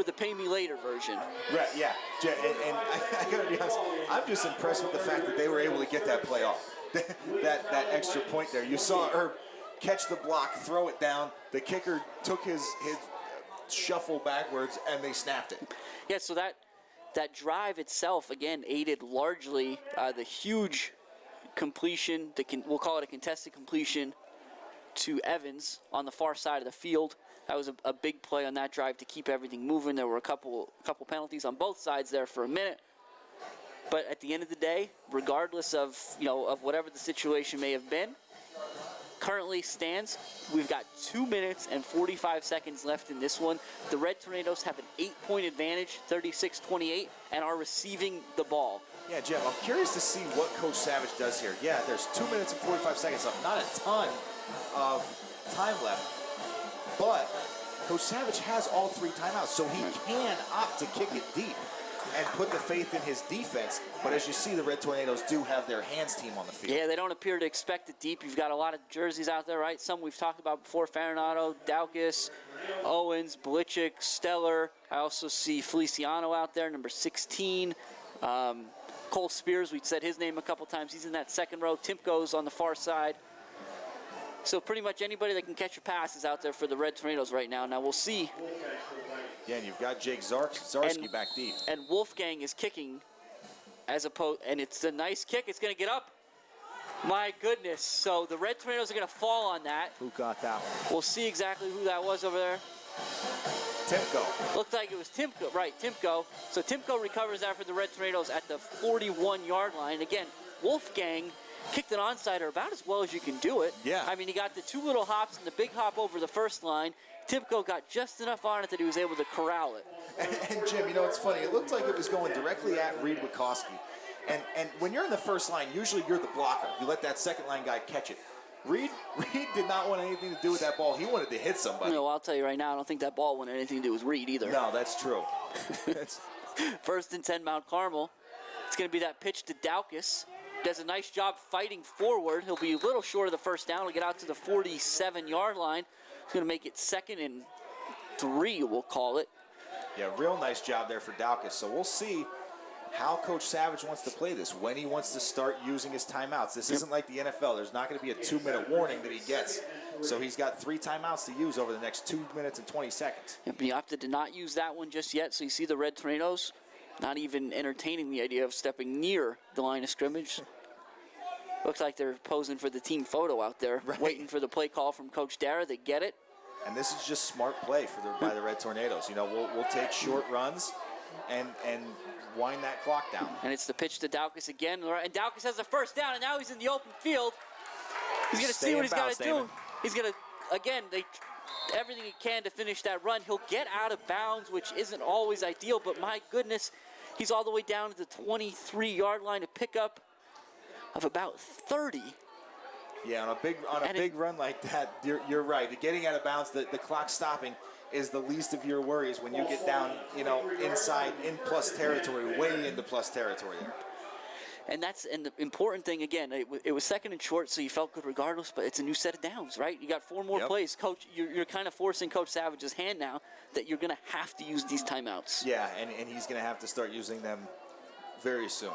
the pay me later version. Right, yeah. And I got to be honest, I'm just impressed with the fact that they were able to get that play off. that extra point there. You saw Herb catch the block, throw it down. The kicker took his shuffle backwards, and they snapped it. Yeah, so that drive itself, again, aided largely the huge completion, we'll call it a contested completion, to Evans on the far side of the field. That was a big play on that drive to keep everything moving. There were a couple penalties on both sides there for a minute. But at the end of the day, regardless of whatever the situation may have been, currently stands, we've got 2 minutes and 45 seconds left in this one. The Red Tornadoes have an 8-point advantage, 36-28, and are receiving the ball. Yeah, Jim, I'm curious to see what Coach Savage does here. Yeah, there's 2 minutes and 45 seconds left. Not a ton of time left. But Coach Savage has all 3 timeouts, so he can opt to kick it deep and put the faith in his defense. But as you see, the Red Tornadoes do have their hands team on the field. Yeah, they don't appear to expect it deep. You've got a lot of jerseys out there, right? Some we've talked about before: Farinato, Daukus, Owens, Belichick, Stellar. I also see Feliciano out there, number 16. Cole Spears, we said his name a couple times. He's in that second row. Timko's on the far side. So pretty much anybody that can catch a pass is out there for the Red Tornadoes right now. Now we'll see. Yeah, and you've got Jake Zarski back deep. And Wolfgang is kicking and it's a nice kick. It's going to get up. My goodness. So the Red Tornadoes are going to fall on that. Who got that one? We'll see exactly who that was over there. Timko. Looked like it was Timko. Right, Timko. So Timko recovers that for the Red Tornadoes at the 41-yard line. Again, Wolfgang kicked an onsider about as well as you can do it. Yeah. I mean, he got the 2 little hops and the big hop over the first line. Timko got just enough on it that he was able to corral it. And Jim, it's funny. It looked like it was going directly at Reed Wikoski. And when you're in the first line, usually you're the blocker. You let that second line guy catch it. Reed did not want anything to do with that ball. He wanted to hit somebody. I'll tell you right now, I don't think that ball wanted anything to do with Reed either. No, that's true. First and 10, Mount Carmel. It's going to be that pitch to Daukus. Does a nice job fighting forward. He'll be a little short of the first down. He'll get out to the 47-yard line. He's going to make it 2nd and 3, we'll call it. Yeah, real nice job there for Daukus. So we'll see how Coach Savage wants to play this, when he wants to start using his timeouts. This isn't like the NFL. There's not going to be a 2-minute warning that he gets. So he's got 3 timeouts to use over the next 2 minutes and 20 seconds. Yep, he opted to not use that one just yet. So you see the Red Tornadoes not even entertaining the idea of stepping near the line of scrimmage. Looks like they're posing for the team photo out there, waiting for the play call from Coach Dara. They get it. And this is just smart play by the Red Tornadoes. We'll take short runs and wind that clock down. And it's the pitch to Daukus again. And Daukus has the first down, and now he's in the open field. He's going to see what he's got to do. He's going to, again, everything he can to finish that run. He'll get out of bounds, which isn't always ideal, but my goodness, he's all the way down to the 23-yard line to pick up of about 30. Yeah, on a big run like that, you're right. Getting out of bounds, the clock stopping is the least of your worries when you get down, inside, in plus territory, way into plus territory there. And the important thing, again, it was 2nd and short, so you felt good regardless, but it's a new set of downs, right? You got 4 more plays. Coach, you're kind of forcing Coach Savage's hand now that you're going to have to use these timeouts. Yeah, and he's going to have to start using them very soon.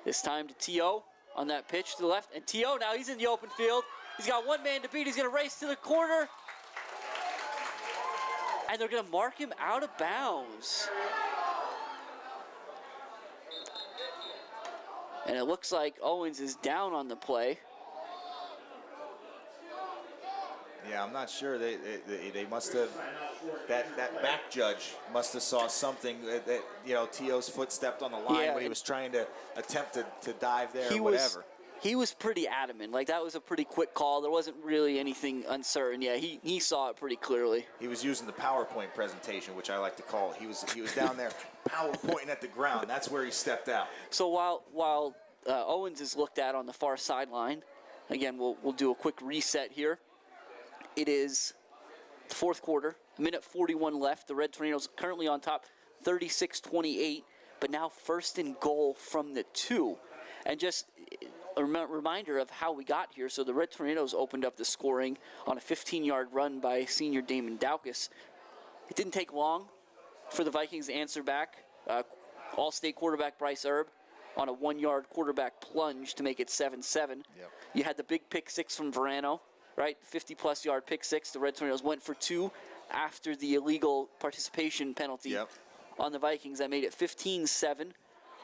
This time to T.O. on that pitch to the left. And T.O. now, he's in the open field. He's got 1 man to beat. He's going to race to the corner. And they're going to mark him out of bounds. And it looks like Owens is down on the play. Yeah, I'm not sure. They must have, that back judge must have saw something that T.O.'s foot stepped on the line when he was trying to attempt to dive there or whatever. He was pretty adamant. Like, that was a pretty quick call. There wasn't really anything uncertain. Yeah, he saw it pretty clearly. He was using the PowerPoint presentation, which I like to call it. He was down there PowerPointing at the ground. That's where he stepped out. So while Owens is looked at on the far sideline, again, we'll do a quick reset here. It is the fourth quarter, a minute 41 left. The Red Tornadoes currently on top, 36-28, but now first and goal from the 2. And just a reminder of how we got here. So the Red Tornadoes opened up the scoring on a 15-yard run by senior Damon Daukus. It didn't take long for the Vikings to answer back. All-State quarterback Bryce Erb on a 1-yard quarterback plunge to make it 7-7. Yep. You had the big pick 6 from Verano, right? 50-plus yard pick 6. The Red Tornadoes went for 2 after the illegal participation penalty on the Vikings. That made it 15-7.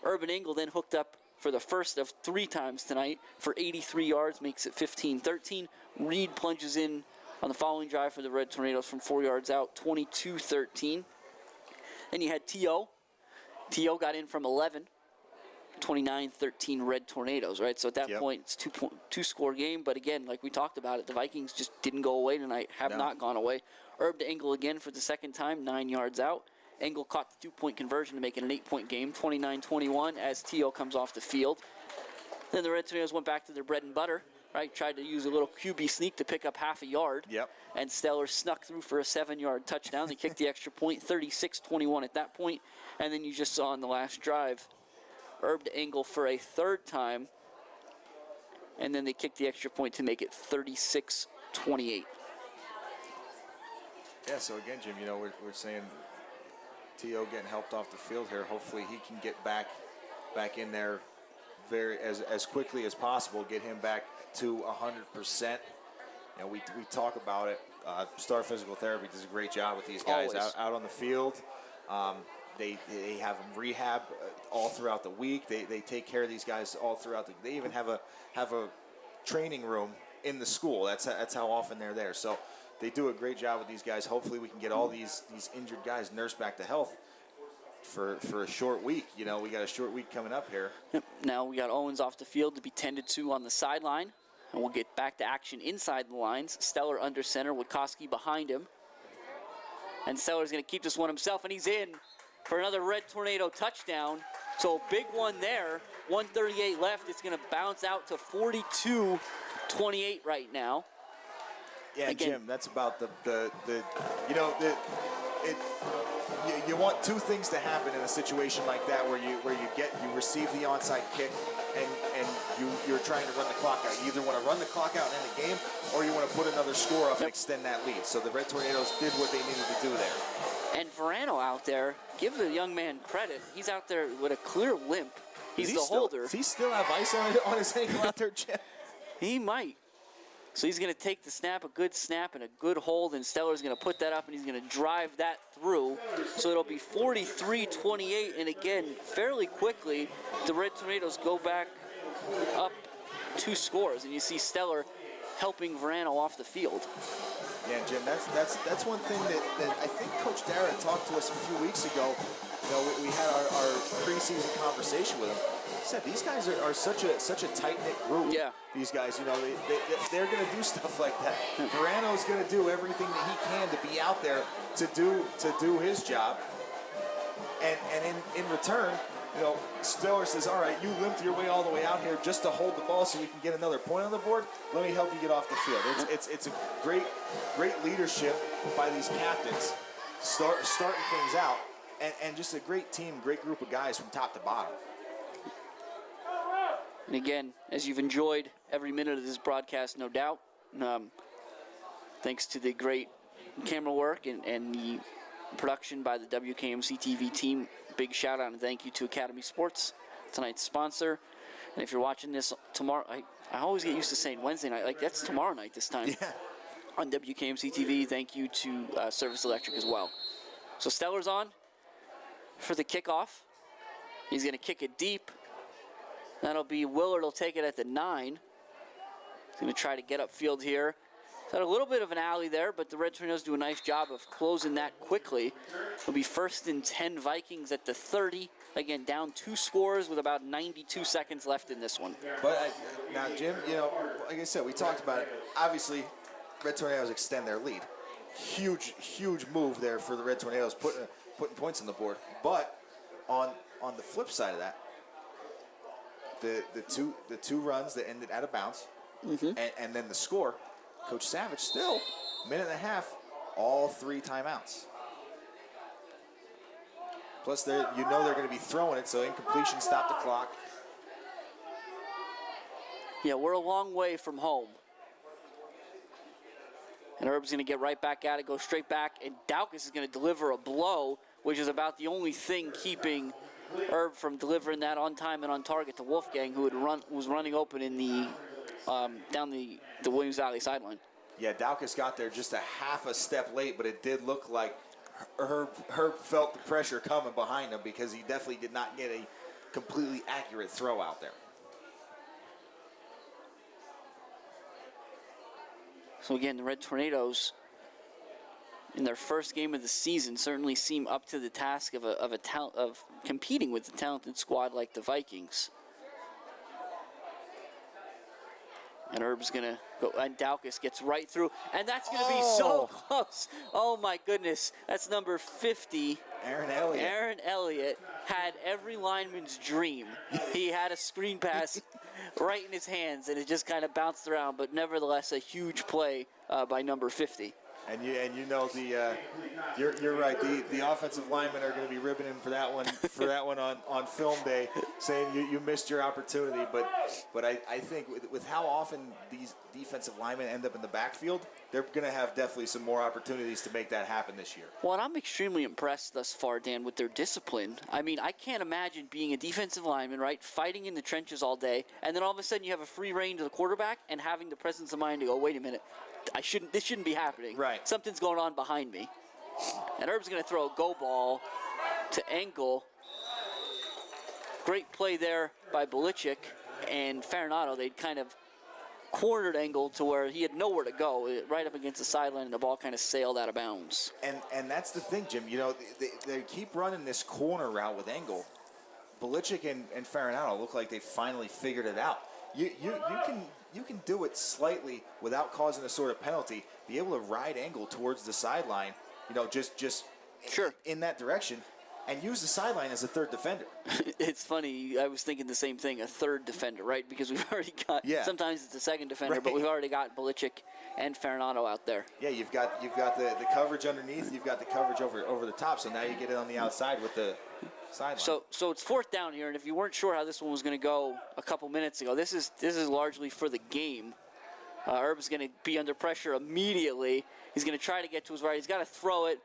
Urban Engel then hooked up for the first of 3 times tonight for 83 yards, makes it 15-13. Reed plunges in on the following drive for the Red Tornadoes from 4 yards out, 22-13. Then you had T.O. T.O. got in from 11, 29-13 Red Tornadoes, right? So at that point, it's two-score game. But again, like we talked about it, the Vikings just didn't go away tonight, have not gone away. Herb to Engel again for the second time, 9 yards out. Engel caught the 2-point conversion to make it an 8-point game, 29-21 as T.O. comes off the field. Then the Red Tornadoes went back to their bread and butter, right? Tried to use a little QB sneak to pick up half a yard. Yep. And Stellar snuck through for a 7-yard touchdown. They kicked the extra point, 36-21 at that point. And then you just saw in the last drive, Herb to Engel for a 3rd time. And then they kicked the extra point to make it 36-28. Yeah, so again, Jim, we're saying T.O. getting helped off the field here. Hopefully he can get back in there as quickly as possible, get him back to 100%. We talk about it. Star Physical Therapy does a great job with these guys out on the field. They have them rehab all throughout the week. They take care of these guys all throughout they even have a training room in the school. That's how often they're there. So they do a great job with these guys. Hopefully we can get all these injured guys nursed back to health for a short week. We got a short week coming up here. Yep. Now we got Owens off the field to be tended to on the sideline. And we'll get back to action inside the lines. Stellar under center, Witkoski behind him. And Stellar's going to keep this one himself, and he's in for another Red Tornado touchdown. So big one there. 1:38 left. It's going to bounce out to 42-28 right now. Yeah, again, Jim, that's about you want 2 things to happen in a situation like that where you receive the onside kick and you're trying to run the clock out. You either want to run the clock out and end the game, or you want to put another score up and extend that lead. So the Red Tornadoes did what they needed to do there. And Verano out there, give the young man credit. He's out there with a clear limp. He's the holder. Does he still have ice on his ankle out there, Jim? He might. So he's going to take the snap, a good snap and a good hold, and Stellar's going to put that up, and he's going to drive that through. So it'll be 43-28, and again, fairly quickly, the Red Tornadoes go back up 2 scores, and you see Stellar helping Verano off the field. Yeah, Jim, that's one thing that I think Coach Dara talked to us a few weeks ago. We had our preseason conversation with him. He said these guys are such a tight-knit group. Yeah. These guys, they're going to do stuff like that. Verano's going to do everything that he can to be out there to do his job. And in return, Stellar says, all right, you limped your way all the way out here just to hold the ball so we can get another point on the board. Let me help you get off the field. It's a great leadership by these captains, starting things out, and just a great team, great group of guys from top to bottom. And again, as you've enjoyed every minute of this broadcast, no doubt, thanks to the great camera work and the production by the WKMC TV team, big shout out and thank you to Academy Sports, tonight's sponsor. And if you're watching this tomorrow, I always get used to saying Wednesday night, like that's tomorrow night this time. Yeah. On WKMC TV, thank you to Service Electric as well. So Stellar's on for the kickoff. He's going to kick it deep. That'll be Willard will take it at the 9. He's going to try to get upfield here. Got a little bit of an alley there, but the Red Tornadoes do a nice job of closing that quickly. It'll be 1st and 10 Vikings at the 30. Again, down 2 scores with about 92 seconds left in this one. But now, Jim, you know, like I said, we talked about it. Obviously, Red Tornadoes extend their lead. Huge move there for the Red Tornadoes, putting points on the board. But on the flip side of that, the two runs that ended out of bounds, and then the score, Coach Savage still, minute and a half, all 3 timeouts. Plus, they're going to be throwing it, so incompletion, stop the clock. Yeah, we're a long way from home. And Herb's going to get right back at it, go straight back, and Daukus is going to deliver a blow, which is about the only thing keeping Herb from delivering that on time and on target to Wolfgang, who was running open in the down the Williams Valley sideline. Yeah, Daukus got there just a half a step late, but it did look like Herb felt the pressure coming behind him because he definitely did not get a completely accurate throw out there. So again, the Red Tornadoes, in their first game of the season, certainly seem up to the task of competing with a talented squad like the Vikings. And Herb's gonna go, and Daukus gets right through, and that's gonna be so close. Oh my goodness, that's number 50. Aaron Elliott. Aaron Elliott had every lineman's dream. He had a screen pass right in his hands, and it just kind of bounced around, but nevertheless a huge play by number 50. And you know you're right. The offensive linemen are going to be ribbing him for that one on film day, saying you missed your opportunity. But I think with how often these defensive linemen end up in the backfield, they're going to have definitely some more opportunities to make that happen this year. Well, and I'm extremely impressed thus far, Dan, with their discipline. I mean, I can't imagine being a defensive lineman, right, fighting in the trenches all day, and then all of a sudden you have a free rein to the quarterback and having the presence of mind to go, wait a minute, this shouldn't be happening. Right. Something's going on behind me. And Herb's going to throw a go ball to Engel. Great play there by Belichick and Farinato. They'd kind of cornered Engel to where he had nowhere to go, right up against the sideline, and the ball kind of sailed out of bounds. And that's the thing, Jim. You know, they keep running this corner route with Engel. Belichick and Farinato look like they finally figured it out. You can do it slightly without causing a sort of penalty. Be able to ride Engel towards the sideline, you know, just sure in that direction, and use the sideline as a third defender. It's funny. I was thinking the same thing, a third defender, right? Because we've already got, sometimes it's a second defender, right, but we've already got Belichick and Farinato out there. Yeah, you've got the coverage underneath, you've got the coverage over the top, so now you get it on the outside with the sideline. So it's 4th down here, and if you weren't sure how this one was going to go a couple minutes ago, this is largely for the game. Herb's going to be under pressure immediately. He's going to try to get to his right. He's got to throw it.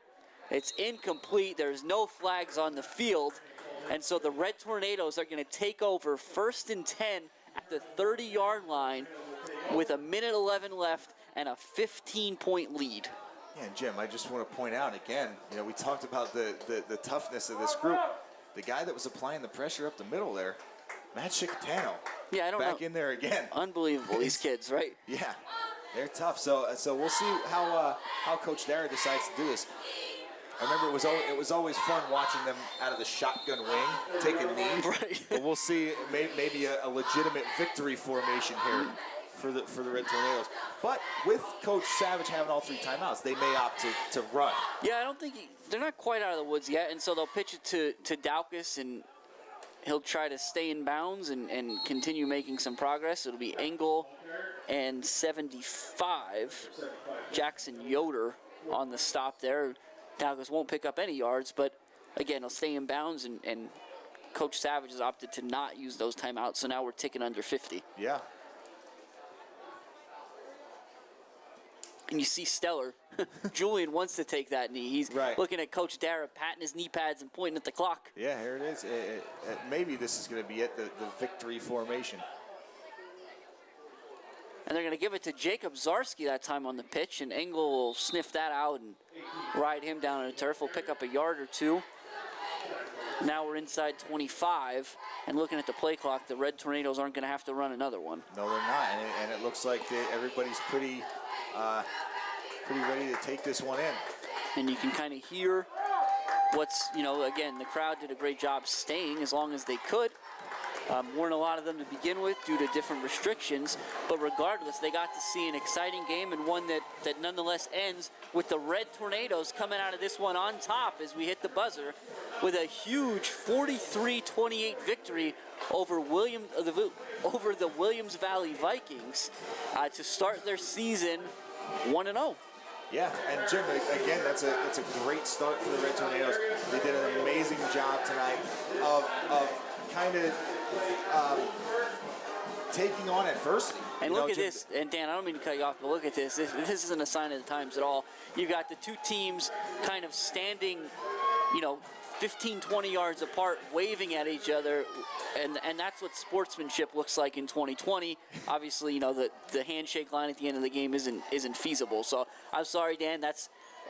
It's incomplete. There's no flags on the field. And so the Red Tornadoes are going to take over 1st and 10 at the 30-yard line with a minute 11 left and a 15-point lead. Yeah, and Jim, I just want to point out again, you know, we talked about the toughness of this group. The guy that was applying the pressure up the middle there, Matt Chicatano. Yeah, I don't know. Back in there again. Unbelievable, these kids, right? Yeah, they're tough. So we'll see how Coach Dara decides to do this. I remember it was always fun watching them out of the shotgun wing take a knee. Right. But we'll see maybe a legitimate victory formation here for the Red Tornadoes. But with Coach Savage having all 3 timeouts, they may opt to run. Yeah, I don't think they're not quite out of the woods yet, and so they'll pitch it to Daukus, and he'll try to stay in bounds and continue making some progress. It'll be Engel and 75, Jackson Yoder on the stop there. Daukus won't pick up any yards, but again, he'll stay in bounds, and Coach Savage has opted to not use those timeouts, so now we're ticking under 50. Yeah. And you see Stellar. Julian wants to take that knee. He's looking at Coach Dara, patting his knee pads and pointing at the clock. Yeah, here it is. Maybe this is going to be it, the victory formation. And they're going to give it to Jacob Zarski that time on the pitch, and Engel will sniff that out and ride him down on the turf. We'll pick up a yard or 2. Now we're inside 25, and looking at the play clock, the Red Tornadoes aren't going to have to run another one. No, they're not, and it looks like everybody's pretty pretty ready to take this one in. And you can kind of hear what's, again, the crowd did a great job staying as long as they could. Weren't a lot of them to begin with due to different restrictions, but regardless, they got to see an exciting game and one that nonetheless ends with the Red Tornadoes coming out of this one on top as we hit the buzzer with a huge 43-28 victory over the Williams Valley Vikings to start their season 1-0. Yeah, and Jim, again, that's a great start for the Red Tornadoes. They did an amazing job tonight of kind of taking on adversity. And look at this, and Dan, I don't mean to cut you off, but look at this. This isn't a sign of the times at all. You got the two teams kind of standing, 15, 20 yards apart, waving at each other, and that's what sportsmanship looks like in 2020. Obviously, the handshake line at the end of the game isn't feasible. So I'm sorry, Dan.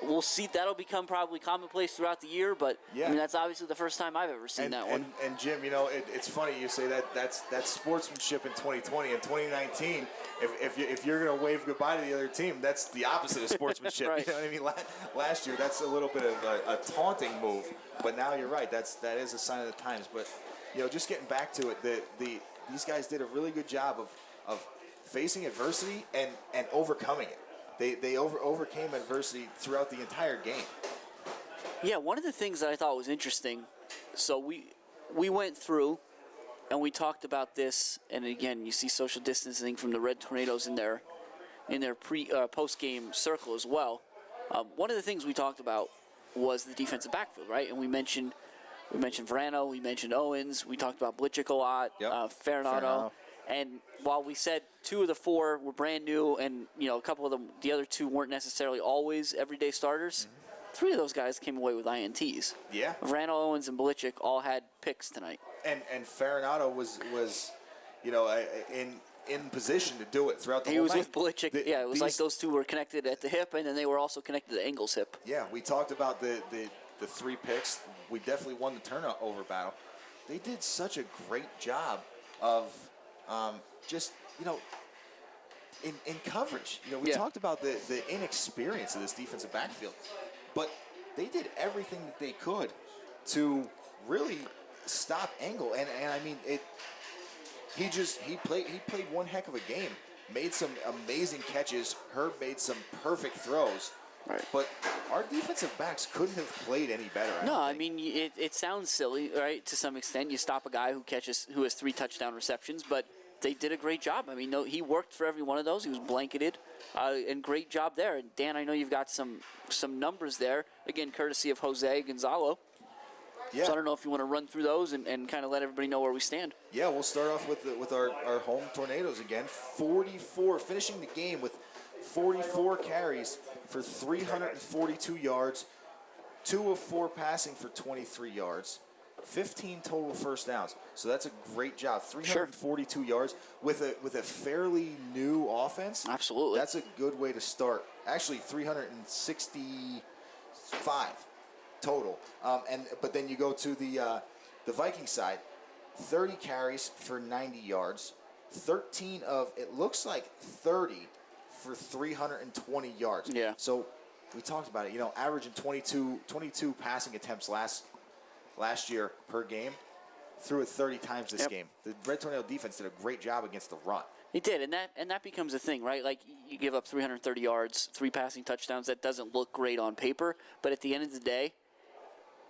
We'll see. That'll become probably commonplace throughout the year, but yeah. I mean that's obviously the first time I've ever seen that one. And Jim, it's funny you say that's sportsmanship in 2020. In 2019, if you're gonna wave goodbye to the other team, that's the opposite of sportsmanship. Right. You know what I mean? Last year, that's a little bit of a taunting move, but now you're right. That is a sign of the times. But just getting back to it, these guys did a really good job of facing adversity and overcoming it. They overcame adversity throughout the entire game. Yeah, one of the things that I thought was interesting, so we went through and we talked about this, and again, you see social distancing from the Red Tornadoes in their post-game circle as well. One of the things we talked about was the defensive backfield, right? And we mentioned Verano, we mentioned Owens, we talked about Blitchick a lot, Farinaudo. And while we said 2 of the 4 were brand new and, a couple of them, the other 2 weren't necessarily always everyday starters, 3 of those guys came away with INTs. Yeah. Verano, Owens, and Blitchick all had picks tonight. And Farinaudo was in position to do it throughout the whole night. He was with Blitchick. It was like those 2 were connected at the hip, and then they were also connected to Engel's hip. Yeah, we talked about the 3 picks. We definitely won the turnover battle. They did such a great job of in coverage. We talked about the inexperience of this defensive backfield, but they did everything that they could to really stop Engel. And I mean, he played one heck of a game. Made some amazing catches. Herb made some perfect throws. Right. But our defensive backs couldn't have played any better. I mean, it sounds silly, right? To some extent, you stop a guy who has 3 touchdown receptions, but they did a great job. I mean, he worked for every one of those. He was blanketed, and great job there. And Dan, I know you've got some numbers there, again, courtesy of Jose Gonzalo. Yeah. So I don't know if you want to run through those and kind of let everybody know where we stand. Yeah, we'll start off with our home Tornadoes again. 44, finishing the game with 44 carries for 342 yards, 2 of 4 passing for 23 yards, 15 total first downs. So that's a great job. 342 yards with a fairly new offense. Absolutely. That's a good way to start. Actually, 365 total. But then you go to the Viking side, 30 carries for 90 yards, 13 of, it looks like 30 for 320 yards. Yeah. So we talked about it, averaging 22 passing attempts last year per game, threw it 30 times this game. The Red Tornado defense did a great job against the run. It did, and that becomes a thing, right? Like, you give up 330 yards, 3 passing touchdowns. That doesn't look great on paper, but at the end of the day,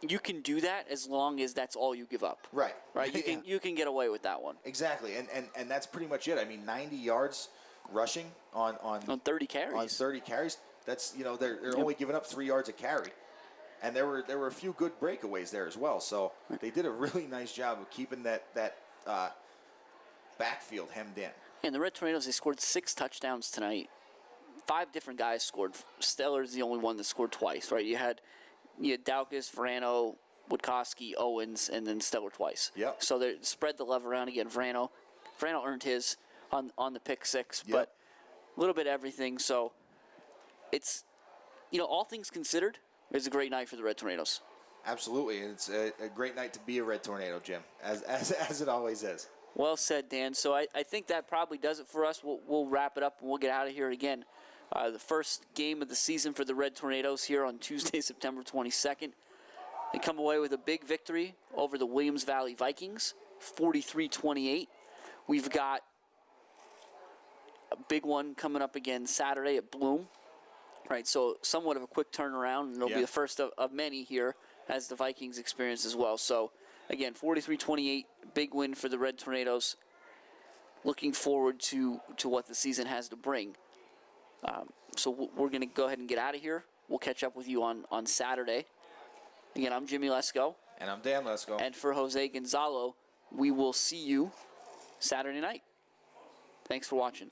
you can do that as long as that's all you give up. Right. Right. You can get away with that one. Exactly, and that's pretty much it. I mean, 90 yards rushing on 30 carries. On 30 carries, that's they're only giving up 3 yards a carry, and there were a few good breakaways there as well. So they did a really nice job of keeping that backfield hemmed in. And the Red Tornadoes, they scored 6 touchdowns tonight. 5 different guys scored. Stellar's the only one that scored twice, right? You had Daukus, Verano, Witkowski, Owens, and then Stellar twice. Yep. So they spread the love around again. Verano earned his on the pick 6, but a little bit of everything. So it's, all things considered, it's a great night for the Red Tornadoes. Absolutely, and it's a great night to be a Red Tornado, Jim, as it always is. Well said, Dan. So I think that probably does it for us. We'll wrap it up and we'll get out of here again. The first game of the season for the Red Tornadoes here on Tuesday, September 22nd. They come away with a big victory over the Williams Valley Vikings, 43-28. We've got a big one coming up again Saturday at Bloom. Right, so somewhat of a quick turnaround, and it'll be the first of many here as the Vikings experience as well. So, again, 43-28, big win for the Red Tornadoes. Looking forward to what the season has to bring. So we're going to go ahead and get out of here. We'll catch up with you on Saturday. Again, I'm Jimmy Lesko. And I'm Dan Lesko. And for Jose Gonzalo, we will see you Saturday night. Thanks for watching.